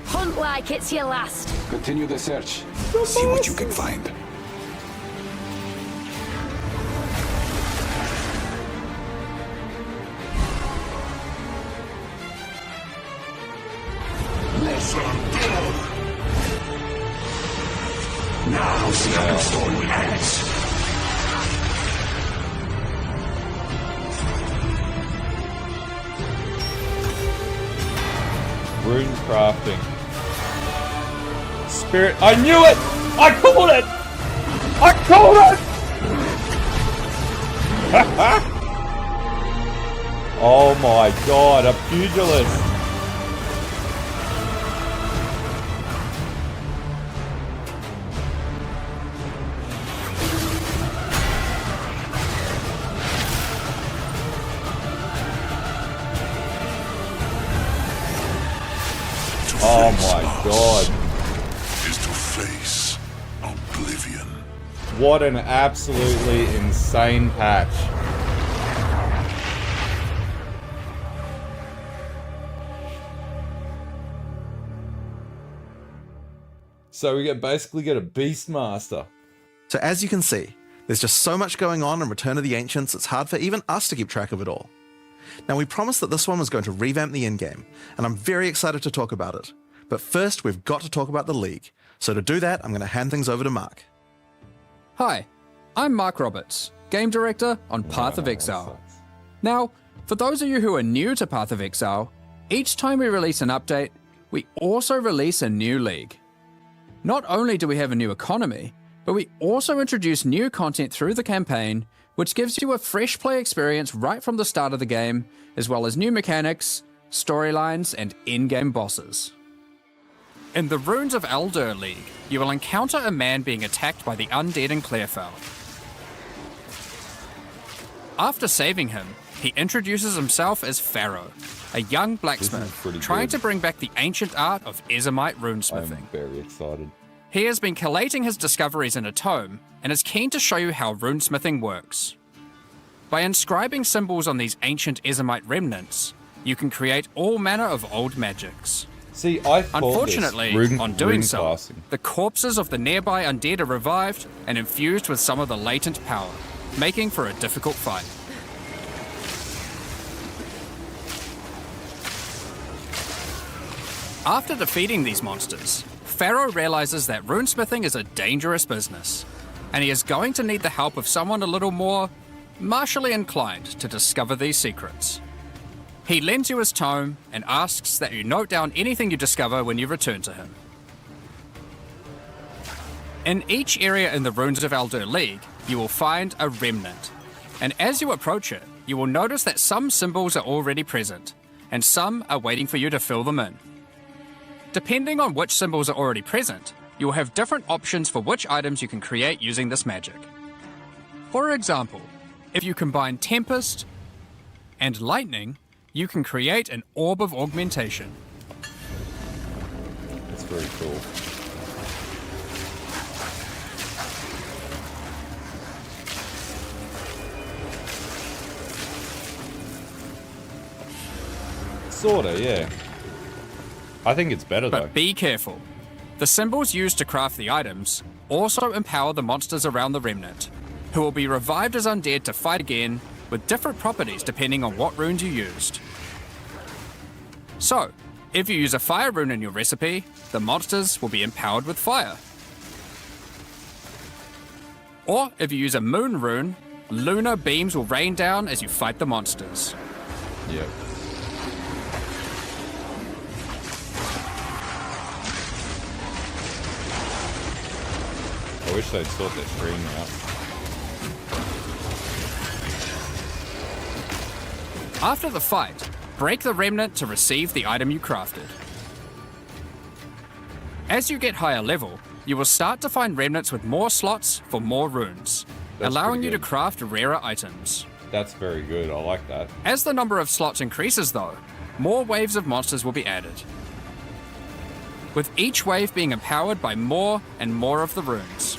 Hunt like it's your last. Continue the search. See what you can find. Now see how the story ends. Rune crafting. Spirit. I knew it! I called it! I called it! Oh my god, a pugilist! Oh my god. Is to face oblivion. What an absolutely insane patch. So we basically get a Beastmaster. So as you can see, there's just so much going on in Return of the Ancients, it's hard for even us to keep track of it all. Now we promised that this one was going to revamp the endgame, and I'm very excited to talk about it. But first, we've got to talk about the League. So to do that, I'm going to hand things over to Mark. Hi, I'm Mark Roberts, Game Director on Path of Exile. Now, for those of you who are new to Path of Exile, each time we release an update, we also release a new League. Not only do we have a new economy, but we also introduce new content through the campaign, which gives you a fresh play experience right from the start of the game, as well as new mechanics, storylines, and in-game bosses. In the Runes of Alder League, you will encounter a man being attacked by the undead in Clearfell. After saving him, he introduces himself as Pharaoh, a young blacksmith trying to bring back the ancient art of Ezomite runesmithing. I'm very excited. He has been collating his discoveries in a tome and is keen to show you how runesmithing works. By inscribing symbols on these ancient Ezomite remnants, you can create all manner of old magics. See, I thought Unfortunately, on doing so, the corpses of the nearby undead are revived and infused with some of the latent power, making for a difficult fight. After defeating these monsters, Pharaoh realizes that runesmithing is a dangerous business, and he is going to need the help of someone a little more martially inclined to discover these secrets. He lends you his tome and asks that you note down anything you discover when you return to him. In each area in the Runes of Alder League, you will find a remnant, and as you approach it, you will notice that some symbols are already present, and some are waiting for you to fill them in. Depending on which symbols are already present, you will have different options for which items you can create using this magic. For example, if you combine Tempest and Lightning, you can create an Orb of Augmentation. That's very cool. Sorta, yeah. I think it's better though. But be careful. The symbols used to craft the items also empower the monsters around the remnant, who will be revived as undead to fight again with different properties depending on what runes you used. So, if you use a fire rune in your recipe, the monsters will be empowered with fire. Or if you use a moon rune, lunar beams will rain down as you fight the monsters. Yep. I wish they'd sort their stream out. After the fight, break the remnant to receive the item you crafted. As you get higher level, you will start to find remnants with more slots for more runes, allowing you to craft rarer items. That's very good, I like that. As the number of slots increases though, more waves of monsters will be added, with each wave being empowered by more and more of the runes.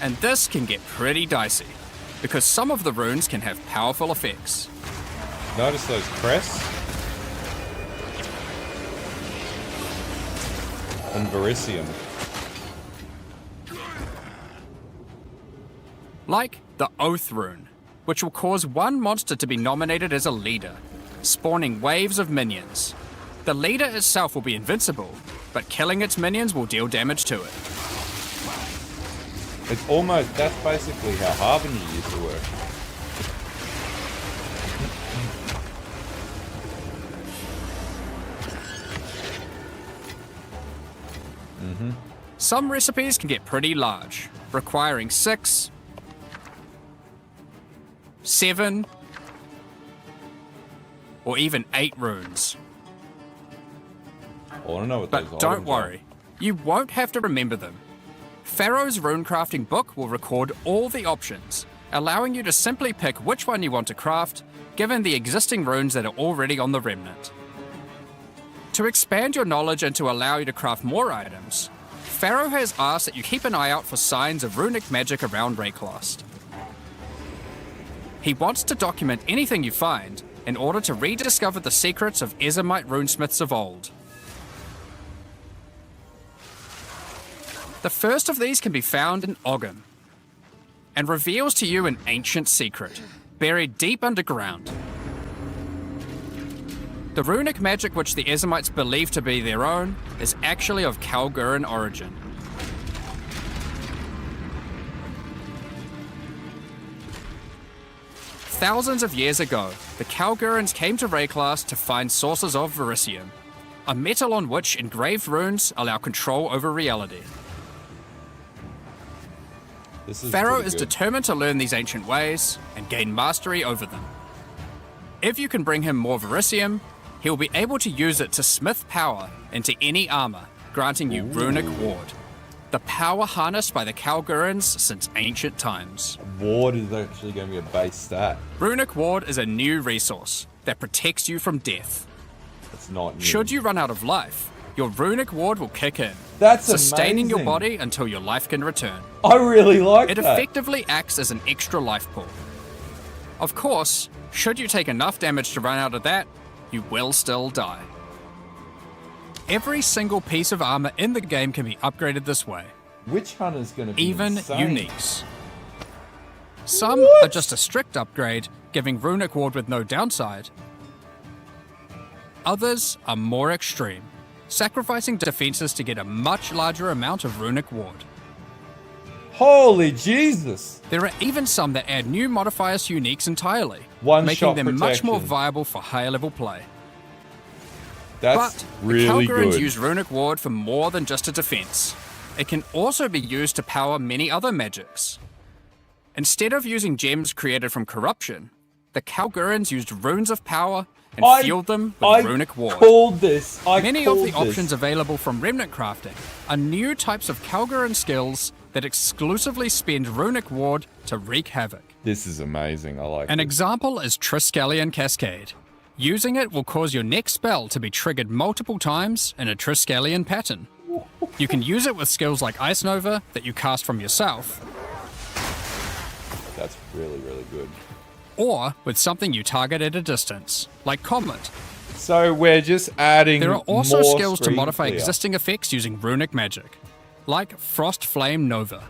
And this can get pretty dicey, because some of the runes can have powerful effects. Notice those crests? And Verisium. Like the Oath rune, which will cause one monster to be nominated as a leader, spawning waves of minions. The leader itself will be invincible, but killing its minions will deal damage to it. It's almost, that's basically how Harbinger used to work. Some recipes can get pretty large, requiring 6, 7, or even 8 runes. I want to know what those But don't items are. worry, you won't have to remember them. Pharaoh's runecrafting book will record all the options, allowing you to simply pick which one you want to craft, given the existing runes that are already on the remnant. To expand your knowledge and to allow you to craft more items, Pharaoh has asked that you keep an eye out for signs of runic magic around Rayclast. He wants to document anything you find in order to rediscover the secrets of Ezomite runesmiths of old. The first of these can be found in Ogum, and reveals to you an ancient secret, buried deep underground. The runic magic which the Ezomites believe to be their own is actually of Kalguran origin. Thousands of years ago, the Kalgurans came to Rayclast to find sources of verisium, a metal on which engraved runes allow control over reality. Pharaoh is determined to learn these ancient ways and gain mastery over them. If you can bring him more verisium, he'll be able to use it to smith power into any armor, granting you runic ward, the power harnessed by the Kalgurans since ancient times. Ward is actually going to be a base stat. Runic ward is a new resource that protects you from death. It's not new. Should you run out of life, your runic ward will kick in, That's sustaining your amazing. body until your life can return. I really like It that. effectively acts as an extra life pool. Of course, should you take enough damage to run out of that, you will still die. Every single piece of armor in the game can be upgraded this way. Witch Hunter's going to be Even insane. uniques. Some are just a strict upgrade, giving runic ward with no downside. Others are more extreme, sacrificing defenses to get a much larger amount of runic ward. Holy Jesus! There are even some that add new modifiers to uniques entirely, One making shot them much more protection. viable for higher level play. That's But really the Kalgurans good. use runic ward for more than just a defense. It can also be used to power many other magics. Instead of using gems created from corruption, the Kalgurans used runes of power and fueled them with runic ward. Called this. Many of the options available from remnant crafting are new types of Kalguran skills that exclusively spend runic ward to wreak havoc. This is amazing. I like An it. example is Triskelion Cascade. Using it will cause your next spell to be triggered multiple times in a Triskelion pattern. You can use it with skills like Ice Nova that you cast from yourself, That's really, really good. or with something you target at a distance, like Comet. So we're just adding There are also more skills to screen modify clear. existing effects using runic magic, like Frost Flame Nova.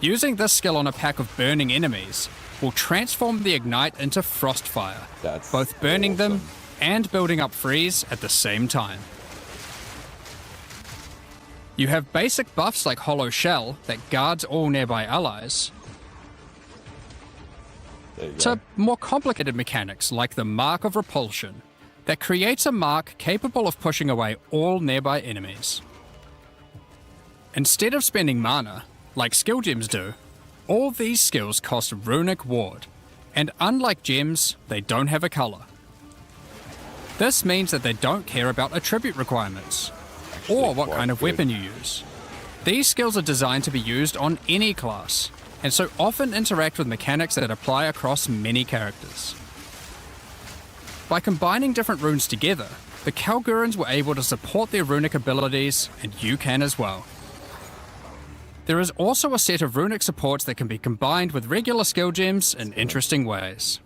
Using this skill on a pack of burning enemies will transform the Ignite into Frostfire, That's both burning them awesome. and building up freeze at the same time. You have basic buffs like Hollow Shell that guards all nearby allies, There you go. to more complicated mechanics like the Mark of Repulsion that creates a mark capable of pushing away all nearby enemies. Instead of spending mana, like skill gems do, all these skills cost runic ward, and unlike gems, they don't have a color. This means that they don't care about attribute requirements, or what quite kind of good. weapon you use. These skills are designed to be used on any class, and so often interact with mechanics that apply across many characters. By combining different runes together, the Kalgurans were able to support their runic abilities, and you can as well. There is also a set of runic supports that can be combined with regular skill gems in interesting ways.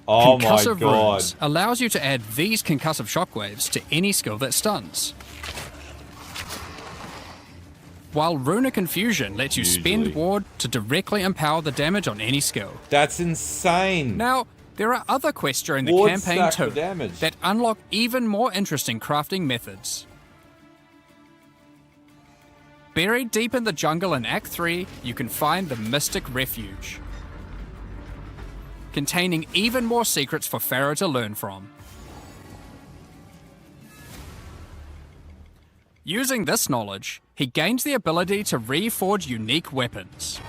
Oh my Concussive god. runes allows you to add these concussive shockwaves to any skill that stuns. While Runic Infusion lets you Usually. spend ward to directly empower the damage on any skill. That's insane. Now, there are other quests during the Ward campaign stack too for damage. that unlock even more interesting crafting methods. Buried deep in the jungle in Act 3, you can find the Mystic Refuge, containing even more secrets for Pharaoh to learn from. Using this knowledge, he gains the ability to reforge unique weapons.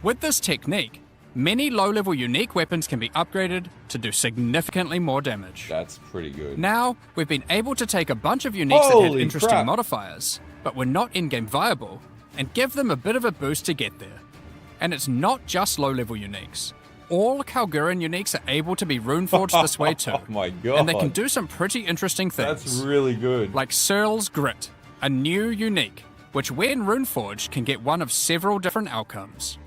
With this technique, many low-level unique weapons can be upgraded to do significantly more damage. That's pretty good. Now, we've been able to take a bunch of uniques that had Holy interesting crap. modifiers, but were not in-game viable, and give them a bit of a boost to get there. And it's not just low-level uniques. All Kalguran uniques are able to be runeforged this way too. Oh my god. And they can do some pretty interesting things. That's really good. Like Searle's Grit, a new unique, which when runeforged can get one of several different outcomes.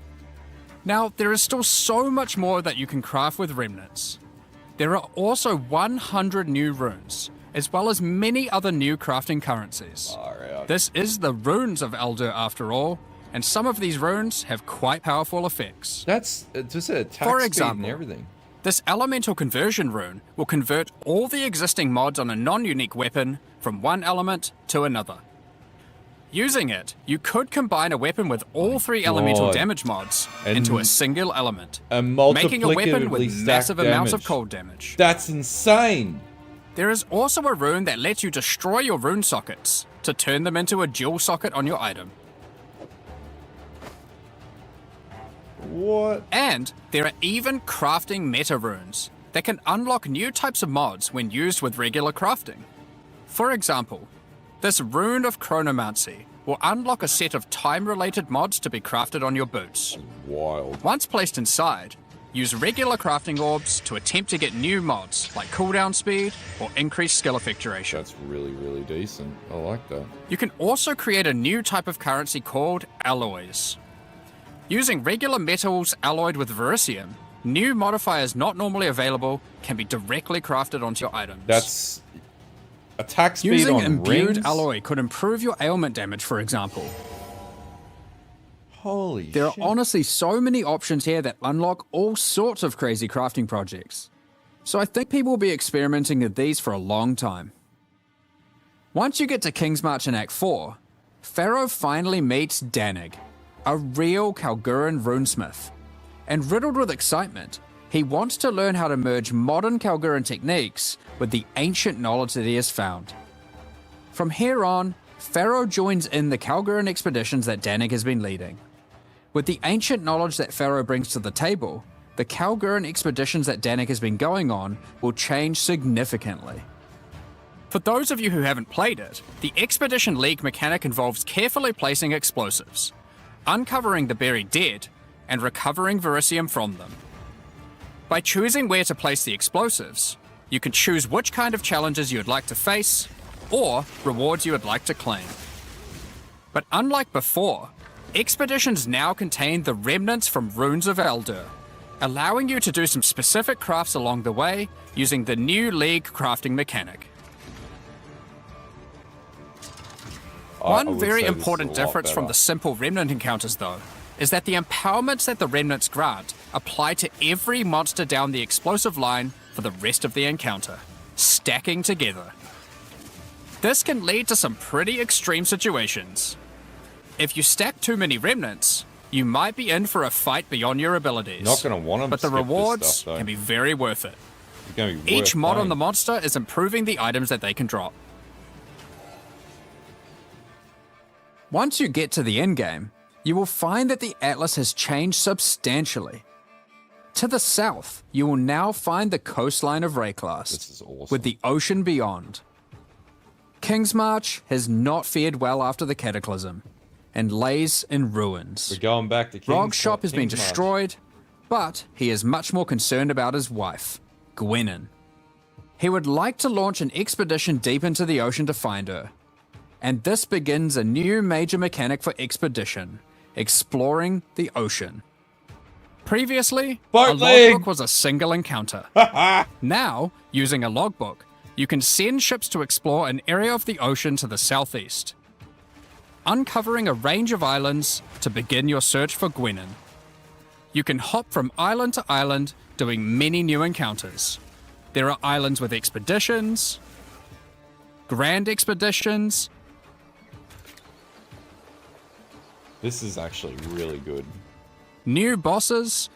Now, there is still so much more that you can craft with remnants. There are also 100 new runes, as well as many other new crafting currencies. This is the runes of Alder after all, and some of these runes have quite powerful effects. That's just a attack For speed example, and everything. This elemental conversion rune will convert all the existing mods on a non-unique weapon from one element to another. Using it, you could combine a weapon with all three elemental damage mods into a single element, making a weapon with massive amounts of cold damage. That's insane! There is also a rune that lets you destroy your rune sockets to turn them into a dual socket on your item. What? And there are even crafting meta runes that can unlock new types of mods when used with regular crafting. For example, this Rune of Chronomancy will unlock a set of time-related mods to be crafted on your boots. Wild. Once placed inside, use regular crafting orbs to attempt to get new mods like cooldown speed or increased skill effect duration. That's really, really decent. I like that. You can also create a new type of currency called alloys. Using regular metals alloyed with verisium, new modifiers not normally available can be directly crafted onto your items. That's attack speed Using on imbued rings? alloy could improve your ailment damage, for example. Holy There shit. are honestly so many options here that unlock all sorts of crazy crafting projects. So I think people will be experimenting with these for a long time. Once you get to King's March in Act 4, Pharaoh finally meets Danig, a real Kalguran runesmith. And riddled with excitement, he wants to learn how to merge modern Kalguran techniques with the ancient knowledge that he has found. From here on, Pharaoh joins in the Kalguran expeditions that Danig has been leading. With the ancient knowledge that Pharaoh brings to the table, the Kalguran expeditions that Danig has been going on will change significantly. For those of you who haven't played it, the Expedition League mechanic involves carefully placing explosives, uncovering the buried dead, and recovering verisium from them. By choosing where to place the explosives, you can choose which kind of challenges you would like to face, or rewards you would like to claim. But unlike before, expeditions now contain the remnants from Runes of Alder, allowing you to do some specific crafts along the way using the new League crafting mechanic. One very important difference from the simple remnant encounters, though, is that the empowerments that the remnants grant apply to every monster down the explosive line for the rest of the encounter, stacking together. This can lead to some pretty extreme situations. If you stack too many remnants, you might be in for a fight beyond your abilities. Not gonna want 'em but the skip this rewards stuff, though. can be very worth it. It's gonna be Each worth mod on playing. the monster is improving the items that they can drop. Once you get to the endgame, you will find that the atlas has changed substantially. To the south, you will now find the coastline of Rayclast, This is awesome. with the ocean beyond. King's March has not fared well after the Cataclysm, and lays in ruins. We're going back to King's Rog's shop has been King's March. destroyed, but he is much more concerned about his wife, Gwennon. He would like to launch an expedition deep into the ocean to find her. And this begins a new major mechanic for expedition, exploring the ocean. Previously, Boat a league! logbook was a single encounter. Now, using a logbook, you can send ships to explore an area of the ocean to the southeast, uncovering a range of islands to begin your search for Gwennon. You can hop from island to island, doing many new encounters. There are islands with expeditions, grand expeditions. This is actually really good. New bosses,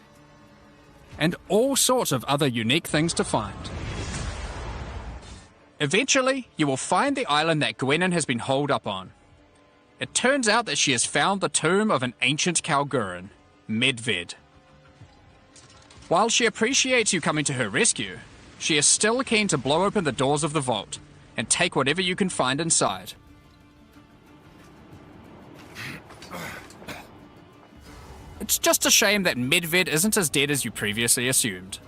and all sorts of other unique things to find. Eventually, you will find the island that Gwenin has been holed up on. It turns out that she has found the tomb of an ancient Kalguran, Medved. While she appreciates you coming to her rescue, she is still keen to blow open the doors of the vault and take whatever you can find inside. It's just a shame that Medved isn't as dead as you previously assumed.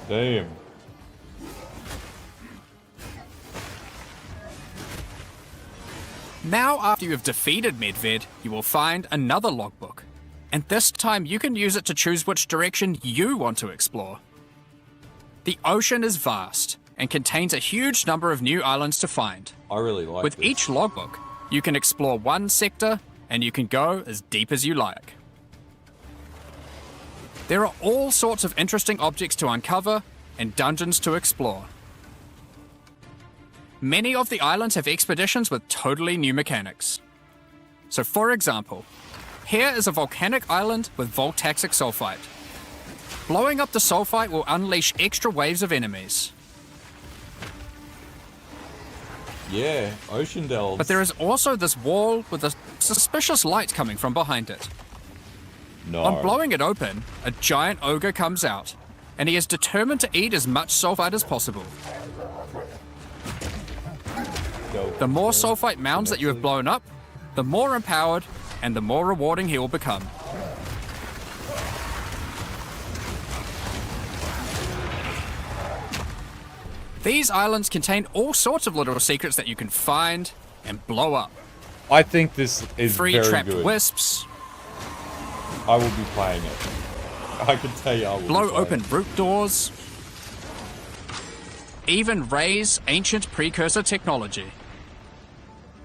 Damn. Now, after you have defeated Medved, you will find another logbook. And this time you can use it to choose which direction you want to explore. The ocean is vast and contains a huge number of new islands to find. I really like With this. each logbook, you can explore one sector and you can go as deep as you like. There are all sorts of interesting objects to uncover and dungeons to explore. Many of the islands have expeditions with totally new mechanics. So for example, here is a volcanic island with voltaxic sulfite. Blowing up the sulfite will unleash extra waves of enemies. Yeah, ocean delves. But there is also this wall with a suspicious light coming from behind it. No. On blowing it open, a giant ogre comes out, and he is determined to eat as much sulfite as possible. The more sulfite mounds that you have blown up, the more empowered and the more rewarding he will become. These islands contain all sorts of little secrets that you can find and blow up. I think this is Free very trapped good. wisps. I will be playing it. I can tell you I will Blow be playing open root doors. Even raise ancient precursor technology.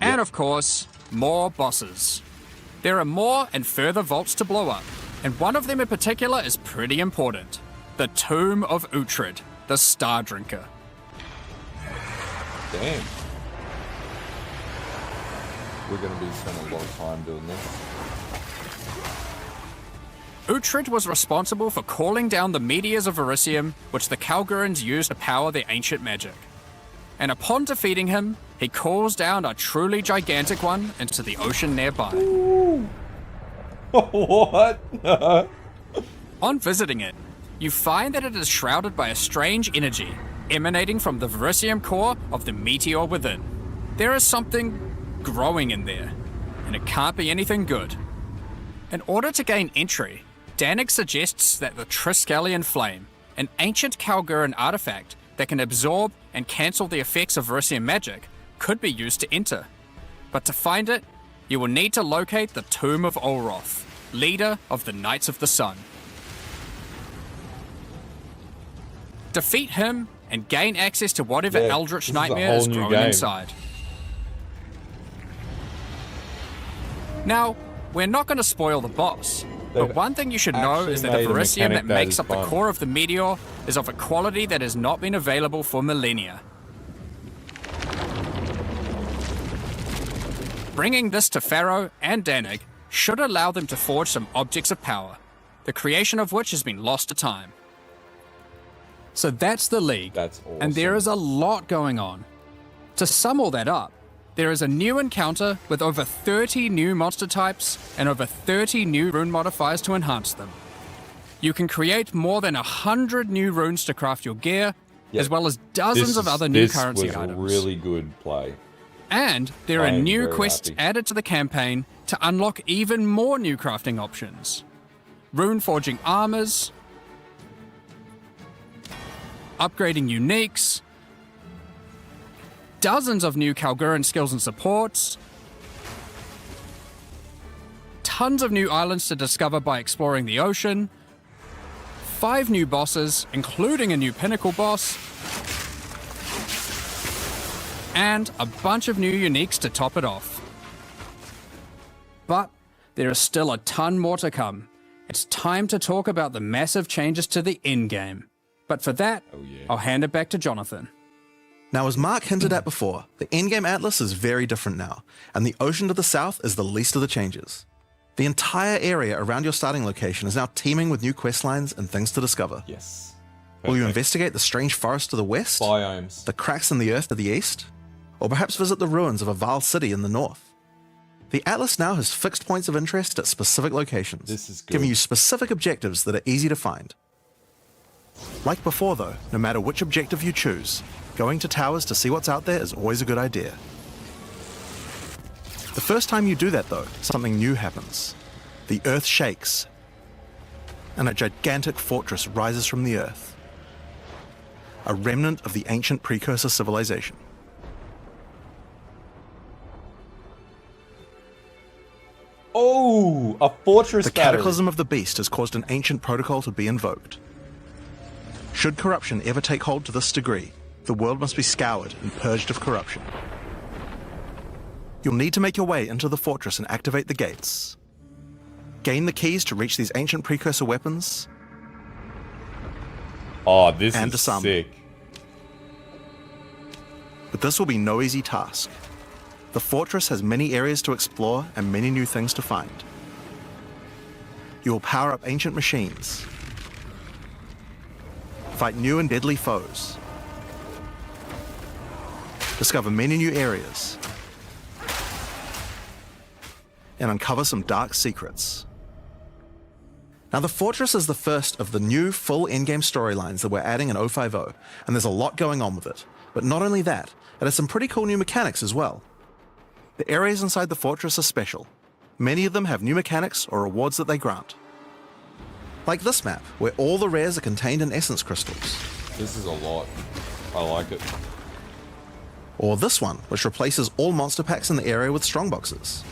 And of course, more bosses. There are more and further vaults to blow up, and one of them in particular is pretty important. The Tomb of Uhtred, the Star Drinker. Damn. We're going to be spending a lot of time doing this. Uhtred was responsible for calling down the meteors of Elysium, which the Kalgurans used to power their ancient magic. And upon defeating him, he calls down a truly gigantic one into the ocean nearby. What? On visiting it, you find that it is shrouded by a strange energy emanating from the Verisium core of the meteor within. There is something growing in there, and it can't be anything good. In order to gain entry, Danik suggests that the Triskelion Flame, an ancient Kalguran artifact that can absorb and cancel the effects of Verisium magic, could be used to enter. But to find it, you will need to locate the Tomb of Olroth, leader of the Knights of the Sun. Defeat him and gain access to whatever eldritch nightmare is growing inside. Now, we're not going to spoil the boss, but one thing you should know is that the Verisium that makes up the core of the meteor is of a quality that has not been available for millennia. Bringing this to Pharaoh and Danik should allow them to forge some objects of power, the creation of which has been lost to time. So that's the League, That's awesome. and there is a lot going on. To sum all that up, there is a new encounter with over 30 new monster types and over 30 new rune modifiers to enhance them. You can create more than 100 new runes to craft your gear, as well as dozens of other new currency items. This was a really good play. And there are new quests added to the campaign to unlock even more new crafting options. Rune forging armors, upgrading uniques, dozens of new Kalguran skills and supports, tons of new islands to discover by exploring the ocean, 5 new bosses, including a new pinnacle boss, and a bunch of new uniques to top it off. But there is still a ton more to come. It's time to talk about the massive changes to the endgame. But for that, I'll hand it back to Jonathan. Now, as Mark hinted at before, the endgame atlas is very different now, and the ocean to the south is the least of the changes. The entire area around your starting location is now teeming with new questlines and things to discover. Yes. Will you investigate the strange forest to the west? Biomes. The cracks in the earth to the east? Or perhaps visit the ruins of a vile city in the north? The Atlas now has fixed points of interest at specific locations, This is good. giving you specific objectives that are easy to find. Like before though, no matter which objective you choose, going to towers to see what's out there is always a good idea. The first time you do that though, something new happens. The earth shakes, and a gigantic fortress rises from the earth. A remnant of the ancient precursor civilization. Oh, a fortress The battery. cataclysm of the beast has caused an ancient protocol to be invoked. Should corruption ever take hold to this degree, the world must be scoured and purged of corruption. You'll need to make your way into the fortress and activate the gates. Gain the keys to reach these ancient precursor weapons. Oh, this and is disarm. sick. But this will be no easy task. The fortress has many areas to explore and many new things to find. You will power up ancient machines, fight new and deadly foes, discover many new areas, and uncover some dark secrets. Now, the Fortress is the first of the new full endgame storylines that we're adding in 050, and there's a lot going on with it. But not only that, it has some pretty cool new mechanics as well. The areas inside the Fortress are special. Many of them have new mechanics or rewards that they grant. Like this map, where all the rares are contained in essence crystals. This is a lot. I like it. Or this one, which replaces all monster packs in the area with strongboxes.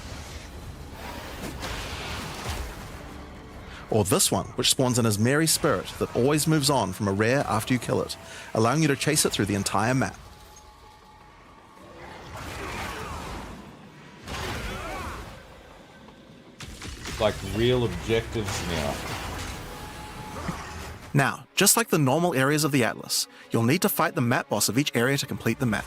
Or this one, which spawns an Asmeri spirit that always moves on from a rare after you kill it, allowing you to chase it through the entire map. Like real objectives now. Now, just like the normal areas of the Atlas, you'll need to fight the map boss of each area to complete the map.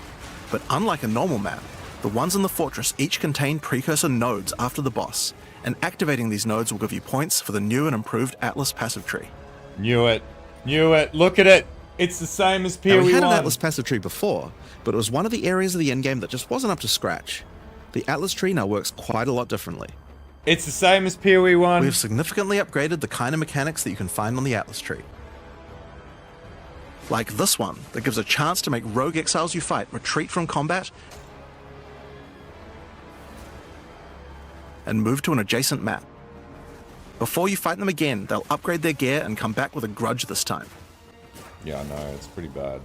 But unlike a normal map, the ones in the fortress each contain precursor nodes after the boss, and activating these nodes will give you points for the new and improved Atlas passive tree. Knew it. Knew it. Look at it. It's the same as PoE1. Now, we had an Atlas passive tree before, but it was one of the areas of the endgame that just wasn't up to scratch. The Atlas tree now works quite a lot differently. It's the same as PoE1. We have significantly upgraded the kind of mechanics that you can find on the Atlas tree. Like this one, that gives a chance to make rogue exiles you fight retreat from combat and move to an adjacent map. Before you fight them again, they'll upgrade their gear and come back with a grudge this time. Yeah, I know. It's pretty bad.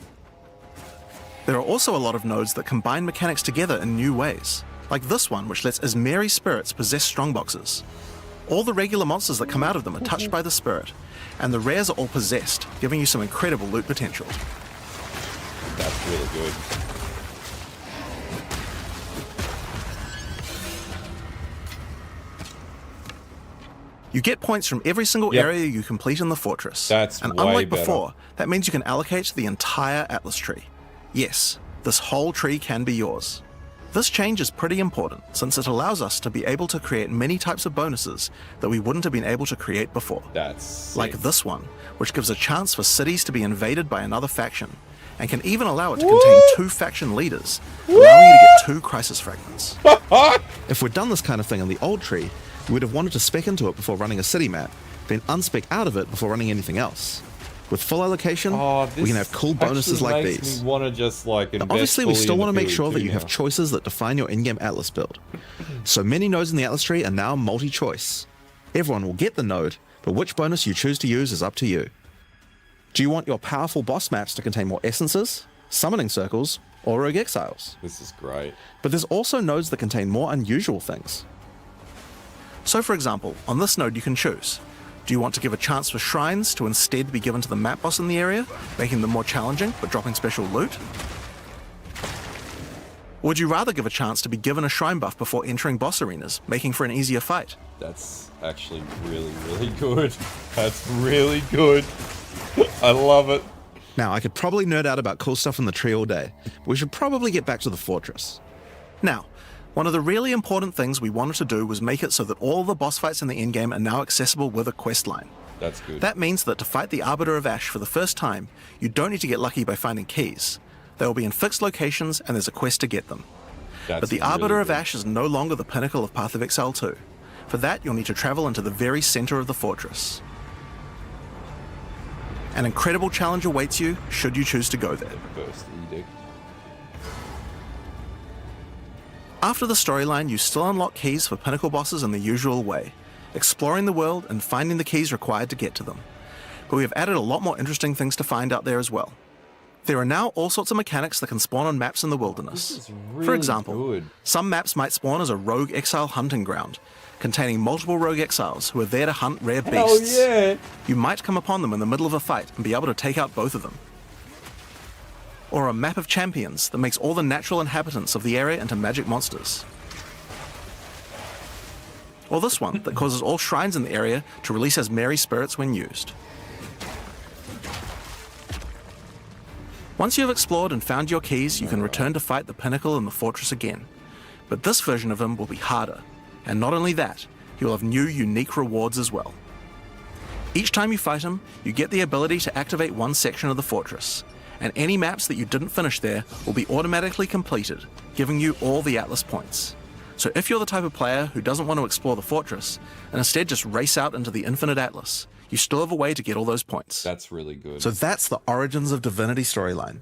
There are also a lot of nodes that combine mechanics together in new ways. Like this one, which lets Asmeri spirits possess strongboxes. All the regular monsters that come out of them are touched by the spirit, and the rares are all possessed, giving you some incredible loot potential. That's really good. You get points from every single area you complete in the fortress. That's and way unlike better. before, that means you can allocate the entire Atlas tree. Yes, this whole tree can be yours. This change is pretty important, since it allows us to be able to create many types of bonuses that we wouldn't have been able to create before. That's sick. Like this one, which gives a chance for cities to be invaded by another faction, and can even allow it to contain 2 faction leaders, allowing you to get 2 crisis fragments. If we'd done this kind of thing in the old tree, we would have wanted to spec into it before running a city map, then unspec out of it before running anything else. With full allocation, we can have cool bonuses like these. Want to just like Now, obviously, we still want to make sure that you have choices that define your in-game Atlas build. So many nodes in the Atlas tree are now multi-choice. Everyone will get the node, but which bonus you choose to use is up to you. Do you want your powerful boss maps to contain more essences, summoning circles, or rogue exiles? This is great. But there's also nodes that contain more unusual things. So for example, on this node you can choose. Do you want to give a chance for shrines to instead be given to the map boss in the area, making them more challenging but dropping special loot? Or would you rather give a chance to be given a shrine buff before entering boss arenas, making for an easier fight? That's actually really, really good. That's really good. I love it. Now, I could probably nerd out about cool stuff in the tree all day, but we should probably get back to the fortress. Now, one of the really important things we wanted to do was make it so that all the boss fights in the endgame are now accessible with a quest line. That's good. That means that to fight the Arbiter of Ash for the first time, you don't need to get lucky by finding keys. They will be in fixed locations and there's a quest to get them. But the Arbiter of Ash is no longer the pinnacle of Path of Exile 2. For that, you'll need to travel into the very center of the fortress. An incredible challenge awaits you should you choose to go there. First edict. After the storyline, you still unlock keys for pinnacle bosses in the usual way, exploring the world and finding the keys required to get to them. But we have added a lot more interesting things to find out there as well. There are now all sorts of mechanics that can spawn on maps in the wilderness. For example, some maps might spawn as a rogue exile hunting ground, containing multiple rogue exiles who are there to hunt rare beasts. Hell yeah! You might come upon them in the middle of a fight and be able to take out both of them. Or a map of champions that makes all the natural inhabitants of the area into magic monsters. Or this one that causes all shrines in the area to release as merry spirits when used. Once you have explored and found your keys, you can return to fight the pinnacle in the fortress again. But this version of him will be harder. And not only that, he will have new unique rewards as well. Each time you fight him, you get the ability to activate one section of the fortress, and any maps that you didn't finish there will be automatically completed, giving you all the Atlas points. So if you're the type of player who doesn't want to explore the fortress, and instead just race out into the infinite Atlas, you still have a way to get all those points. That's really good. So that's the Origins of Divinity storyline.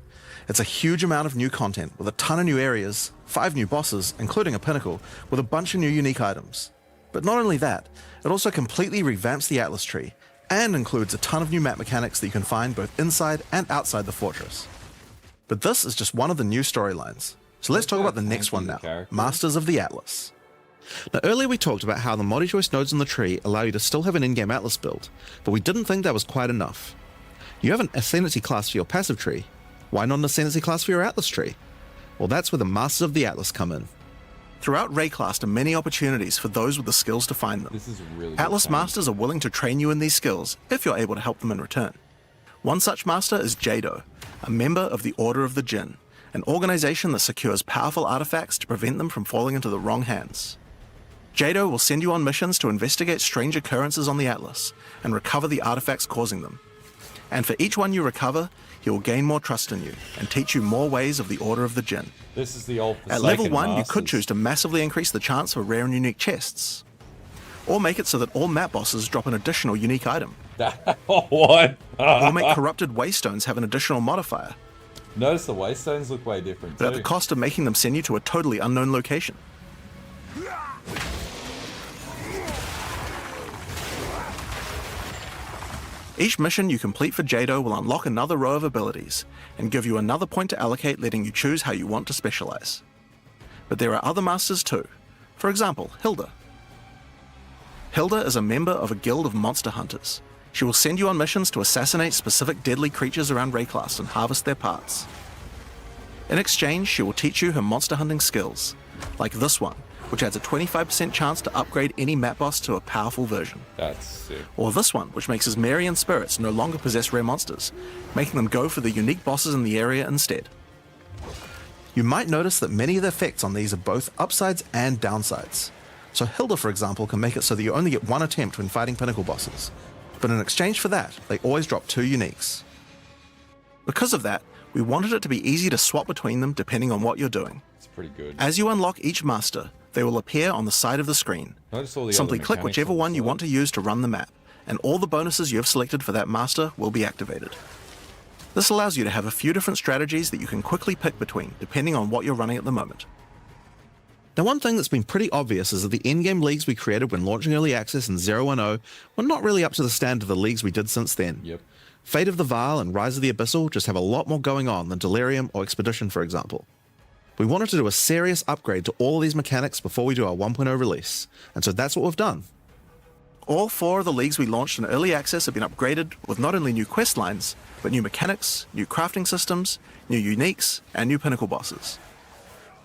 It's a huge amount of new content with a ton of new areas, 5 new bosses, including a pinnacle, with a bunch of new unique items. But not only that, it also completely revamps the Atlas tree and includes a ton of new map mechanics that you can find both inside and outside the fortress. But this is just one of the new storylines. So let's talk about the next one now, Masters of the Atlas. Now earlier we talked about how the multi-choice nodes in the tree allow you to still have an in-game Atlas build, but we didn't think that was quite enough. You have an ascendancy class for your passive tree, why not an ascendancy class for your Atlas tree? Well, that's where the Masters of the Atlas come in. Throughout Rayclast are many opportunities for those with the skills to find them. This is really Atlas Masters are willing to train you in these skills if you're able to help them in return. One such master is Jado, a member of the Order of the Jinn, an organization that secures powerful artifacts to prevent them from falling into the wrong hands. Jado will send you on missions to investigate strange occurrences on the Atlas and recover the artifacts causing them. And for each one you recover, he will gain more trust in you and teach you more ways of the Order of the Jinn. This is the old At level 1, you could choose to massively increase the chance for rare and unique chests, or make it so that all map bosses drop an additional unique item. What? Or make corrupted waystones have an additional modifier. Notice the waystones look way different but at the cost of making them send you to a totally unknown location. Each mission you complete for Jado will unlock another row of abilities and give you another point to allocate, letting you choose how you want to specialize. But there are other masters too. For example, Hilda. Hilda is a member of a guild of monster hunters. She will send you on missions to assassinate specific deadly creatures around Rayclast and harvest their parts. In exchange, she will teach you her monster hunting skills, like this one, which adds a 25% chance to upgrade any map boss to a powerful version. That's sick. Or this one, which makes his Marian spirits no longer possess rare monsters, making them go for the unique bosses in the area instead. You might notice that many of the effects on these are both upsides and downsides. So Hilda, for example, can make it so that you only get one attempt when fighting pinnacle bosses. But in exchange for that, they always drop 2 uniques. Because of that, we wanted it to be easy to swap between them depending on what you're doing. It's pretty good. As you unlock each master, they will appear on the side of the screen. Simply click whichever one you want to use to run the map, and all the bonuses you have selected for that master will be activated. This allows you to have a few different strategies that you can quickly pick between, depending on what you're running at the moment. Now, one thing that's been pretty obvious is that the endgame leagues we created when launching Early Access in 010 were not really up to the standard of the leagues we did since then. Yep. Fate of the Vaal and Rise of the Abyssal just have a lot more going on than Delirium or Expedition, for example. We wanted to do a serious upgrade to all of these mechanics before we do our 1.0 release, and so that's what we've done. All 4 of the leagues we launched in Early Access have been upgraded with not only new quest lines, but new mechanics, new crafting systems, new uniques, and new pinnacle bosses.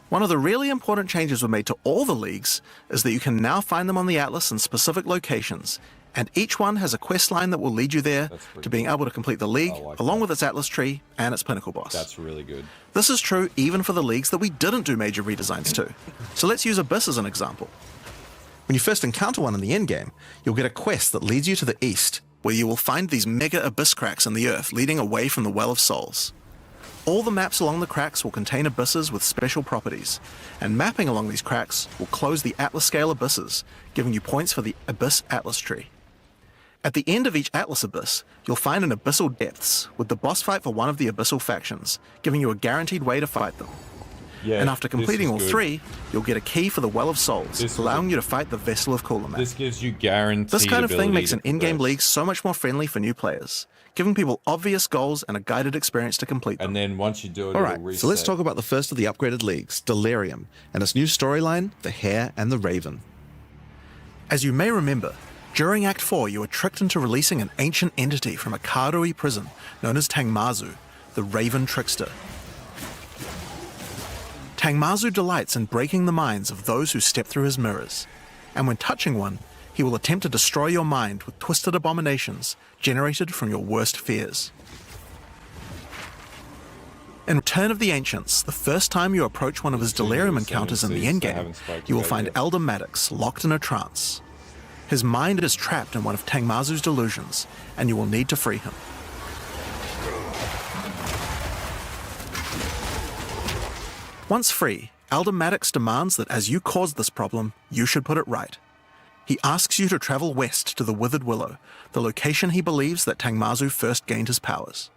One of the really important changes we made to all the leagues is that you can now find them on the Atlas in specific locations, and each one has a quest line that will lead you there to being able to complete the league, along with its Atlas tree and its pinnacle boss. That's really good. This is true even for the leagues that we didn't do major redesigns to. So let's use Abyss as an example. When you first encounter one in the endgame, you'll get a quest that leads you to the east, where you will find these mega abyss cracks in the earth leading away from the Well of Souls. All the maps along the cracks will contain abysses with special properties, and mapping along these cracks will close the Atlas scale abysses, giving you points for the Abyss Atlas tree. At the end of each Atlas abyss, you'll find an Abyssal Depths, with the boss fight for one of the Abyssal factions, giving you a guaranteed way to fight them. Yeah, and after completing all good. 3, you'll get a key for the Well of Souls, allowing you to fight the Vessel of Cooler map. This gives you guaranteed This kind of thing makes an in-game progress. league so much more friendly for new players, giving people obvious goals and a guided experience to complete them. And then once you do it, Alright, it'll reset. so let's talk about the first of the upgraded leagues, Delirium, and its new storyline, The Hare and the Raven. As you may remember, during Act 4 you were tricked into releasing an ancient entity from a Karui prison known as Tangmazu, the Raven Trickster. Tangmazu delights in breaking the minds of those who step through his mirrors, and when touching one, he will attempt to destroy your mind with twisted abominations generated from your worst fears. In Return of the Ancients, the first time you approach one of his Delirium encounters in the endgame, you will find Elder Maddox locked in a trance. His mind is trapped in one of Tangmazu's delusions, and you will need to free him. Once free, Elder Maddox demands that as you caused this problem, you should put it right. He asks you to travel west to the Withered Willow, the location he believes that Tangmazu first gained his powers.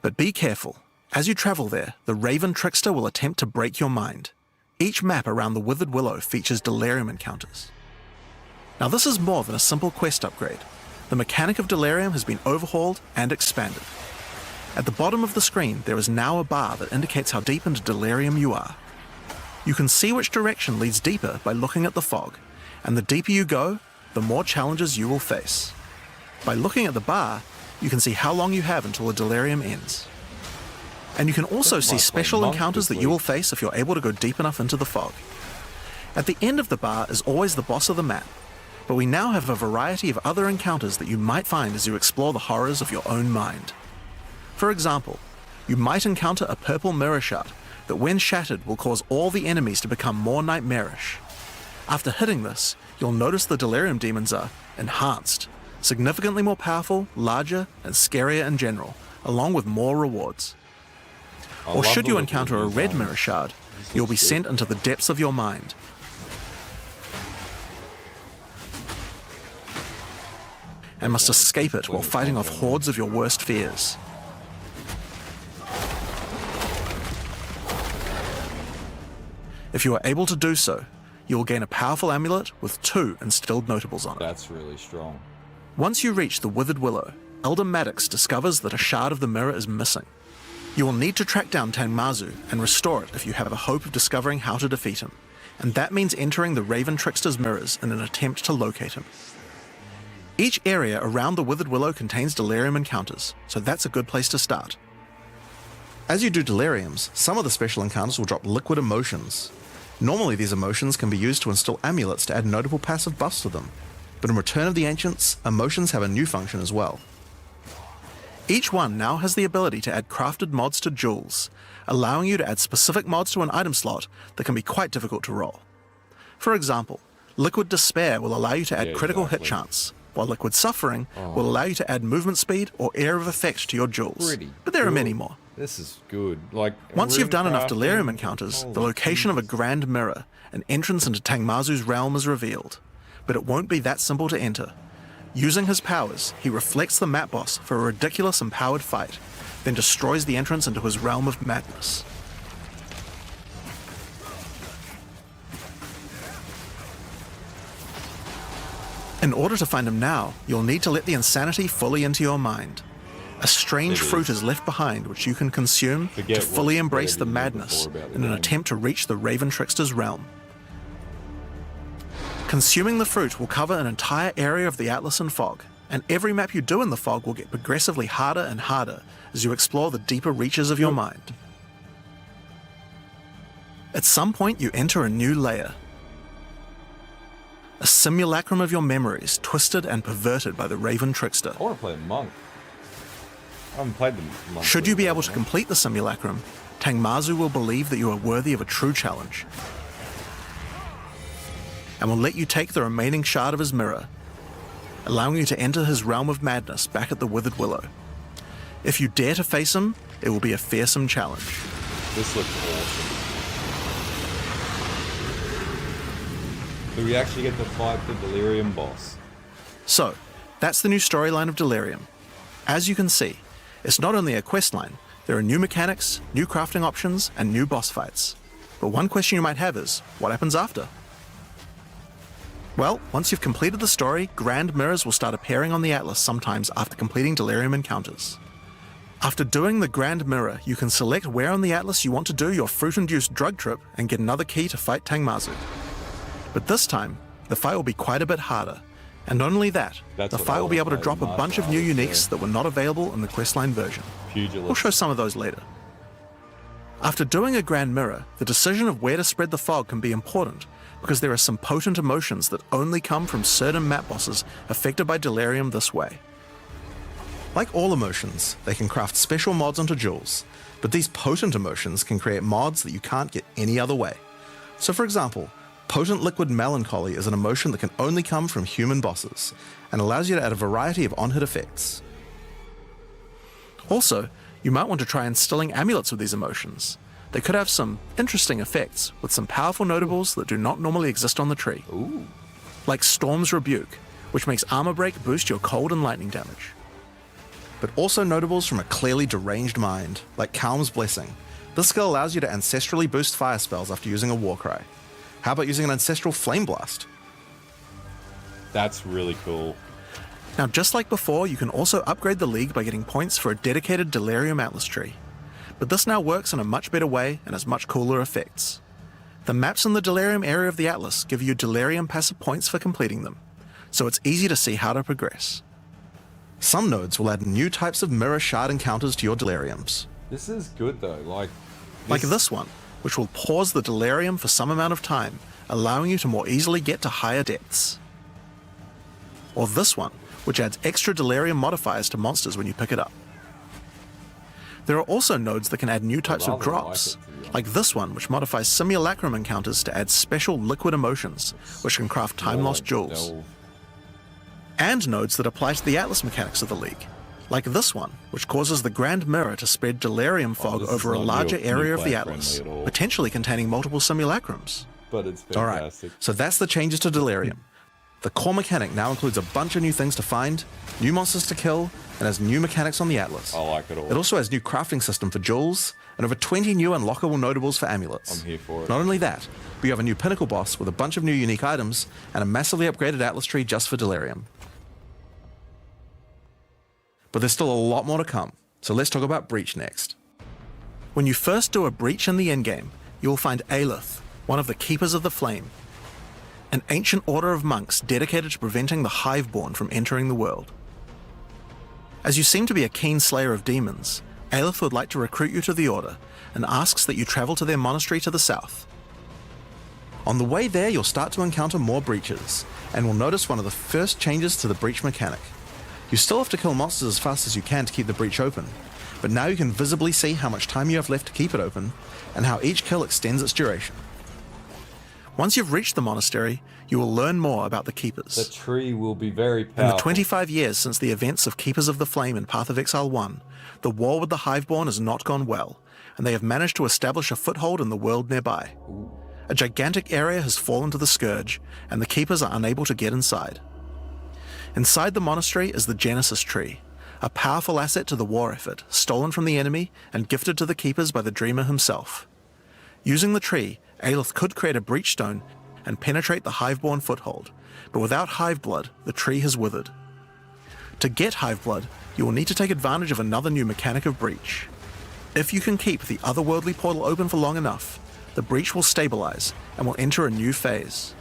But be careful. As you travel there, the Raven Trickster will attempt to break your mind. Each map around the Withered Willow features Delirium encounters. Now this is more than a simple quest upgrade. The mechanic of Delirium has been overhauled and expanded. At the bottom of the screen, there is now a bar that indicates how deep into Delirium you are. You can see which direction leads deeper by looking at the fog, and the deeper you go, the more challenges you will face. By looking at the bar, you can see how long you have until the Delirium ends. And you can also see special encounters that you will face if you're able to go deep enough into the fog. At the end of the bar is always the boss of the map, but we now have a variety of other encounters that you might find as you explore the horrors of your own mind. For example, you might encounter a purple mirror shard that when shattered will cause all the enemies to become more nightmarish. After hitting this, you'll notice the Delirium demons are enhanced, significantly more powerful, larger, and scarier in general, along with more rewards. Or should you encounter a red mirror shard, you'll be sent into the depths of your mind. And must escape it while fighting off hordes of your worst fears. If you are able to do so, you will gain a powerful amulet with 2 instilled notables on it. That's really strong. Once you reach the Withered Willow, Elder Maddox discovers that a shard of the mirror is missing. You will need to track down Tangmazu and restore it if you have a hope of discovering how to defeat him, and that means entering the Raven Trickster's mirrors in an attempt to locate him. Each area around the Withered Willow contains Delirium encounters, so that's a good place to start. As you do Deliriums, some of the special encounters will drop liquid emotions. Normally these emotions can be used to install amulets to add notable passive buffs to them, but in Return of the Ancients, emotions have a new function as well. Each one now has the ability to add crafted mods to jewels, allowing you to add specific mods to an item slot that can be quite difficult to roll. For example, Liquid Despair will allow you to add critical hit chance, while Liquid Suffering will allow you to add movement speed or Air of Effect to your jewels. But there are many more. This is good. Like, once you've done enough Delirium encounters, the location of a Grand Mirror, an entrance into Tangmazu's realm, is revealed. But it won't be that simple to enter. Using his powers, he reflects the map boss for a ridiculous empowered fight, then destroys the entrance into his realm of madness. In order to find him now, you'll need to let the insanity fully into your mind. A strange fruit is left behind which you can consume to fully embrace the madness in an attempt to reach the Raven Trickster's realm. Consuming the fruit will cover an entire area of the Atlas in fog, and every map you do in the fog will get progressively harder and harder as you explore the deeper reaches of your mind. At some point you enter a new layer. A simulacrum of your memories, twisted and perverted by the Raven Trickster. I want to play a monk. I haven't played the monk. Should you be able to complete the simulacrum, Tangmazu will believe that you are worthy of a true challenge, and will let you take the remaining shard of his mirror. allowing you to enter his realm of madness back at the Withered Willow. If you dare to face him, it will be a fearsome challenge. This looks awesome. Do we actually get to fight the Delirium boss? So, that's the new storyline of Delirium. As you can see, it's not only a questline, there are new mechanics, new crafting options, and new boss fights. But one question you might have is, what happens after? Well, once you've completed the story, grand mirrors will start appearing on the Atlas sometimes after completing Delirium encounters. After doing the grand mirror, you can select where on the Atlas you want to do your fruit-induced drug trip and get another key to fight Tangmazu. But this time, the fight will be quite a bit harder. And not only that, the fight will be able to drop a bunch of new uniques that were not available in the questline version. We'll show some of those later. After doing a grand mirror, the decision of where to spread the fog can be important, because there are some potent emotions that only come from certain map bosses affected by Delirium this way. Like all emotions, they can craft special mods onto jewels, but these potent emotions can create mods that you can't get any other way. So for example, Potent Liquid Melancholy is an emotion that can only come from human bosses, and allows you to add a variety of on-hit effects. Also, you might want to try instilling amulets with these emotions. They could have some interesting effects, with some powerful notables that do not normally exist on the tree. Ooh. Like Storm's Rebuke, which makes armor break boost your cold and lightning damage. But also notables from a clearly deranged mind, like Calm's Blessing. This skill allows you to ancestrally boost fire spells after using a Warcry. How about using an Ancestral Flame Blast? That's really cool. Now, just like before, you can also upgrade the League by getting points for a dedicated Delirium Atlas tree. But this now works in a much better way and has much cooler effects. The maps in the Delirium area of the Atlas give you Delirium passive points for completing them, so it's easy to see how to progress. Some nodes will add new types of mirror shard encounters to your Deliriums. This is good though, like this one, which will pause the Delirium for some amount of time, allowing you to more easily get to higher depths. Or this one, which adds extra Delirium modifiers to monsters when you pick it up. There are also nodes that can add new types of drops, like this one, which modifies simulacrum encounters to add special liquid emotions, which can craft time-lost jewels. And nodes that apply to the Atlas mechanics of the League, like this one, which causes the Grand Mirror to spread Delirium fog over a larger area of the Atlas, potentially containing multiple simulacrums. But it's fantastic. Alright, so that's the changes to Delirium. The core mechanic now includes a bunch of new things to find, new monsters to kill, and has new mechanics on the Atlas. I like it all. It also has new crafting system for jewels, and over 20 new unlockable notables for amulets. I'm here for it. Not only that, but you have a new pinnacle boss with a bunch of new unique items, and a massively upgraded Atlas tree just for Delirium. But there's still a lot more to come, so let's talk about Breach next. When you first do a Breach in the endgame, you will find Aelith, one of the Keepers of the Flame, an ancient order of monks dedicated to preventing the Hiveborn from entering the world. As you seem to be a keen slayer of demons, Aelith would like to recruit you to the order and asks that you travel to their monastery to the south. On the way there, you'll start to encounter more breaches, and will notice one of the first changes to the breach mechanic. You still have to kill monsters as fast as you can to keep the breach open, but now you can visibly see how much time you have left to keep it open, and how each kill extends its duration. Once you've reached the monastery, you will learn more about the Keepers. The tree will be very powerful. In the 25 years since the events of Keepers of the Flame in Path of Exile 1, the war with the Hiveborn has not gone well, and they have managed to establish a foothold in the world nearby. Ooh. A gigantic area has fallen to the Scourge, and the Keepers are unable to get inside. Inside the monastery is the Genesis Tree, a powerful asset to the war effort, stolen from the enemy and gifted to the Keepers by the Dreamer himself. Using the tree, Aelith could create a breach stone and penetrate the Hiveborn foothold, but without Hiveblood, the tree has withered. To get Hiveblood, you will need to take advantage of another new mechanic of breach. If you can keep the otherworldly portal open for long enough, the breach will stabilize and will enter a new phase.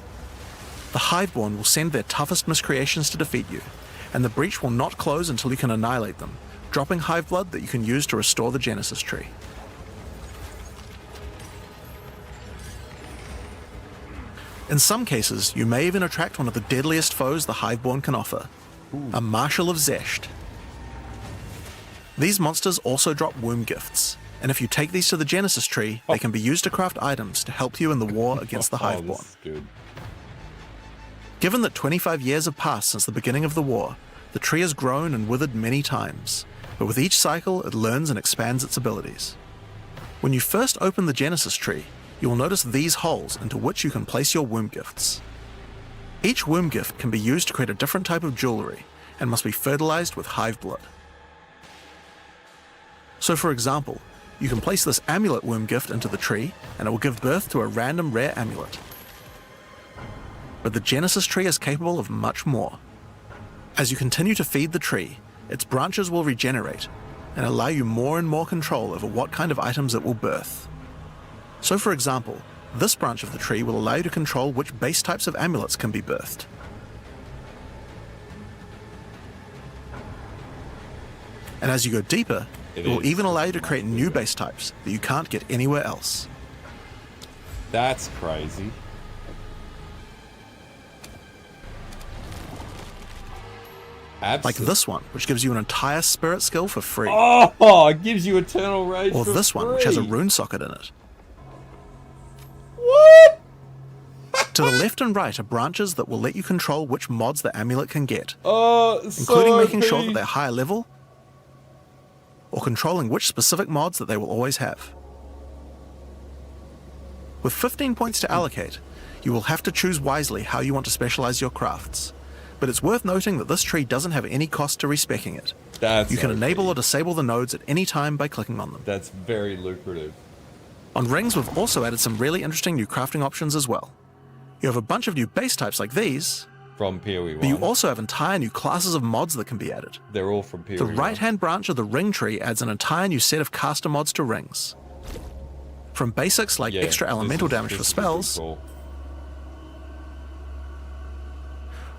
The Hiveborn will send their toughest miscreations to defeat you, and the breach will not close until you can annihilate them, dropping Hiveblood that you can use to restore the Genesis Tree. In some cases, you may even attract one of the deadliest foes the Hiveborn can offer, a Marshal of Zesht. These monsters also drop womb gifts, and if you take these to the Genesis Tree, they can be used to craft items to help you in the war against the Hiveborn. Given that 25 years have passed since the beginning of the war, the tree has grown and withered many times, but with each cycle it learns and expands its abilities. When you first open the Genesis tree, you will notice these holes into which you can place your womb gifts. Each womb gift can be used to create a different type of jewelry and must be fertilized with hive blood. So for example, you can place this amulet womb gift into the tree and it will give birth to a random rare amulet. But the Genesis tree is capable of much more. As you continue to feed the tree, its branches will regenerate and allow you more and more control over what kind of items it will birth. So for example, this branch of the tree will allow you to control which base types of amulets can be birthed. And as you go deeper, it will even allow you to create new base types that you can't get anywhere else. That's crazy. Like this one, which gives you an entire spirit skill for free. Oh, it gives you eternal rage or for this free. one, which has a rune socket in it. What? To the left and right are branches that will let you control which mods the amulet can get, including so making sure that they're higher level, or controlling which specific mods that they will always have. With 15 points to allocate, you will have to choose wisely how you want to specialize your crafts. But it's worth noting that this tree doesn't have any cost to respecking it. You can enable or disable the nodes at any time by clicking on them. That's very lucrative. On rings, we've also added some really interesting new crafting options as well. You have a bunch of new base types like these, from PoE 1. But you also have entire new classes of mods that can be added. They're all from PoE 1. The right-hand branch of the ring tree adds an entire new set of caster mods to rings. From basics like extra elemental damage for spells,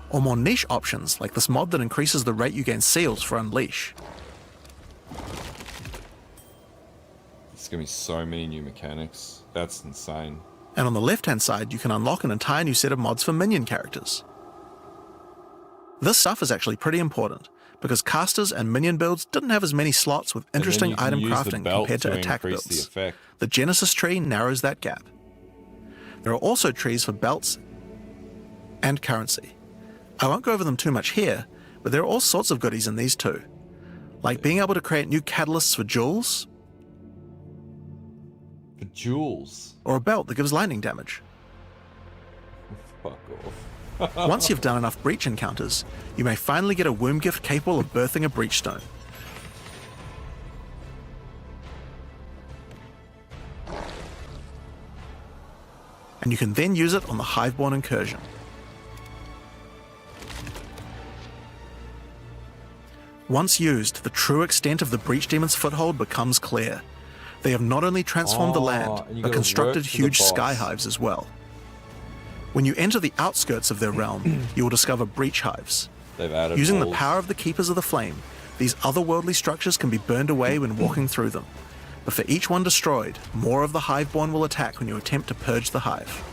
or more niche options like this mod that increases the rate you gain seals for Unleash. There's going to be so many new mechanics. That's insane. And on the left-hand side, you can unlock an entire new set of mods for Minion characters. This stuff is actually pretty important, because casters and Minion builds didn't have as many slots with interesting item crafting compared to attack builds. The Genesis tree narrows that gap. There are also trees for belts and currency. I won't go over them too much here, but there are all sorts of goodies in these too, like being able to create new catalysts for jewels. For jewels? Or a belt that gives lightning damage. Fuck off. Once you've done enough breach encounters, you may finally get a womb gift capable of birthing a breach stone. And you can then use it on the Hiveborn incursion. Once used, the true extent of the Breach Demon's foothold becomes clear. They have not only transformed the land, but constructed huge sky hives as well. When you enter the outskirts of their realm, you will discover breach hives. Using the power of the Keepers of the Flame, these otherworldly structures can be burned away when walking through them. But for each one destroyed, more of the Hiveborn will attack when you attempt to purge the hive.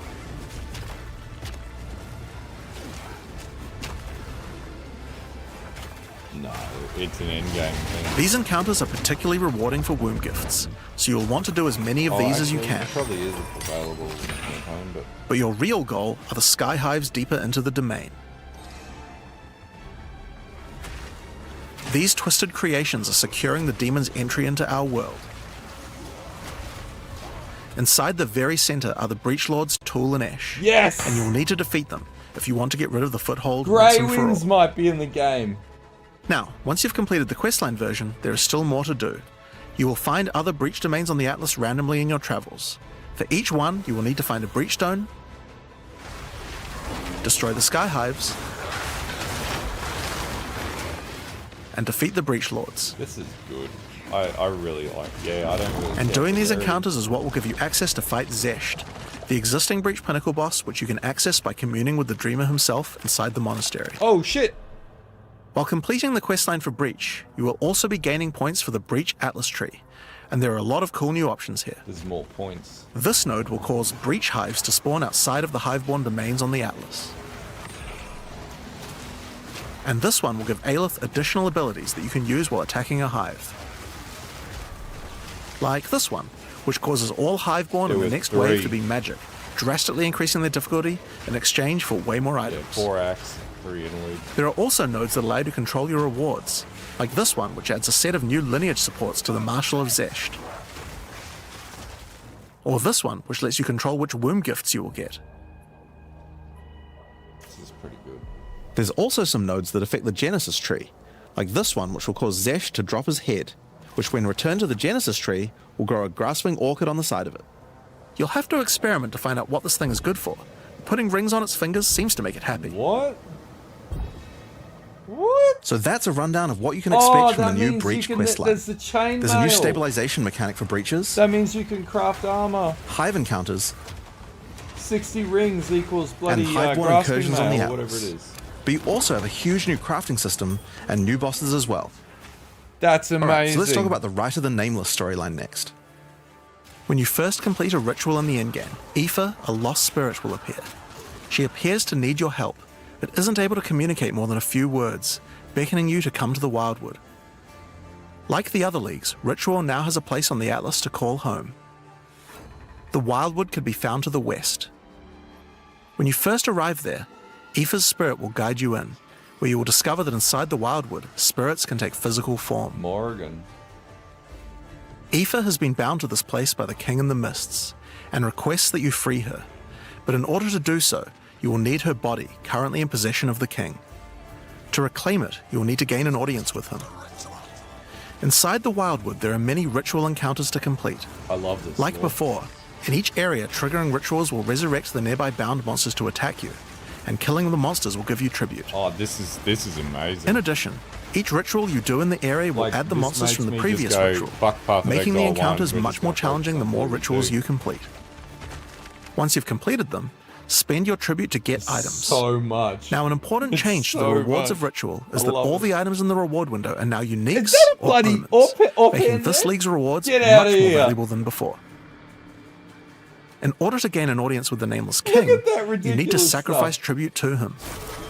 No, it's an endgame thing. These encounters are particularly rewarding for womb gifts, so you'll want to do as many of these as you can. It probably is available in campaign, but your real goal are the sky hives deeper into the domain. These twisted creations are securing the demon's entry into our world. Inside the very center are the Breach Lords Tool and Ash. Yes! And you'll need to defeat them if you want to get rid of the foothold Grey once and for all. Wings might be in the game. Now, once you've completed the questline version, there is still more to do. You will find other breach domains on the Atlas randomly in your travels. For each one, you will need to find a breach stone, destroy the sky hives, and defeat the breach lords. This is good. I really like. Yeah, I don't really. And doing these encounters is what will give you access to fight Zesht, the existing breach pinnacle boss, which you can access by communing with the Dreamer himself inside the monastery. Oh shit! While completing the questline for Breach, you will also be gaining points for the Breach Atlas tree, and there are a lot of cool new options here. There's more points. This node will cause breach hives to spawn outside of the Hiveborn domains on the Atlas. And this one will give Aelith additional abilities that you can use while attacking a hive. Like this one, which causes all Hiveborn in the next wave to be magic, drastically increasing their difficulty in exchange for way more items. 4 axe, 3 interlude. There are also nodes that allow you to control your rewards, like this one, which adds a set of new lineage supports to the Marshal of Zesht. Or this one, which lets you control which womb gifts you will get. This is pretty good. There's also some nodes that affect the Genesis tree, like this one, which will cause Zesht to drop his head, which when returned to the Genesis tree, will grow a grasping orchid on the side of it. You'll have to experiment to find out what this thing is good for. Putting rings on its fingers seems to make it happy. What? What? So that's a rundown of what you can expect from the new Breach questline. There's the chain There's a new stabilization mechanic for breaches. That means you can craft armor. Hive encounters. 60 rings equals bloody and hive-born incursions on the mail, Atlas. whatever it is. But you also have a huge new crafting system and new bosses as well. That's amazing. Alright, so let's talk about the Rite of the Nameless storyline next. When you first complete a ritual in the endgame, Aoife, a lost spirit, will appear. She appears to need your help, but isn't able to communicate more than a few words, beckoning you to come to the Wildwood. Like the other leagues, Ritual now has a place on the Atlas to call home. The Wildwood could be found to the west. When you first arrive there, Aoife's spirit will guide you in, where you will discover that inside the Wildwood, spirits can take physical form. Morgan. Aoife has been bound to this place by the King in the Mists, and requests that you free her. But in order to do so, you will need her body, currently in possession of the King. To reclaim it, you will need to gain an audience with him. Inside the Wildwood, there are many ritual encounters to complete. I love this. Like before, in each area, triggering rituals will resurrect the nearby bound monsters to attack you, and killing the monsters will give you tribute. Oh, this is amazing. In addition, each ritual you do in the area will add the monsters from the previous ritual, making the encounters much more challenging the more rituals you complete. Once you've completed them, spend your tribute to get items. So much. Now, an important change to the rewards of Ritual is that all the items in the reward window are now uniques or omens, making this league's rewards much more valuable than before. In order to gain an audience with the Nameless King, you need to sacrifice tribute to him.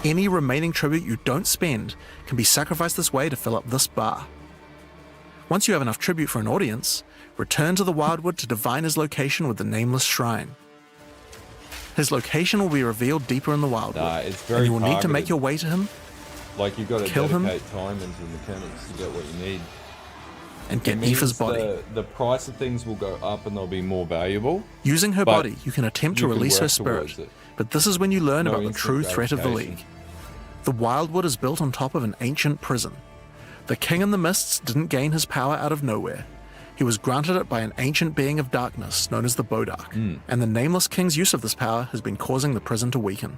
Any remaining tribute you don't spend can be sacrificed this way to fill up this bar. Once you have enough tribute for an audience, return to the Wildwood to divine his location with the Nameless Shrine. His location will be revealed deeper in the Wildwood, and you will need to make your way to him, like you've got to kill him, dedicate time into the mechanics to get what you need. And get Aoife's body. The price of things will go up and they'll be more valuable. Using her body, you can attempt to release her spirit, but this is when you learn about the true threat of the League. The Wildwood is built on top of an ancient prison. The King in the Mists didn't gain his power out of nowhere. He was granted it by an ancient being of darkness known as the Bodark, and the Nameless King's use of this power has been causing the prison to weaken.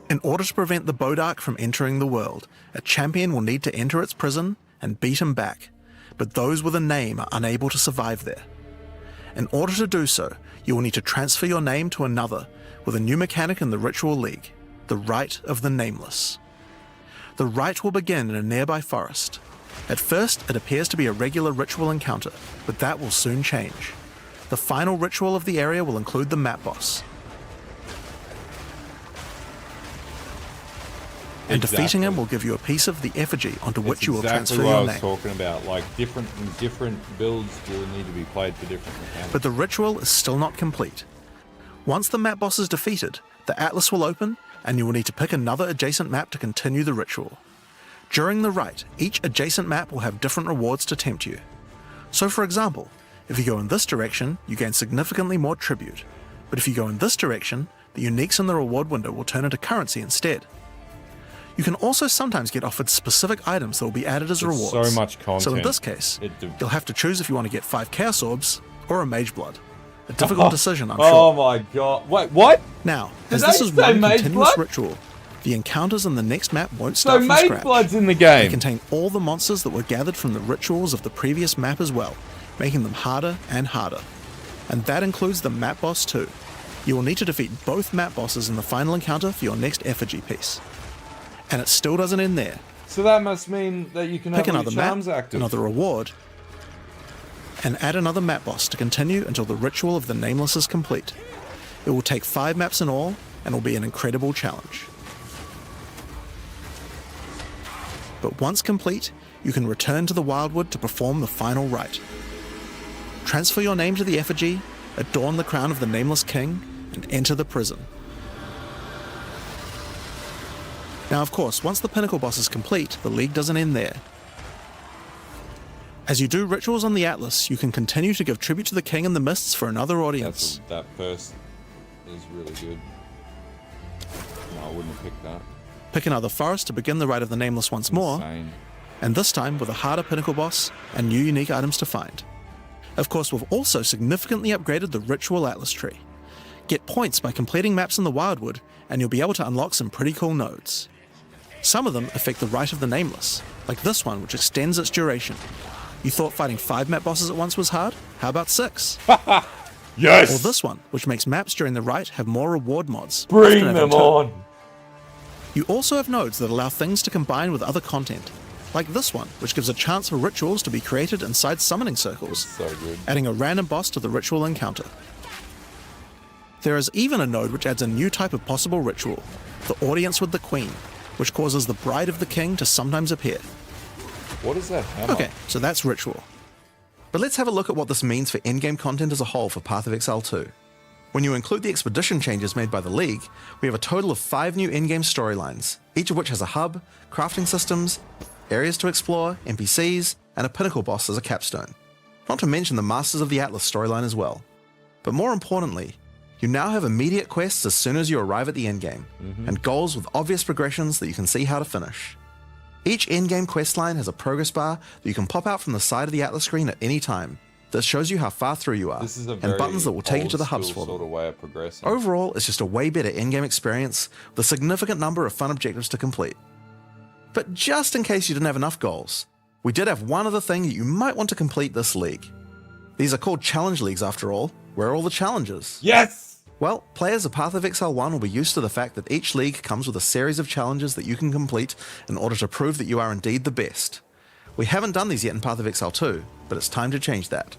In order to prevent the Bodark from entering the world, a champion will need to enter its prison and beat him back, but those with a name are unable to survive there. In order to do so, you will need to transfer your name to another with a new mechanic in the Ritual League, the Rite of the Nameless. The rite will begin in a nearby forest. At first, it appears to be a regular ritual encounter, but that will soon change. The final ritual of the area will include the map boss. And defeating him will give you a piece of the effigy onto which you will transfer your name. That's exactly what I was talking about. Like, different builds will need to be played for different mechanics. But the ritual is still not complete. Once the map boss is defeated, the Atlas will open, and you will need to pick another adjacent map to continue the ritual. During the rite, each adjacent map will have different rewards to tempt you. So for example, if you go in this direction, you gain significantly more tribute. But if you go in this direction, the uniques in the reward window will turn into currency instead. You can also sometimes get offered specific items that will be added as rewards. So much content. So in this case, you'll have to choose if you want to get 5 Chaos Orbs or a Mage Blood. A difficult decision, I'm sure. Oh my god. Wait, what? Now, as this is one continuous ritual, the encounters in the next map won't start from Mage scratch. Blood's in the game. They contain all the monsters that were gathered from the rituals of the previous map as well, making them harder and harder. And that includes the map boss too. You will need to defeat both map bosses in the final encounter for your next effigy piece. And it still doesn't end there. So that must mean that you can Pick have another your map, charms active. another reward, and add another map boss to continue until the ritual of the Nameless is complete. It will take 5 maps in all, and will be an incredible challenge. But once complete, you can return to the Wildwood to perform the final rite. Transfer your name to the effigy, adorn the crown of the Nameless King, and enter the prison. Now, of course, once the pinnacle boss is complete, the league doesn't end there. As you do rituals on the Atlas, you can continue to give tribute to the king in the mists for another audience. That first is really good. No, I wouldn't have picked that. Pick another forest to begin the Rite of the Nameless once more, and this time with a harder pinnacle boss and new unique items to find. Of course, we've also significantly upgraded the Ritual Atlas tree. Get points by completing maps in the Wildwood, and you'll be able to unlock some pretty cool nodes. Some of them affect the Rite of the Nameless, like this one, which extends its duration. You thought fighting 5 map bosses at once was hard? How about 6? Yes! Or this one, which makes maps during the Rite have more reward mods. Bring them on! You also have nodes that allow things to combine with other content, like this one, which gives a chance for rituals to be created inside summoning circles, so good. Adding a random boss to the ritual encounter. There is even a node which adds a new type of possible ritual, the Audience with the Queen, which causes the Bride of the King to sometimes appear. What is that hammer? Okay, so that's ritual. But let's have a look at what this means for endgame content as a whole for Path of Exile 2. When you include the expedition changes made by the League, we have a total of 5 new endgame storylines, each of which has a hub, crafting systems, areas to explore, NPCs, and a pinnacle boss as a capstone. Not to mention the Masters of the Atlas storyline as well. But more importantly, you now have immediate quests as soon as you arrive at the endgame, and goals with obvious progressions that you can see how to finish. Each endgame questline has a progress bar that you can pop out from the side of the Atlas screen at any time. This shows you how far through you are, and buttons that will take you to the hubs for them. Way of progressing. Overall, it's just a way better endgame experience with a significant number of fun objectives to complete. But just in case you didn't have enough goals, we did have one other thing that you might want to complete this league. These are called challenge leagues after all. Where are all the challenges? Yes! Well, players of Path of Exile 1 will be used to the fact that each league comes with a series of challenges that you can complete in order to prove that you are indeed the best. We haven't done these yet in Path of Exile 2, but it's time to change that.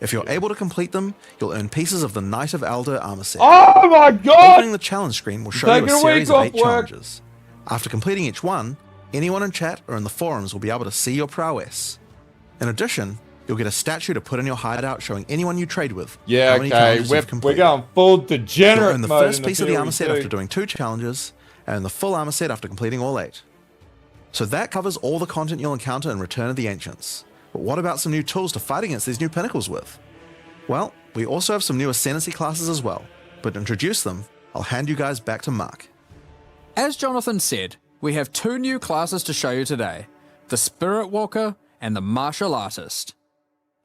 If you're able to complete them, you'll earn pieces of the Knight of Alder armor set. Oh my god! Opening the challenge screen will show you a series of 8 challenges. After completing each one, anyone in chat or in the forums will be able to see your prowess. In addition, you'll get a statue to put in your hideout showing anyone you trade with. Yeah, okay, we're going full degenerate you'll earn the mode first piece of the armor set PoE2. after doing 2 challenges, and the full armor set after completing all 8. So that covers all the content you'll encounter in Return of the Ancients. But what about some new tools to fight against these new pinnacles with? Well, we also have some new ascendancy classes as well, but to introduce them, I'll hand you guys back to Mark. As Jonathan said, we have 2 new classes to show you today, the Spirit Walker and the Martial Artist.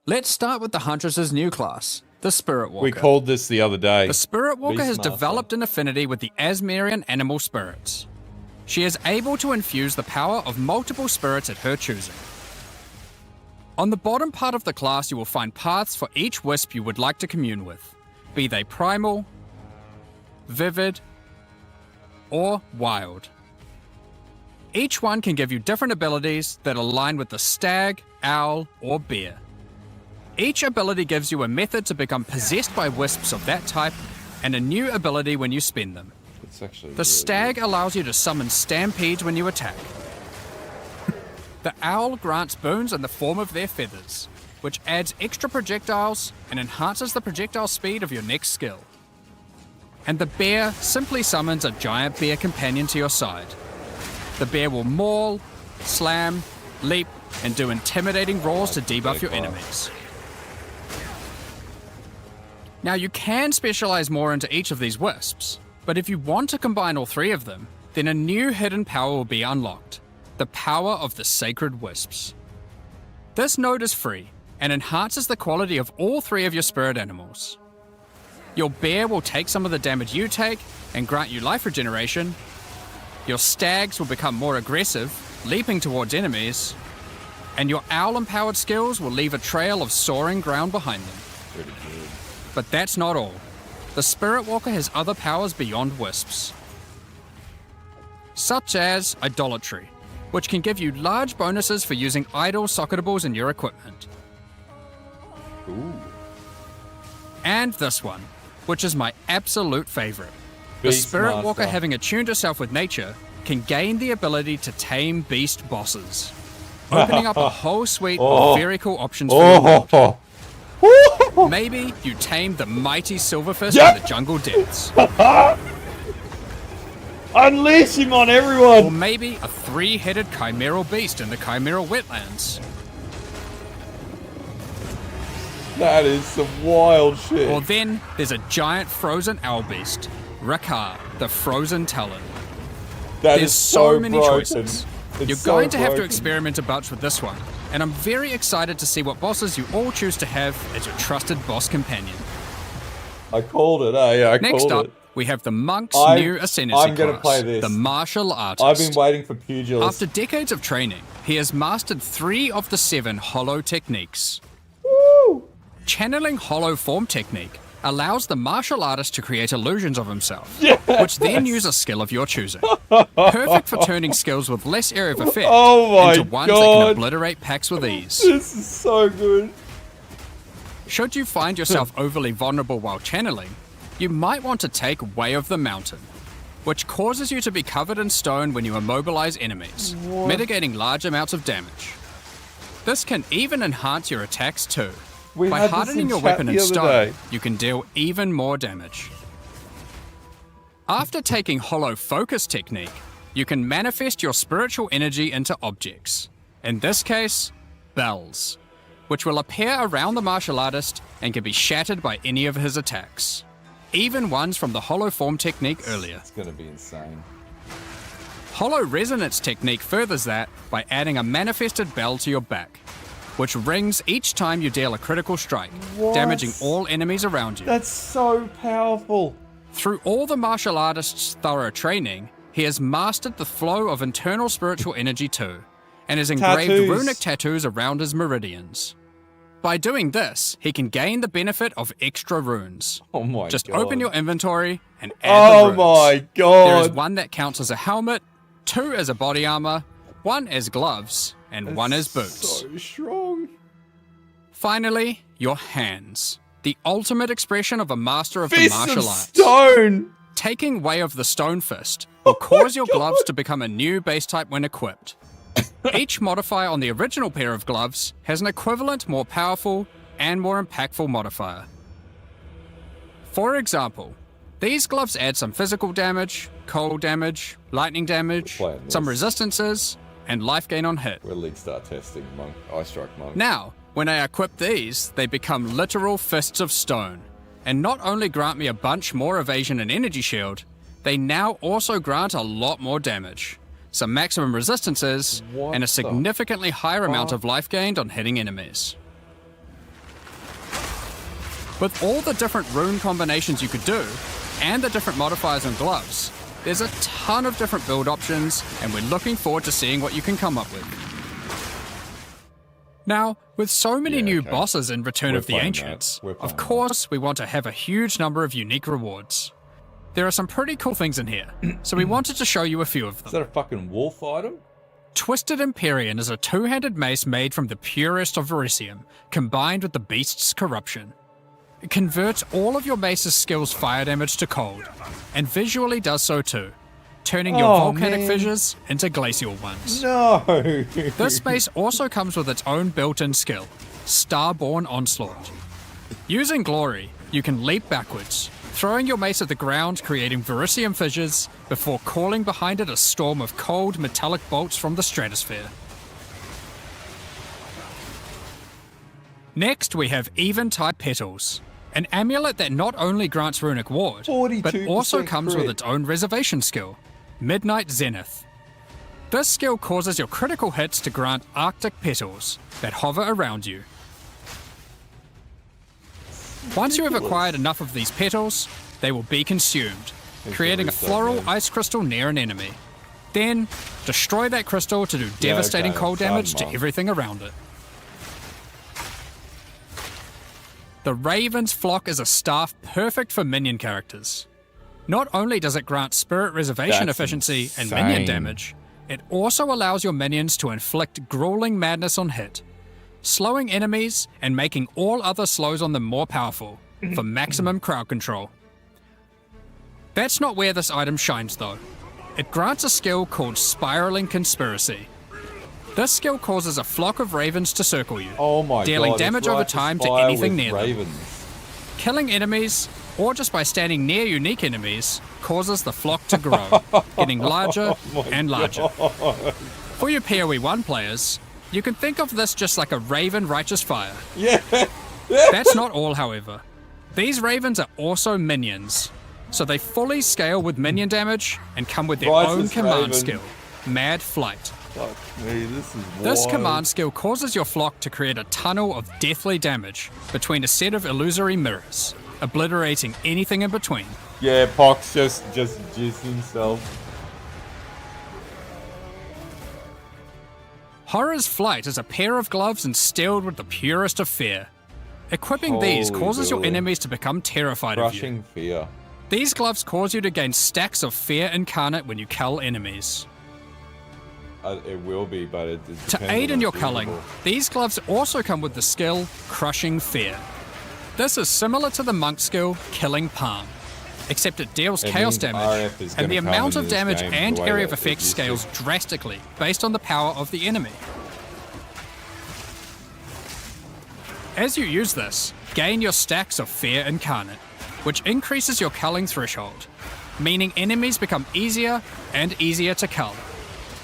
Let's start with the Huntress's new class, the Spirit Walker. We called this the other day. The Spirit Walker has Beastmaster. developed an affinity with the Asmerian animal spirits. She is able to infuse the power of multiple spirits at her choosing. On the bottom part of the class you will find paths for each wisp you would like to commune with, be they primal, vivid, or wild. Each one can give you different abilities that align with the stag, owl, or bear. Each ability gives you a method to become possessed by wisps of that type, and a new ability when you spend them. The stag allows you to summon stampedes when you attack. The owl grants boons in the form of their feathers, which adds extra projectiles and enhances the projectile speed of your next skill. And the bear simply summons a giant bear companion to your side. The bear will maul, slam, leap, and do intimidating roars to debuff your enemies. Now you can specialize more into each of these wisps, but if you want to combine all 3 of them, then a new hidden power will be unlocked, the power of the Sacred Wisps. This node is free, and enhances the quality of all 3 of your spirit animals. Your bear will take some of the damage you take, and grant you life regeneration. Your stags will become more aggressive, leaping towards enemies, and your owl-empowered skills will leave a trail of soaring ground behind them. Pretty good. But that's not all. The Spirit Walker has other powers beyond wisps, such as Idolatry, which can give you large bonuses for using idle socketables in your equipment. Ooh. And this one, which is my absolute favorite. The Spirit Walker, having attuned herself with nature, can gain the ability to tame beast bosses, opening up a whole suite of very cool options for your world. Maybe you tamed the mighty Silverfist Yep. in the jungle depths. Unleash him on everyone! Or maybe a three-headed chimeral beast in the chimeral wetlands. That is some wild shit. Or then there's a giant frozen owl beast, Rakar, the frozen talon. That There's is so many broken. choices. It's You're so going to have to broken. experiment a bunch with this one, and I'm very excited to see what bosses you all choose to have as your trusted boss companion. I called it, I Next called up, it. we have the monk's I'm- new ascendancy I'm gonna class, play this. the martial artist. I've been waiting for Pugilist. After decades of training, he has mastered 3 of the 7 hollow techniques. Woo! Channeling hollow form technique allows the martial artist to create illusions of himself, Yes! which then use a skill of your choosing. Perfect for turning skills with less area of effect Oh my into ones that God. can obliterate packs with ease. This is so good. Should you find yourself overly vulnerable while channeling, you might want to take Way of the Mountain, which causes you to be covered in stone when you immobilize enemies, mitigating large amounts of damage. This can even enhance your attacks too. We By had this hardening in your chat weapon the in other stone, day. you can deal even more damage. After taking Hollow Focus technique, you can manifest your spiritual energy into objects. In this case, bells, which will appear around the martial artist and can be shattered by any of his attacks, even ones from the Hollow Form technique earlier. It's gonna be insane. Hollow Resonance technique furthers that by adding a manifested bell to your back, which rings each time you deal a critical strike, What? damaging all enemies around you. That's so powerful. Through all the martial artist's thorough training, he has mastered the flow of internal spiritual energy too, and has engraved Tattoos. runic tattoos around his meridians. By doing this, he can gain the benefit of extra runes. Oh my Just god. open your inventory and add the Oh runes. my There is god. one that counts as a helmet, 2 as a body armor, 1 as gloves, and 1 as boots. So strong. Finally, your hands. The ultimate expression of a master of the Fist martial of arts. stone. Taking Way of the Stone Fist will cause your gloves to become a new base type when equipped. Each modifier on the original pair of gloves has an equivalent, more powerful, and more impactful modifier. For example, these gloves add some physical damage, cold damage, lightning damage, Playing some this. resistances, and life gain on hit. We're League Star testing monk. Eye strike monk. Now, when I equip these, they become literal fists of stone, and not only grant me a bunch more evasion and energy shield, they now also grant a lot more damage, some maximum resistances, What and a the significantly higher amount fuck? of life gained on hitting enemies. With all the different rune combinations you could do, and the different modifiers and gloves, there's a ton of different build options, and we're looking forward to seeing what you can come up with. Now, with so many Yeah, new okay. bosses in Return We're of the playing that. Ancients, We're playing of that. course we want to have a huge number of unique rewards. There are some pretty cool things in here, so we wanted to show you a few of Is them. that a fucking wolf item? Twisted Empyrean is a two-handed mace made from the purest of Verisium, combined with the beast's corruption. It converts all of your mace's skills fire damage to cold, and visually does so too, turning your Oh, volcanic man. fissures into glacial ones. No. This mace also comes with its own built-in skill, Starborn Onslaught. Using Glory, you can leap backwards, throwing your mace at the ground, creating Verisium fissures, before calling behind it a storm of cold, metallic bolts from the stratosphere. Next, we have Eventide Petals, an amulet that not only grants runic ward, but 42% also comes with crit. its own reservation skill, Midnight Zenith. This skill causes your critical hits to grant Arctic petals that hover around you. Once you have acquired enough of these petals, they will be consumed, creating a floral ice crystal near an enemy. Then, destroy that crystal to do devastating okay, cold fine, damage to Mom. everything around it. The Raven's Flock is a staff perfect for minion characters. Not only does it grant spirit reservation That's efficiency and minion insane. damage, it also allows your minions to inflict grueling madness on hit, slowing enemies and making all other slows on them more powerful for maximum crowd control. That's not where this item shines though. It grants a skill called Spiraling Conspiracy. This skill causes a flock of ravens to circle you, Oh my dealing god, damage it's over Righteous time to Fire anything with near them. ravens. Killing enemies, or just by standing near unique enemies, causes the flock to grow, getting larger and larger. For your PoE 1 players, you can think of this just like a raven Righteous Fire. Yeah. That's not all, however. These ravens are also minions, so they fully scale with minion damage and come with their own Righteous command Raven. skill, Mad Flight. Fuck me, this is This wild. command skill causes your flock to create a tunnel of deathly damage between a set of illusory mirrors, obliterating anything in between. Yeah, Pox just jizzed himself. Horror's Flight is a pair of gloves instilled with the purest of fear. Equipping these Holy causes your moly. enemies to become terrified of you. Crushing fear. These gloves cause you to gain stacks of fear incarnate when you cull enemies. It will be, but it depends To on aid in what's your culling, usable. these gloves also come with the skill Crushing Fear. This is similar to the monk skill Killing Palm, except it deals It chaos means damage, RF is and the gonna come amount in of this damage game and the way area of that it effect used to. scales drastically based on the power of the enemy. As you use this, gain your stacks of Fear Incarnate, which increases your culling threshold, meaning enemies become easier and easier to cull,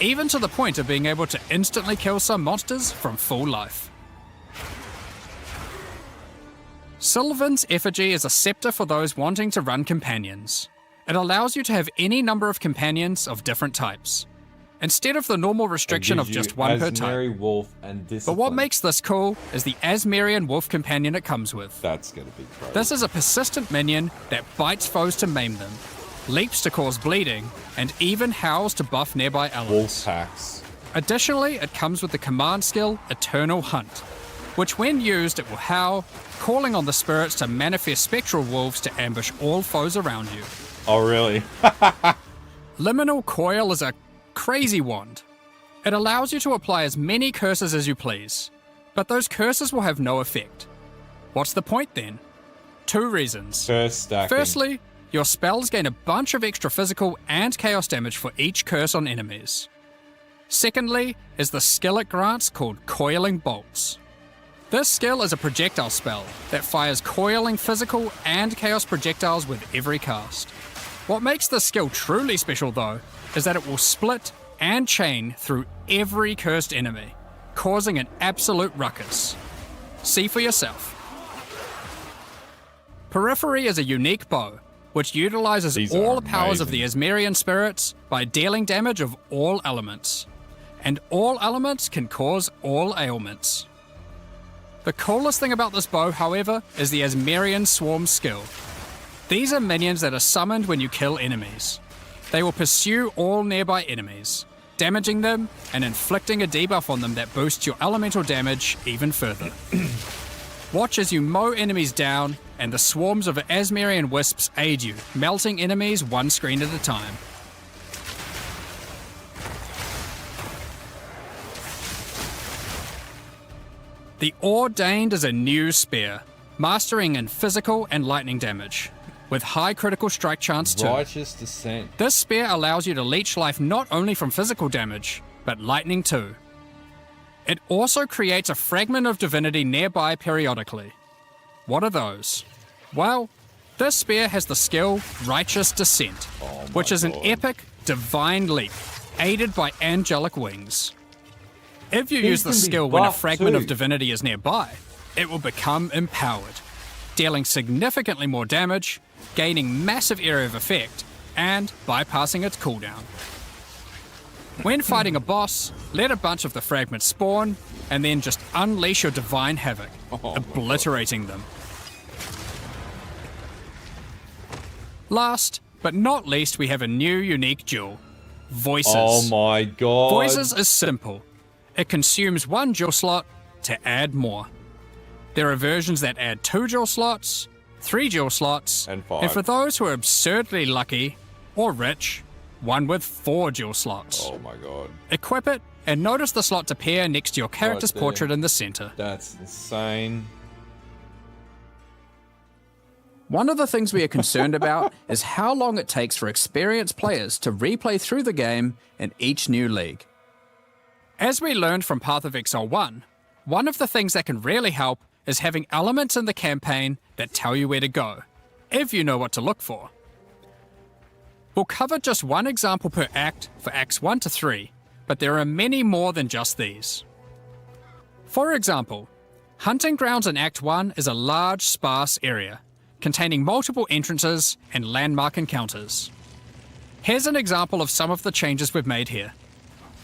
even to the point of being able to instantly kill some monsters from full life. Sylvan's Effigy is a scepter for those wanting to run companions. It allows you to have any number of companions of different types, instead of the normal restriction It of gives just you one per type. Asmeri, Wolf, and But Discipline. what makes this cool is the Asmerian Wolf companion it comes with. That's gonna be crazy. This is a persistent minion that bites foes to maim them, leaps to cause bleeding, and even howls to buff nearby elements. Wolf packs. Additionally, it comes with the command skill Eternal Hunt, which when used it will howl, calling on the spirits to manifest spectral wolves to ambush all foes around you. Oh, really? Liminal Coil is a crazy wand. It allows you to apply as many curses as you please, but those curses will have no effect. What's the point then? 2 reasons. First stacking. Firstly, your spells gain a bunch of extra physical and chaos damage for each curse on enemies. Secondly, is the skill it grants called Coiling Bolts. This skill is a projectile spell that fires coiling physical and chaos projectiles with every cast. What makes this skill truly special though, is that it will split and chain through every cursed enemy, causing an absolute ruckus. See for yourself. Periphery is a unique bow, which utilizes These all are the powers of amazing. the Asmerian spirits by dealing damage of all elements. And all elements can cause all ailments. The coolest thing about this bow, however, is the Asmerian Swarm skill. These are minions that are summoned when you kill enemies. They will pursue all nearby enemies, damaging them and inflicting a debuff on them that boosts your elemental damage even further. Watch as you mow enemies down, and the swarms of Asmerian wisps aid you, melting enemies one screen at a time. The Ordained is a new spear, mastering in physical and lightning damage, with high critical strike chance too. Righteous Descent. This spear allows you to leech life not only from physical damage, but lightning too. It also creates a fragment of divinity nearby periodically. What are those? Well, this spear has the skill Righteous Descent, which is an epic, divine leap, aided by angelic wings. If you use the can be skill when a buffed fragment of too. divinity is nearby, it will become empowered, dealing significantly more damage, gaining massive area of effect, and bypassing its cooldown. When fighting a boss, let a bunch of the fragments spawn, and then just unleash your divine havoc, obliterating them. Last, but not least, we have a new unique jewel, Voices. Oh my god. Voices is simple. It consumes 1 jewel slot to add more. There are versions that add 2 jewel slots, 3 jewel slots, And 5. and for those who are absurdly lucky or rich, one with 4 jewel slots. Oh my god. Equip it, and notice the slots appear next to your character's there. portrait in the center. That's insane. One of the things we are concerned about is how long it takes for experienced players to replay through the game in each new league. As we learned from Path of Exile 1, one of the things that can really help is having elements in the campaign that tell you where to go, if you know what to look for. We'll cover just one example per act for Acts 1 to 3, but there are many more than just these. For example, Hunting Grounds in Act 1 is a large, sparse area, containing multiple entrances and landmark encounters. Here's an example of some of the changes we've made here.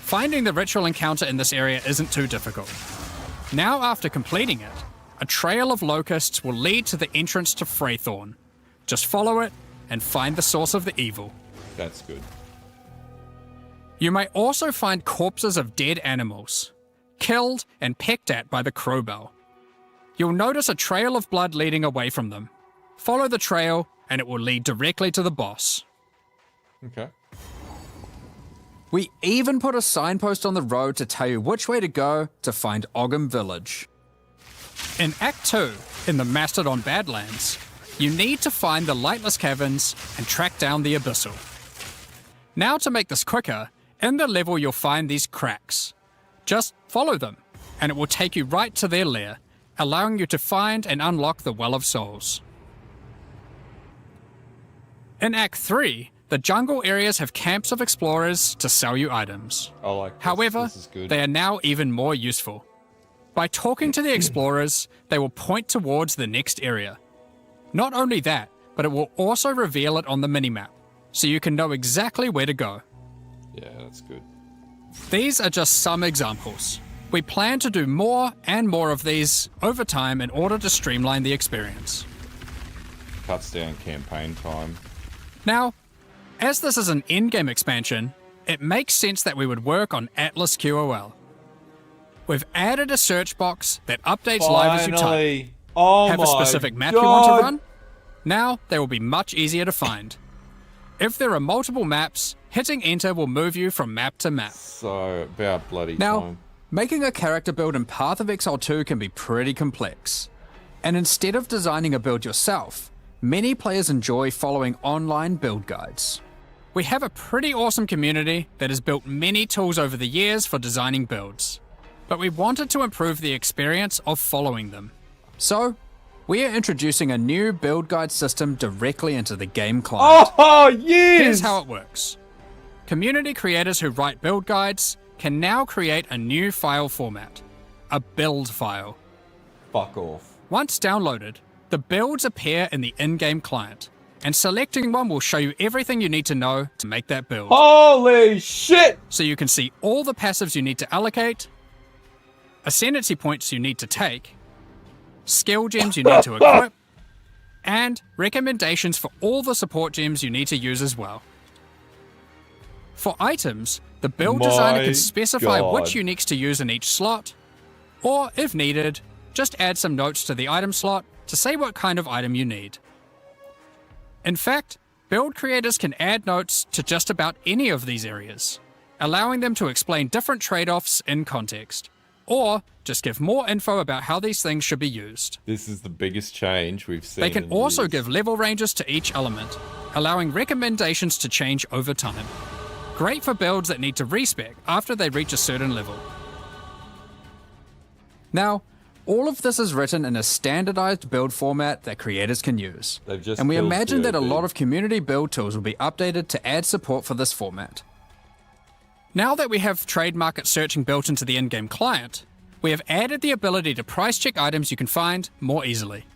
Finding the ritual encounter in this area isn't too difficult. Now after completing it, a trail of locusts will lead to the entrance to Freythorn. Just follow it and find the source of the evil. That's good. You may also find corpses of dead animals, killed and pecked at by the crowbell. You'll notice a trail of blood leading away from them. Follow the trail and it will lead directly to the boss. Okay. We even put a signpost on the road to tell you which way to go to find Ogham Village. In Act 2, in the Mastodon Badlands, you need to find the Lightless Caverns and track down the Abyssal. Now to make this quicker, in the level you'll find these cracks. Just follow them, and it will take you right to their lair, allowing you to find and unlock the Well of Souls. In Act 3, the jungle areas have camps of explorers to sell you items. I like this. However, This is good. they are now even more useful. By talking to the explorers, they will point towards the next area. Not only that, but it will also reveal it on the minimap, so you can know exactly where to go. Yeah, that's good. These are just some examples. We plan to do more and more of these over time in order to streamline the experience. Cuts down campaign time. Now, as this is an endgame expansion, it makes sense that we would work on Atlas QOL. We've added a search box that updates live as you type. Oh Have a specific map you want to run? Now they will be much easier to find. If there are multiple maps, hitting enter will move you from map to map. So, about bloody Now, time. making a character build in Path of Exile 2 can be pretty complex. And instead of designing a build yourself, many players enjoy following online build guides. We have a pretty awesome community that has built many tools over the years for designing builds, but we wanted to improve the experience of following them. So, we are introducing a new build guide system directly into the game client. Oh, yes! Here's how it works. Community creators who write build guides can now create a new file format, a build file. Fuck off. Once downloaded, the builds appear in the in-game client, and selecting one will show you everything you need to know to make that build. Holy shit! So you can see all the passives you need to allocate, ascendancy points you need to take, skill gems you need to equip, and recommendations for all the support gems you need to use as well. For items, the build designer can specify which uniques to use in each slot, or if needed, just add some notes to the item slot to say what kind of item you need. In fact, build creators can add notes to just about any of these areas, allowing them to explain different trade-offs in context, or just give more info about how these things should be used. This is the biggest change we've seen. They can in also years. give level ranges to each element, allowing recommendations to change over time. Great for builds that need to respec after they reach a certain level. Now, all of this is written in a standardized build format that creators can use. And we imagine that a lot of community build tools will be updated to add support for this format. Now that we have trade market searching built into the in-game client, we have added the ability to price check items you can find more easily.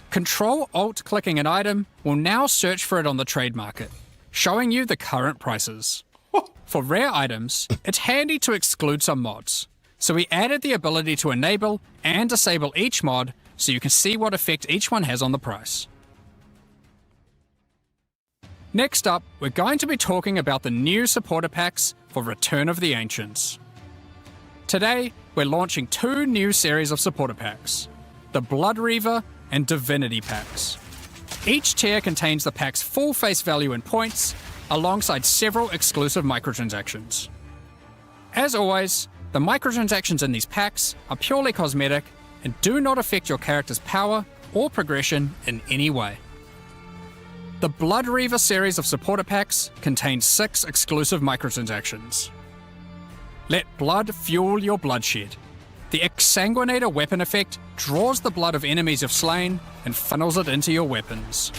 Control-Alt-clicking an item will now search for it on the trade market, showing you the current prices. For rare items, it's handy to exclude some mods, so we added the ability to enable and disable each mod so you can see what effect each one has on the price. Next up, we're going to be talking about the new supporter packs for Return of the Ancients. Today, we're launching two new series of supporter packs, the Blood Reaver and Divinity packs. Each tier contains the pack's full face value in points, alongside several exclusive microtransactions. As always, the microtransactions in these packs are purely cosmetic and do not affect your character's power or progression in any way. The Blood Reaver series of supporter packs contains 6 exclusive microtransactions. Let blood fuel your bloodshed. The Exsanguinator weapon effect draws the blood of enemies you've slain and funnels it into your weapons.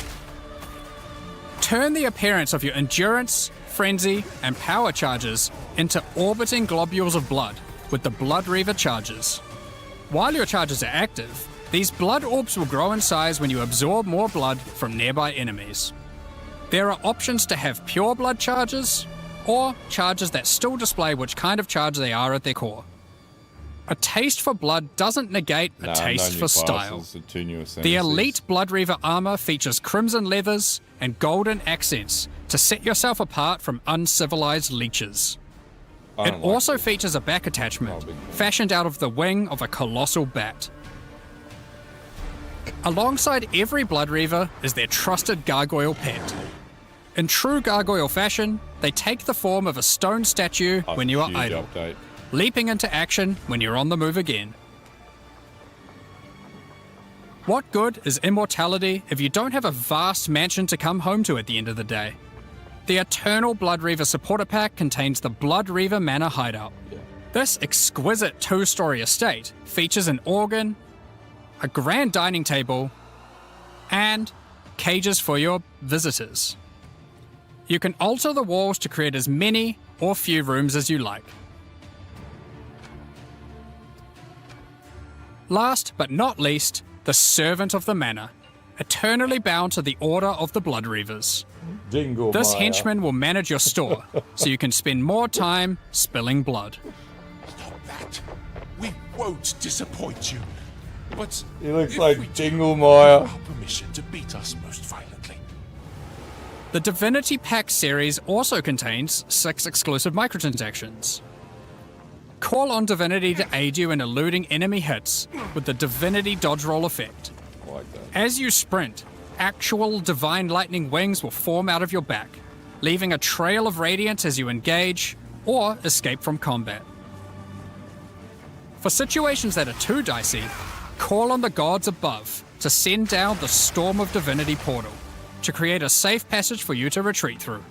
Turn the appearance of your endurance, frenzy, and power charges into orbiting globules of blood with the Blood Reaver charges. While your charges are active, these blood orbs will grow in size when you absorb more blood from nearby enemies. There are options to have pure blood charges, or charges that still display which kind of charge they are at their core. A taste for blood doesn't negate a taste for style. The elite Blood Reaver armor features crimson leathers and golden accents to set yourself apart from uncivilized leeches. It also features a back attachment, fashioned out of the wing of a colossal bat. Alongside every Blood Reaver is their trusted gargoyle pet. In true gargoyle fashion, they take the form of a stone statue when you are idle, leaping into action when you're on the move again. What good is immortality if you don't have a vast mansion to come home to at the end of the day? The Eternal Blood Reaver supporter pack contains the Blood Reaver Manor Hideout. This exquisite two-story estate features an organ, a grand dining table, and cages for your visitors. You can alter the walls to create as many or few rooms as you like. Last but not least, the Servant of the Manor, eternally bound to the Order of the Blood Reavers. This henchman will manage your store, so you can spend more time spilling blood. Stop that. We won't disappoint you. But he looks like Dinglemeyer. Our permission to beat us most violently. The Divinity Pack series also contains 6 exclusive microtransactions. Call on Divinity to aid you in eluding enemy hits with the Divinity Dodge Roll effect. I like that. As you sprint, actual Divine Lightning wings will form out of your back, leaving a trail of radiance as you engage or escape from combat. For situations that are too dicey, call on the gods above to send down the Storm of Divinity portal to create a safe passage for you to retreat through.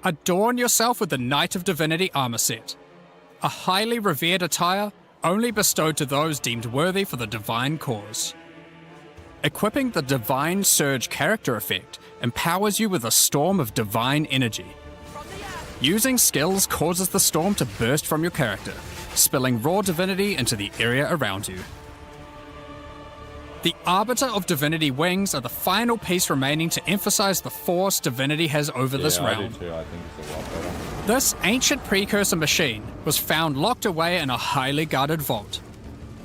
Adorn yourself with the Knight of Divinity armor set, a highly revered attire only bestowed to those deemed worthy for the divine cause. Equipping the Divine Surge character effect empowers you with a storm of divine energy. Using skills causes the storm to burst from your character, spilling raw divinity into the area around you. The Arbiter of Divinity wings are the final piece remaining to emphasize the force divinity has over this realm. I do too. I think it's a lot better. This ancient precursor machine was found locked away in a highly guarded vault.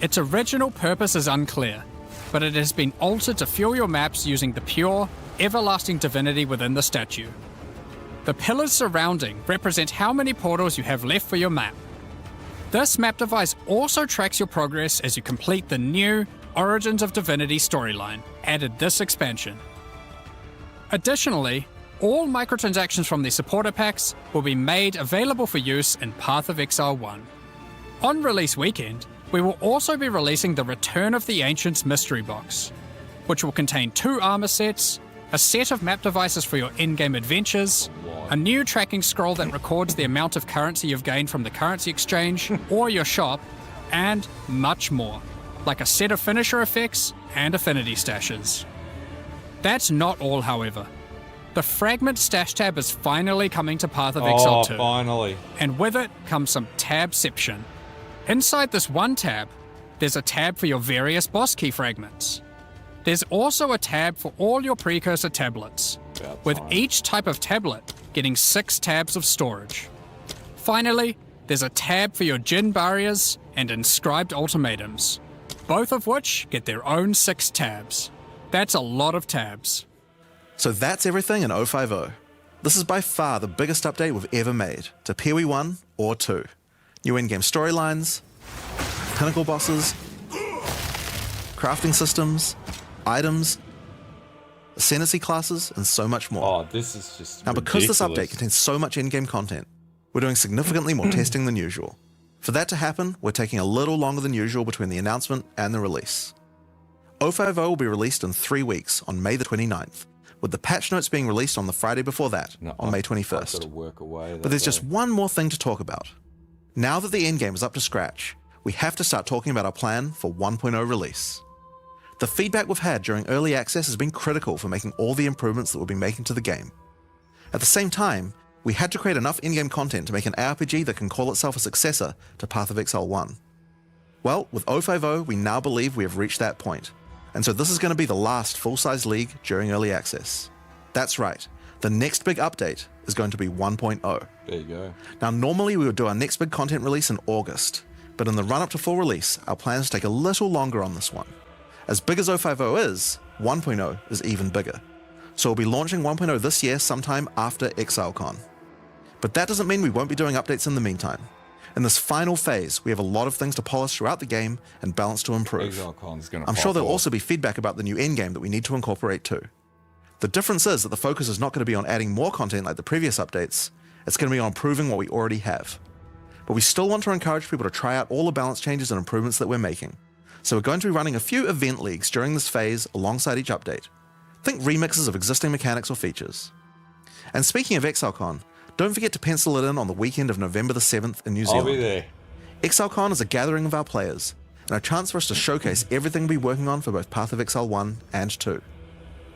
Its original purpose is unclear, but it has been altered to fuel your maps using the pure, everlasting divinity within the statue. The pillars surrounding represent how many portals you have left for your map. This map device also tracks your progress as you complete the new Origins of Divinity storyline, added this expansion. Additionally, all microtransactions from the supporter packs will be made available for use in Path of Exile 1. On release weekend, we will also be releasing the Return of the Ancients mystery box, which will contain 2 armor sets, a set of map devices for your in-game adventures, a new tracking scroll that records the amount of currency you've gained from the currency exchange or your shop, and much more, like a set of finisher effects and affinity stashes. That's not all, however. The Fragment Stash tab is finally coming to Path of Exile 2. Finally. And with it comes some tabception. Inside this one tab, there's a tab for your various boss key fragments. There's also a tab for all your precursor tablets, with each type of tablet getting 6 tabs of storage. Finally, there's a tab for your Djinn barriers and inscribed ultimatums, both of which get their own 6 tabs. That's a lot of tabs. So that's everything in 050. This is by far the biggest update we've ever made to PoE 1 or 2. New in-game storylines, pinnacle bosses, crafting systems, items, ascendancy classes, and so much more. Oh, this is just Now, because this ridiculous. update contains so much in-game content, we're doing significantly more testing than usual. For that to happen, we're taking a little longer than usual between the announcement and the release. 050 will be released in 3 weeks on May the 29th, with the patch notes being released on the Friday before that, on May 21st. But there's just one more thing to talk about. Now that the endgame is up to scratch, we have to start talking about our plan for 1.0 release. The feedback we've had during early access has been critical for making all the improvements that we'll be making to the game. At the same time, we had to create enough in-game content to make an ARPG that can call itself a successor to Path of Exile 1. Well, with 050, we now believe we have reached that point, and so this is going to be the last full-size league during early access. That's right, the next big update is going to be 1.0. There you go. Now, normally we would do our next big content release in August, but in the run-up to full release, our plans take a little longer on this one. As big as 050 is, 1.0 is even bigger. So we'll be launching 1.0 this year sometime after ExileCon. But that doesn't mean we won't be doing updates in the meantime. In this final phase, we have a lot of things to polish throughout the game and balance to improve. I'm sure there'll also be feedback about the new endgame that we need to incorporate too. The difference is that the focus is not going to be on adding more content like the previous updates, it's going to be on improving what we already have. But we still want to encourage people to try out all the balance changes and improvements that we're making. So we're going to be running a few event leagues during this phase alongside each update. Think remixes of existing mechanics or features. And speaking of ExileCon, don't forget to pencil it in on the weekend of November the 7th in New Zealand. I'll be there. ExileCon is a gathering of our players, and a chance for us to showcase everything we'll be working on for both Path of Exile 1 and 2.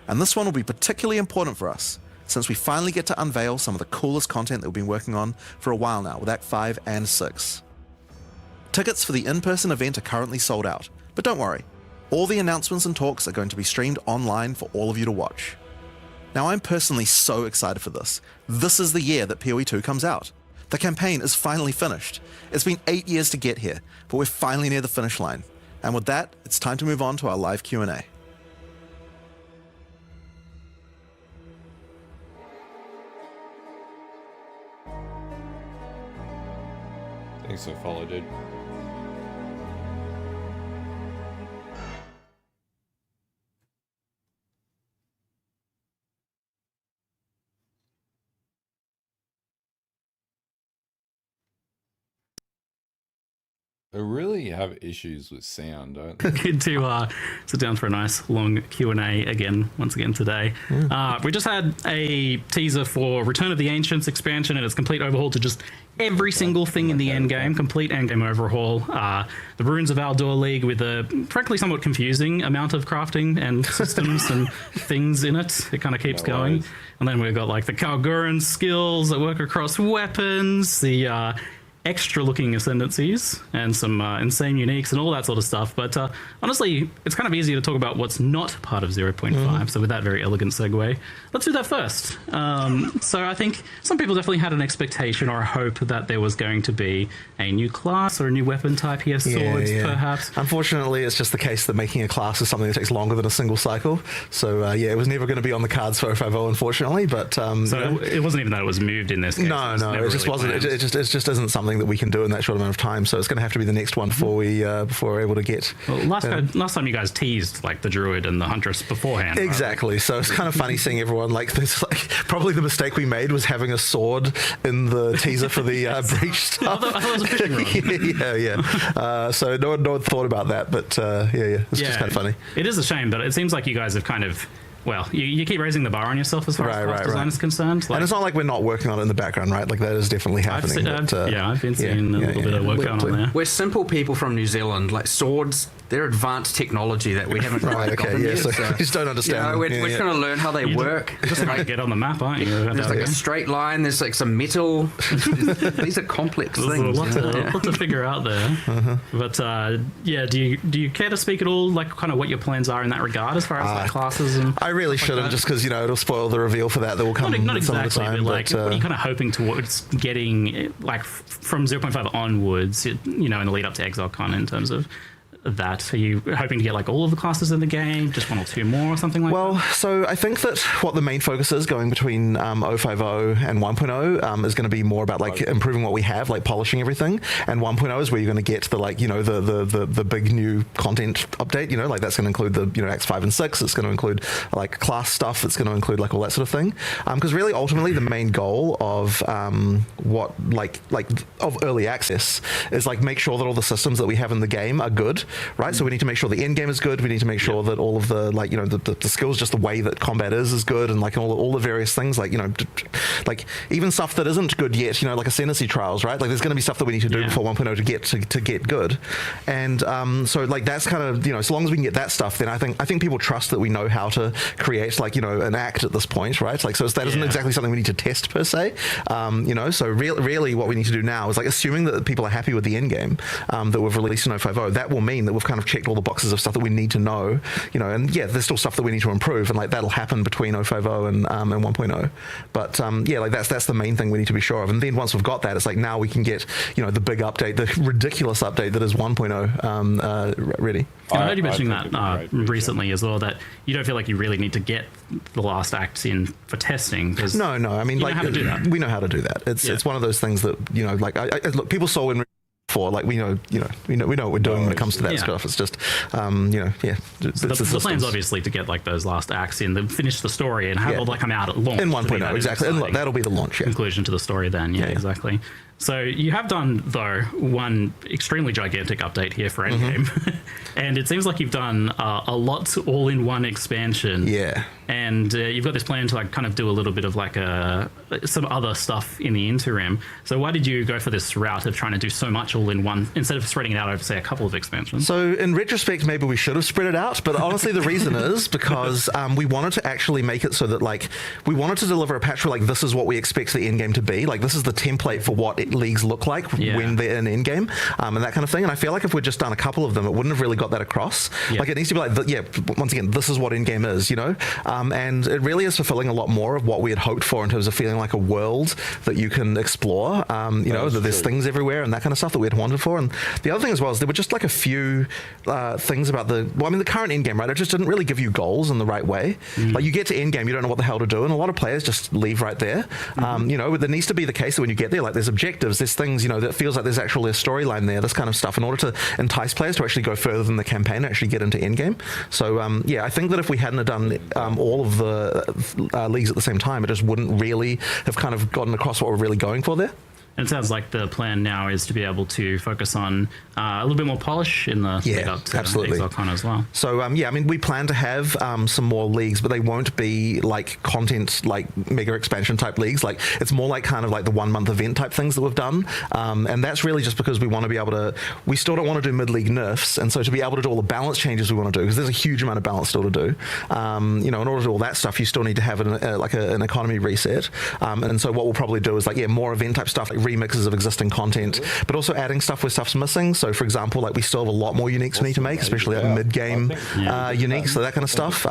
And this one will be particularly important for us, since we finally get to unveil some of the coolest content that we've been working on for a while now with Act 5 and 6. Tickets for the in-person event are currently sold out, but don't worry, all the announcements and talks are going to be streamed online for all of you to watch. Now, I'm personally so excited for this. This is the year that PoE 2 comes out. The campaign is finally finished. It's been 8 years to get here, but we're finally near the finish line. And with that, it's time to move on to our live Q&A. Thanks for follow, dude. I really have issues with sound, don't they? Good to sit down for a nice long Q&A once again today. We just had a teaser for Return of the Ancients expansion and its complete overhaul to just every single thing in the endgame, complete endgame overhaul. The Runes of Alder League with a frankly somewhat confusing amount of crafting and systems and things in it. It kind of keeps going. And then we've got like the Kalguran skills that work across weapons, the extra looking ascendancies and some insane uniques and all that sort of stuff. But honestly, it's kind of easy to talk about what's not part of 0.5. So with that very elegant segue, let's do that first. So I think some people definitely had an expectation or a hope that there was going to be a new class or a new weapon type here, swords perhaps. Unfortunately, it's just the case that making a class is something that takes longer than a single cycle. So yeah, it was never going to be on the cards for 050, unfortunately. But so it wasn't even that it was moved in this case. No, it just wasn't. It just isn't something that we can do in that short amount of time. So it's going to have to be the next one before we're able to get. Well, last time you guys teased like the druid and the huntress beforehand. Exactly. Right? So it's kind of funny seeing everyone like this. Like probably the mistake we made was having a sword in the teaser for the breach stuff. I thought it was a fishing rod. So no one thought about that, but it's just kind of funny. It is a shame, but it seems like you guys have kind of. Well, you keep raising the bar on yourself as far as class design is concerned. Like, and it's not like we're not working on it in the background, right? Like that is definitely happening. I've been seeing a little bit of work going on there. We're simple people from New Zealand. Like swords, they're advanced technology that we haven't quite gotten yet. So we just don't understand. We're trying to learn how they work. Just like get on the map, aren't you? There's like a straight line. There's like some metal. These are complex things. There's a lot to figure out there. But do you care to speak at all, like kind of what your plans are in that regard as far as like classes and? I really shouldn't, just because it'll spoil the reveal for that will come not exactly, some of the time. But like, what are you kind of hoping towards getting like from 0.5 onwards? In the lead up to ExileCon in terms of that? Are you hoping to get like all of the classes in the game, just one or two more or something like that? Well, so I think that what the main focus is going between 050 and 1.0 is going to be more about like improving what we have, like polishing everything, and 1.0 is where you're going to get the like the big new content update, like that's going to include the Acts 5 and 6, it's going to include like class stuff, it's going to include like all that sort of thing, because really ultimately the main goal of of early access is like make sure that all the systems that we have in the game are good, right? So we need to make sure the end game is good. We need to make sure that all of the like the skills, just the way that combat is good, and like all the various things, like like even stuff that isn't good yet, like ascendancy trials, right? Like there's going to be stuff that we need to do before 1.0 to get good, and so like that's kind of so long as we can get that stuff, then I think people trust that we know how to create like an act at this point, right? Like so that isn't exactly something we need to test per se, so really what we need to do now is like assuming that people are happy with the end game that we've released in 050. That will mean that we've kind of checked all the boxes of stuff that we need to know, and there's still stuff that we need to improve, and like that'll happen between 050 and 1.0. But like that's the main thing we need to be sure of. And then once we've got that, it's like now we can get the big update, the ridiculous update that is 1.0 ready. And I heard you mentioning that recently as well, that you don't feel like you really need to get the last acts in for testing. No. I mean, like, know how to do that. We know how to do that. It's one of those things that like look, people saw in for like we know what we're doing when it comes to that stuff. It's just the plan's obviously to get like those last acts in, finish the story, and have all that come out at launch in 1.0 exactly. And look, that'll be the launch conclusion to the story then. Exactly. So you have done, though, one extremely gigantic update here for Endgame. And it seems like you've done a lot all-in-one expansion. Yeah. And you've got this plan to like kind of do a little bit of like some other stuff in the interim. So why did you go for this route of trying to do so much all-in-one instead of spreading it out over, say, a couple of expansions? So in retrospect, maybe we should have spread it out. But honestly, the reason is because we wanted to actually make it so that like we wanted to deliver a patch where like this is what we expect the endgame to be. Like this is the template for what leagues look like when they're in endgame and that kind of thing. And I feel like if we'd just done a couple of them, it wouldn't have really got that across. Like it needs to be like, once again, this is what endgame is, and it really is fulfilling a lot more of what we had hoped for in terms of feeling like a world that you can explore, that there's things everywhere and that kind of stuff that we had wanted for. And the other thing as well is there were just like a few things about the current endgame, right? It just didn't really give you goals in the right way. Like you get to endgame, you don't know what the hell to do, and a lot of players just leave right there. There needs to be the case that when you get there, like there's objectives, there's things, that feels like there's actually a storyline there, this kind of stuff, in order to entice players to actually go further than the campaign and actually get into endgame. So I think that if we hadn't have done all of the leagues at the same time, it just wouldn't really have kind of gotten across what we're really going for there. And it sounds like the plan now is to be able to focus on a little bit more polish in the lead up to ExileCon as well. So we plan to have some more leagues, but they won't be like content, like mega expansion type leagues. Like it's more like kind of like the 1 month event type things that we've done. And that's really just because we want to be able to, we still don't want to do mid-league nerfs. And so to be able to do all the balance changes we want to do, because there's a huge amount of balance still to do. In order to do all that stuff, you still need to have an economy reset. And so what we'll probably do is more event type stuff, like remixes of existing content, but also adding stuff where stuff's missing. So for example, like we still have a lot more uniques we need to make, especially like mid-game uniques, so that kind of stuff.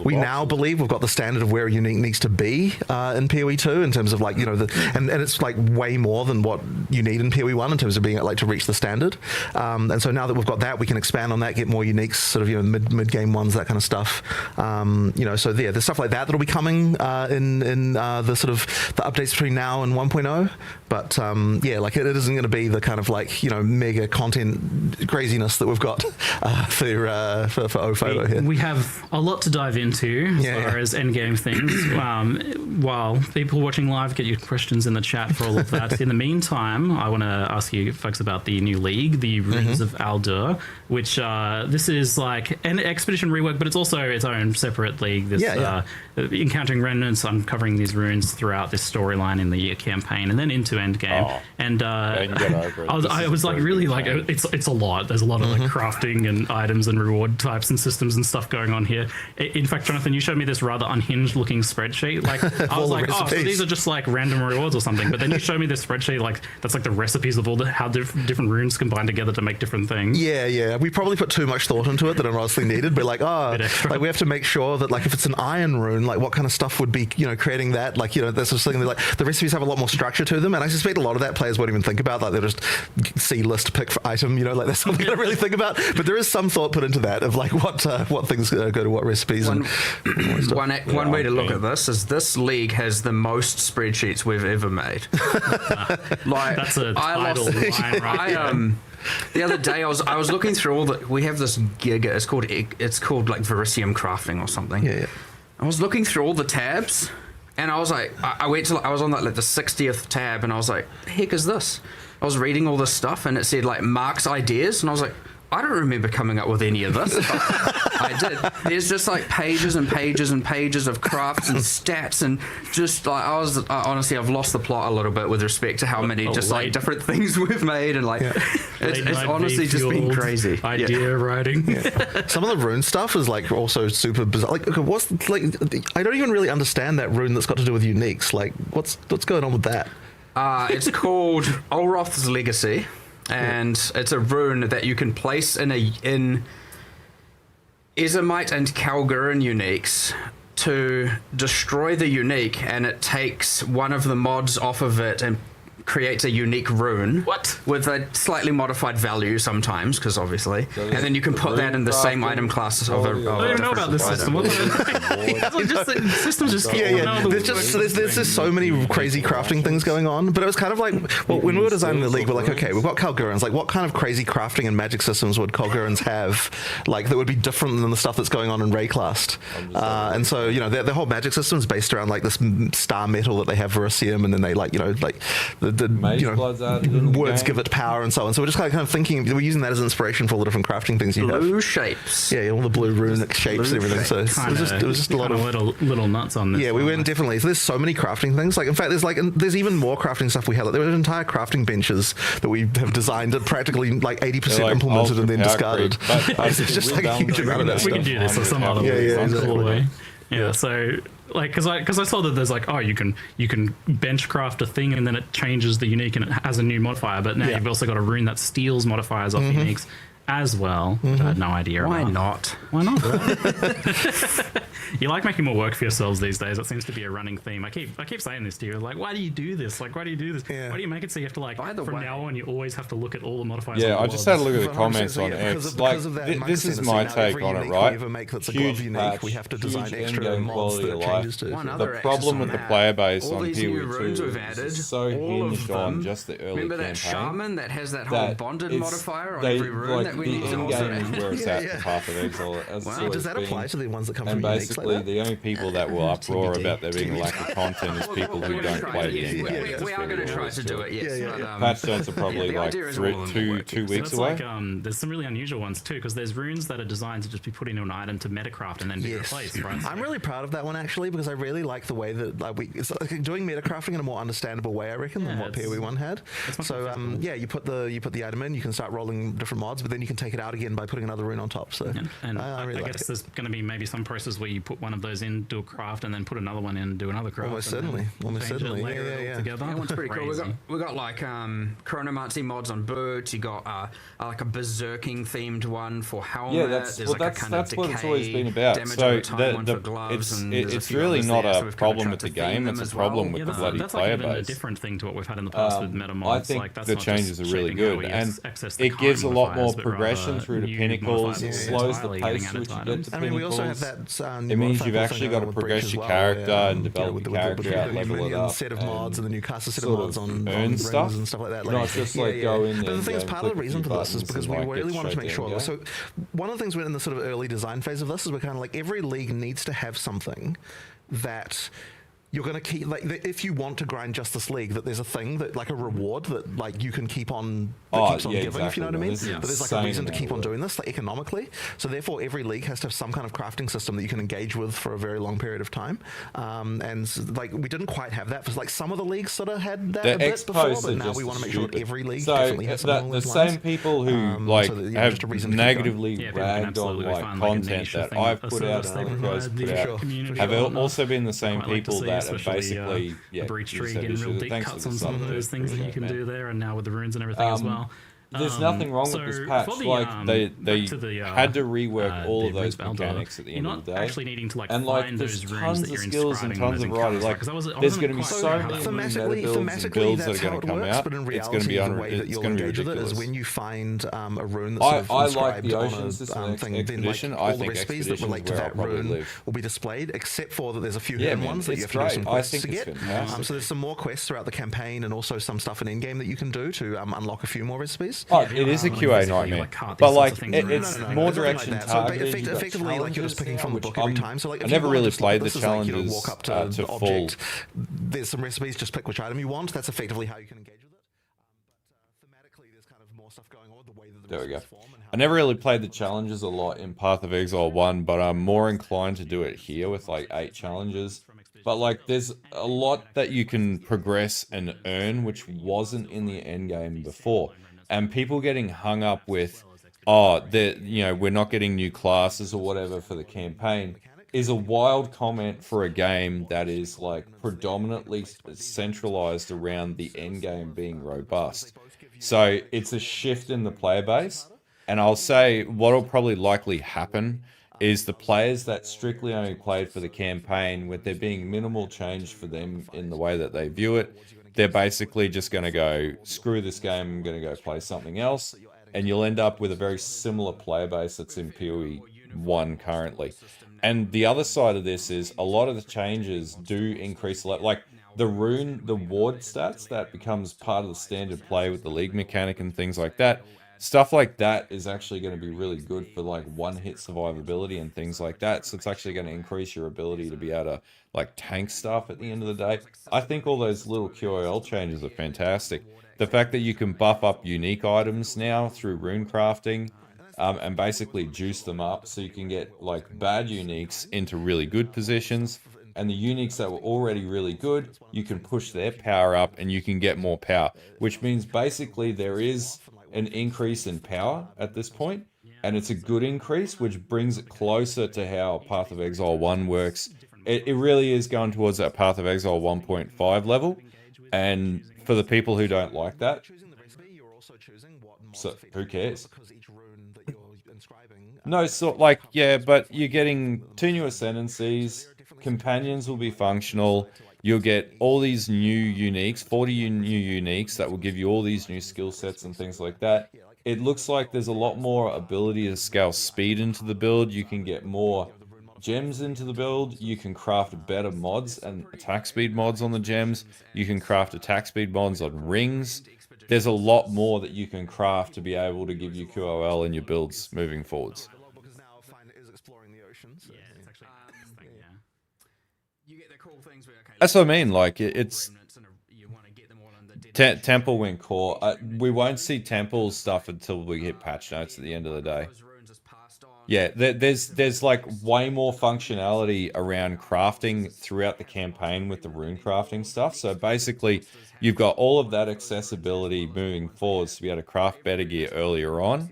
We now believe we've got the standard of where a unique needs to be in PoE 2 in terms of like, and it's like way more than what you need in PoE 1 in terms of being like to reach the standard. And so now that we've got that, we can expand on that, get more uniques, sort of, mid-game ones, that kind of stuff. So there's stuff like that that'll be coming in the sort of the updates between now and 1.0. But it isn't going to be the kind of like mega content craziness that we've got for OFODO here. We have a lot to dive into as far as endgame things. While people watching live, get your questions in the chat for all of that. In the meantime, I want to ask you folks about the new league, the Runes of Alder, which this is like an expedition rework, but it's also its own separate league. Encountering remnants, uncovering these runes throughout this storyline in the campaign, and then into endgame. I was like, really, like, it's a lot. There's a lot of like crafting and items and reward types and systems and stuff going on here. In fact, Jonathan, you showed me this rather unhinged looking spreadsheet. Like, I was like, so these are just like random rewards or something. But then you showed me this spreadsheet, like that's like the recipes of all how different runes combine together to make different things. Yeah. We probably put too much thought into it that honestly needed. But like, like we have to make sure that like if it's an iron rune, like what kind of stuff would be creating that, like that's just something that, like the recipes have a lot more structure to them, and I suspect a lot of that players won't even think about. Like they'll just see list pick for item, like that's something I don't really think about. But there is some thought put into that of like what things go to what recipes. One way to look at this is this league has the most spreadsheets we've ever made. Like that's a title line, right? The other day I was looking through we have this gig. It's called like Verisium crafting or something. Yeah. I was looking through all the tabs, and I was like, I was on like the 60th tab, and I was like, the heck is this? I was reading all this stuff, and it said like Mark's ideas, and I was like, I don't remember coming up with any of this. I did. There's just like pages and pages and pages of crafts and stats, and just like honestly, I've lost the plot a little bit with respect to how many like different things we've made, and like it's honestly just been crazy. Idea writing. Some of the rune stuff is like also super bizarre. Like, what's like? I don't even really understand that rune that's got to do with uniques. Like, what's going on with that? It's called Olroth's Legacy. And it's a rune that you can place in Izamite and Kalgurin uniques to destroy the unique, and it takes one of the mods off of it and creates a unique rune. What? With a slightly modified value sometimes, because obviously. And then you can put that in the same item class of a... I don't even know about this system. The system's just... There's just so many crazy crafting things going on, but it was kind of like, well, when we were designing the league, we're like, okay, we've got Kalgurans, like what kind of crazy crafting and magic systems would Kalgurans have, like that would be different than the stuff that's going on in Rayclast? And so, you know, their whole magic system is based around like this star metal that they have Verisium, and then they like, you know, like words give it power and so on. So we're just kind of thinking, we're using that as inspiration for all the different crafting things you have. Blue shapes. Yeah, all the blue runic shapes and everything. So it was just a lot of little nuts on this. Yeah, we went definitely. So there's so many crafting things. Like in fact, there's even more crafting stuff we had. Like, there were entire crafting benches that we have designed and practically like 80% like implemented and then discarded. It's just like a huge amount of that stuff. We can do this in some other cool way. Yeah, so like because I saw that there's like, oh, you can bench craft a thing and then it changes the unique and it has a new modifier, but now you've also got a rune that steals modifiers off uniques as well. I had no idea. Why not? Why not? You like making more work for yourselves these days. That seems to be a running theme. I keep saying this to you. Like, why do you do this? Like, why do you do this? Yeah. Why do you make it so you have to like from now on you always have to look at all the modifiers? Yeah, I just had a look at the comments on X. Like, this is my take on it, right? Huge patch, we have to design extra endgame mods quality that of changes life. to. The problem with the player base on these new PoE2 runes we've added, is so hinged on just the early remember that shaman that has that whole bonded modifier on every rune that we need to also add? Where it's at for Path of Exile. Does that apply to the ones that come from uniques? And basically, the only people that will uproar about there being a lack of content is people who don't play the endgame. We are going to try to do it, yes. Patch notes are probably like 2 weeks away. There's some really unusual ones too, because there's runes that are designed to just be put into an item to metacraft and then be replaced, right? I'm really proud of that one actually, because I really like the way that it's like doing metacrafting in a more understandable way, I reckon, than what PoE1 had. So you put the item in, you can start rolling different mods, but then you can take it out again by putting another rune on top. So and I guess there's going to be maybe some process where you put one of those in, do a craft, and then put another one in, do another craft. Almost certainly. Together. That one's pretty cool. We got like chronomancy mods on boots. You got like a berserking themed one for helmet. Yeah, that's what it's always been about. So it's really not a problem with the game. It's a problem with the bloody player base. That's like a different thing to what we've had in the past with meta mods. I think the changes are really good, and it gives a lot more progression through to pinnacles. It slows the pace to which you get to pinnacles. I mean, we also have that. It means you've actually got to progress your character and develop your character out, level it up, set of mods, and then you cast a set of mods on earn stuff and stuff like that. Not just like go in there. But the thing is, part of the reason for this is because we really wanted to make sure. So one of the things we're in the sort of early design phase of this is we're kind of like every league needs to have something that you're going to keep, like, if you want to grind Justice League, that there's a thing that, like, a reward that, like, you can keep on, giving, exactly. if you know what I mean? That there's, like, a reason to keep on doing this, like, economically. So, therefore, every league has to have some kind of crafting system that you can engage with for a very long period of time. And, like, we didn't quite have that. For, like, some of the leagues sort of had that a bit before, but now we want to make sure that every league definitely has something along those lines. The same people who, like, have negatively ragged on, like, content that I've put out and other guys put out have also been the same people that are basically a breach tree, getting real deep cuts on some of those things that you can do there, and now with the runes and everything as well. There's nothing wrong with this patch. Like they had to rework all of those mechanics at the end of the day. Actually needing to and like there's tons of skills and tons of variety. Like there's going to be so many builds and builds that are going to come out. But in it's going to be it's going to be ridiculous. Is when you find a rune that's I like the ocean system expedition. I think expeditions that relate to that rune will be displayed, except for that there's a few hidden ones that you have to do some quests to get. So there's some more quests throughout the campaign, and also some stuff in endgame that you can do to unlock a few more recipes. Oh, it is a QA nightmare, but like it's more direction targeted. Effectively, like you're just picking from the book every time. So like, I never really played the challenges walk up to full. There's some recipes. Just pick which item you want. That's effectively how you can engage with it. There we go. I never really played the challenges a lot in Path of Exile 1, but I'm more inclined to do it here with like 8 challenges. But like there's a lot that you can progress and earn which wasn't in the endgame before. And people getting hung up with, oh, we're not getting new classes or whatever for the campaign is a wild comment for a game that is like predominantly centralized around the endgame being robust. So it's a shift in the player base, and I'll say what'll probably likely happen is the players that strictly only played for the campaign, with there being minimal change for them in the way that they view it, they're basically just going to go, screw this game, I'm going to go play something else, and you'll end up with a very similar player base that's in PoE 1 currently. And the other side of this is a lot of the changes do increase, like the ward stats that becomes part of the standard play with the league mechanic and things like that. Stuff like that is actually going to be really good for like one-hit survivability and things like that. So it's actually going to increase your ability to be able to like tank stuff at the end of the day. I think all those little QOL changes are fantastic. The fact that you can buff up unique items now through rune crafting, and basically juice them up so you can get like bad uniques into really good positions. And the uniques that were already really good, you can push their power up and you can get more power, which means basically there is an increase in power at this point, and it's a good increase, which brings it closer to how Path of Exile 1 works. It really is going towards that Path of Exile 1.5 level, and for the people who don't like that, so who cares? No, so like, yeah, but you're getting 2 new ascendancies, companions will be functional, you'll get all these new uniques, 40 new uniques that will give you all these new skill sets and things like that. It looks like there's a lot more ability to scale speed into the build. You can get more gems into the build. You can craft better mods and attack speed mods on the gems. You can craft attack speed mods on rings. There's a lot more that you can craft to be able to give you QOL in your builds moving forwards. That's what I mean, like, it's Temple Wing Core. We won't see Temple stuff until we hit patch notes at the end of the day. Yeah, there's like way more functionality around crafting throughout the campaign with the rune crafting stuff. So basically, you've got all of that accessibility moving forwards to be able to craft better gear earlier on,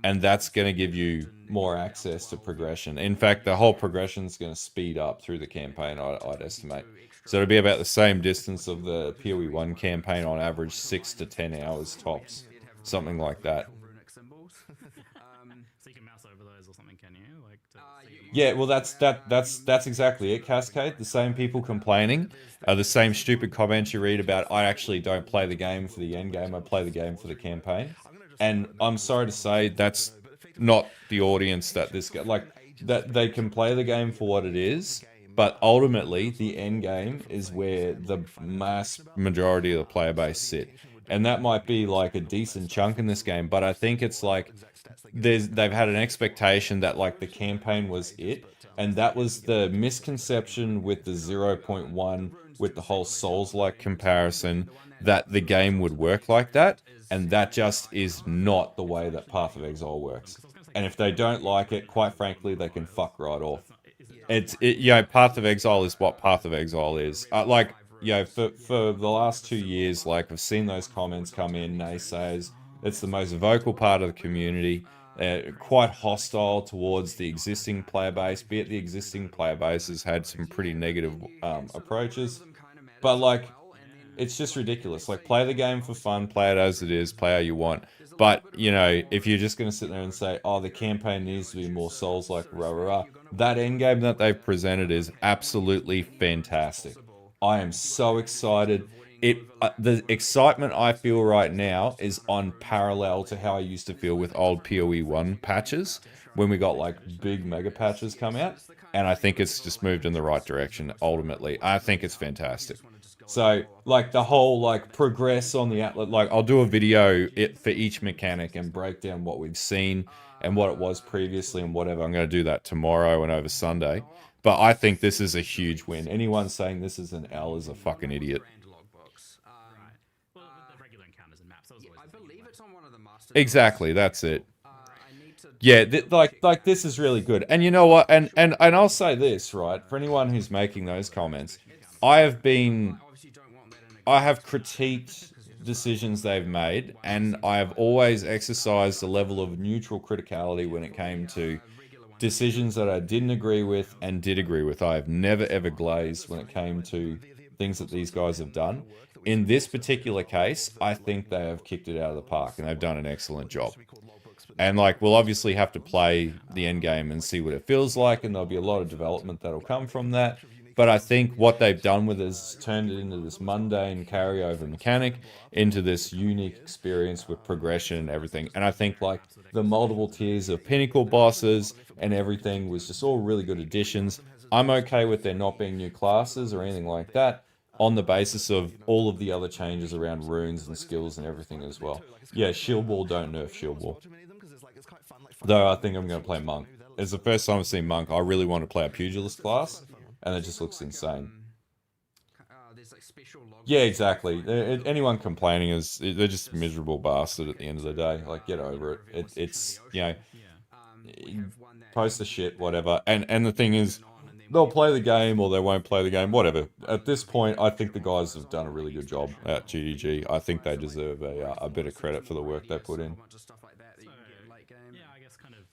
and that's going to give you more access to progression. In fact, the whole progression is going to speed up through the campaign, I'd estimate. So it'll be about the same distance of the PoE 1 campaign on average, 6 to 10 hours tops, something like that. Yeah, well, that's exactly it, Cascade. The same people complaining are the same stupid comments you read about, I actually don't play the game for the end game, I play the game for the campaign. And I'm sorry to say, that's not the audience that this guy, like, that they can play the game for what it is, but ultimately the end game is where the mass majority of the player base sit. And that might be like a decent chunk in this game, but I think it's like they've had an expectation that like the campaign was it, and that was the misconception with the 0.1 with the whole Souls-like comparison, that the game would work like that, and that just is not the way that Path of Exile works. And if they don't like it, quite frankly, they can fuck right off. Path of Exile is what Path of Exile is. For the last 2 years, like, I've seen those comments come in, naysayers. It's the most vocal part of the community. Quite hostile towards the existing player base, be it the existing player base has had some pretty negative approaches. But, like, it's just ridiculous. Like, play the game for fun, play it as it is, play how you want. But, you know, if you're just going to sit there and say, oh, the campaign needs to be more Souls-like, that endgame that they've presented is absolutely fantastic. I am so excited. The excitement I feel right now is on parallel to how I used to feel with old PoE 1 patches, when we got, like, big mega patches come out. And I think it's just moved in the right direction, ultimately. I think it's fantastic. So, like, the whole, like, progress on the outlet, like, I'll do a video for each mechanic and break down what we've seen and what it was previously and whatever. I'm going to do that tomorrow and over Sunday. But I think this is a huge win. Anyone saying this is an L is a fucking idiot. Exactly, that's it. Yeah, like this is really good. And you know what? And I'll say this, right? For anyone who's making those comments, I have critiqued decisions they've made, and I have always exercised a level of neutral criticality when it came to decisions that I didn't agree with and did agree with. I have never ever glazed when it came to things that these guys have done. In this particular case, I think they have kicked it out of the park, and they've done an excellent job. And like, we'll obviously have to play the end game and see what it feels like, and there'll be a lot of development that'll come from that. But I think what they've done with it is turned it into this mundane carryover mechanic, into this unique experience with progression and everything. And I think like the multiple tiers of pinnacle bosses and everything was just all really good additions. I'm okay with there not being new classes or anything like that, on the basis of all of the other changes around runes and skills and everything as well. Yeah, Shield Wall, don't nerf Shield Wall. Though I think I'm going to play Monk. It's the first time I've seen Monk. I really want to play a Pugilist class, and it just looks insane. Yeah, exactly. Anyone complaining is, they're just a miserable bastard at the end of the day. Like, get over it. It's, you know, post the shit, whatever. And the thing is, they'll play the game or they won't play the game, whatever. At this point, I think the guys have done a really good job at GDG. I think they deserve a bit of credit for the work they put in.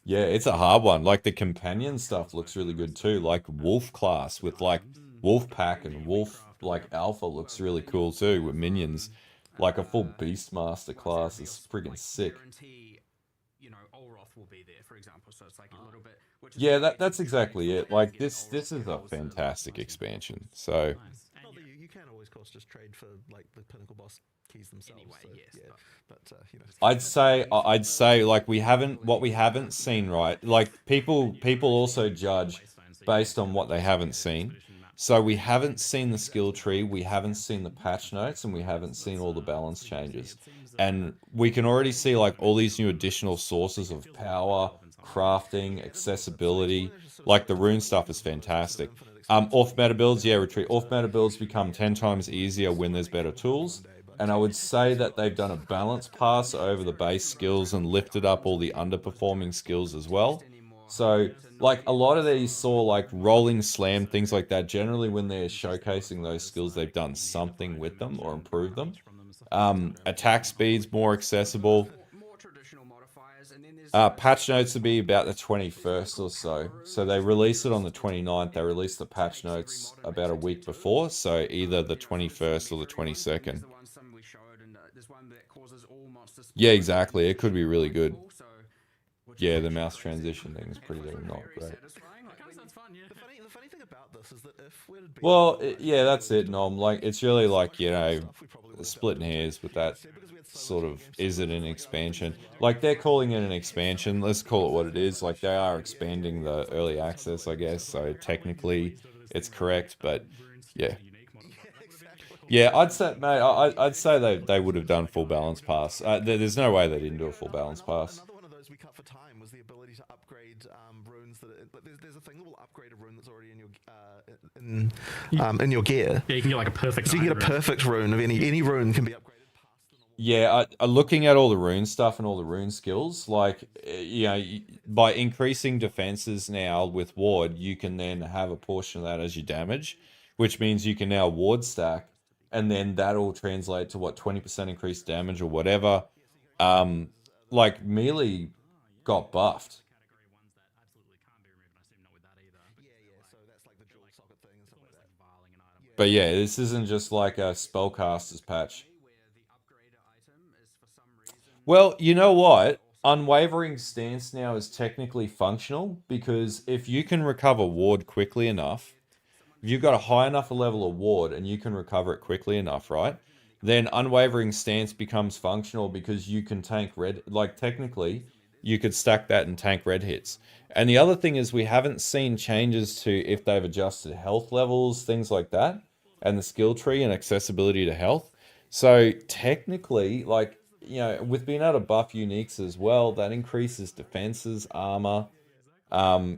Yeah, it's a hard one. Like, the companion stuff looks really good too. Like, Wolf class with, like, Wolf Pack and Wolf, like, Alpha looks really cool too with minions. Like, a full Beastmaster class is freaking sick. Yeah, that's exactly it. Like, this is a fantastic expansion. So... You can always, of course, just trade for, like, the pinnacle boss keys themselves. Anyway, so, yes, yeah. But, you know. I'd say like what we haven't seen, right? Like people also judge based on what they haven't seen. So we haven't seen the skill tree, we haven't seen the patch notes, and we haven't seen all the balance changes. And we can already see like all these new additional sources of power, crafting, accessibility. Like the rune stuff is fantastic. Off meta builds, yeah, retreat. Off meta builds become 10 times easier when there's better tools. And I would say that they've done a balance pass over the base skills and lifted up all the underperforming skills as well. So, like, a lot of these saw, like, rolling slam, things like that. Generally, when they're showcasing those skills, they've done something with them or improved them. Attack speed's more accessible. Patch notes would be about the 21st or so. So they released it on the 29th. They released the patch notes about a week before. So either the 21st or the 22nd. Yeah, exactly. It could be really good. Yeah, the mouse transition thing is pretty not great. Well, yeah, that's it, Nom. Like, it's really like, you know, splitting hairs with that sort of, is it an expansion? Like, they're calling it an expansion. Let's call it what it is. Like, they are expanding the early access, I guess. So technically, it's correct. But yeah, yeah, I'd say, mate, I'd say they would have done full balance pass. There's no way they didn't do a full balance pass. Another one of those we cut for time was the ability to upgrade runes. There's a thing that will upgrade a rune that's already in your gear. Yeah, you can get like a perfect. So you can get a perfect rune of any rune can be upgraded. Yeah, looking at all the rune stuff and all the rune skills, like, you know, by increasing defenses now with ward, you can then have a portion of that as your damage, which means you can now ward stack, and then that'll translate to what, 20% increased damage or whatever. Like, melee got buffed. But yeah, this isn't just like a spellcaster's patch. Well, you know what? Unwavering Stance now is technically functional, because if you can recover ward quickly enough, if you've got a high enough level of ward and you can recover it quickly enough, right? Then Unwavering Stance becomes functional because you can tank red. Like, technically, you could stack that and tank red hits. And the other thing is we haven't seen changes to if they've adjusted health levels, things like that, and the skill tree and accessibility to health. So technically, like, you know, with being able to buff uniques as well, that increases defenses, armor.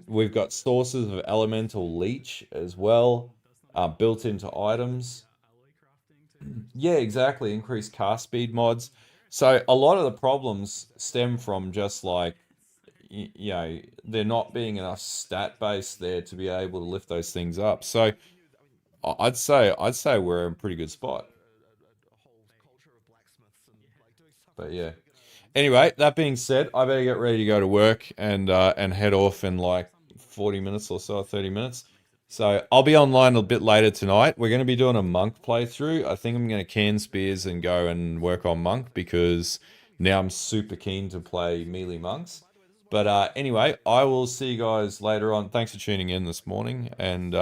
We've got sources of elemental leech as well, built into items. Yeah, exactly. Increased cast speed mods. So a lot of the problems stem from just like, you know, there not being enough stat base there to be able to lift those things up. So I'd say we're in a pretty good spot. But yeah. Anyway, that being said, I better get ready to go to work and head off in like 40 minutes or so, 30 minutes. So I'll be online a bit later tonight. We're going to be doing a monk playthrough. I think I'm going to can spears and go and work on monk because now I'm super keen to play melee monks. But anyway, I will see you guys later on. Thanks for tuning in this morning. And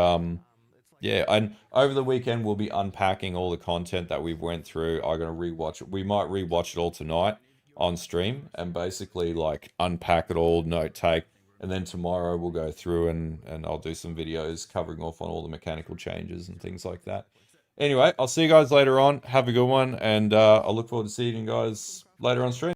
yeah, and over the weekend we'll be unpacking all the content that we've went through. I'm going to rewatch it. We might rewatch it all tonight on stream and basically like unpack it all, note take. And then tomorrow we'll go through and I'll do some videos covering off on all the mechanical changes and things like that. Anyway, I'll see you guys later on. Have a good one. And I look forward to seeing you guys later on stream.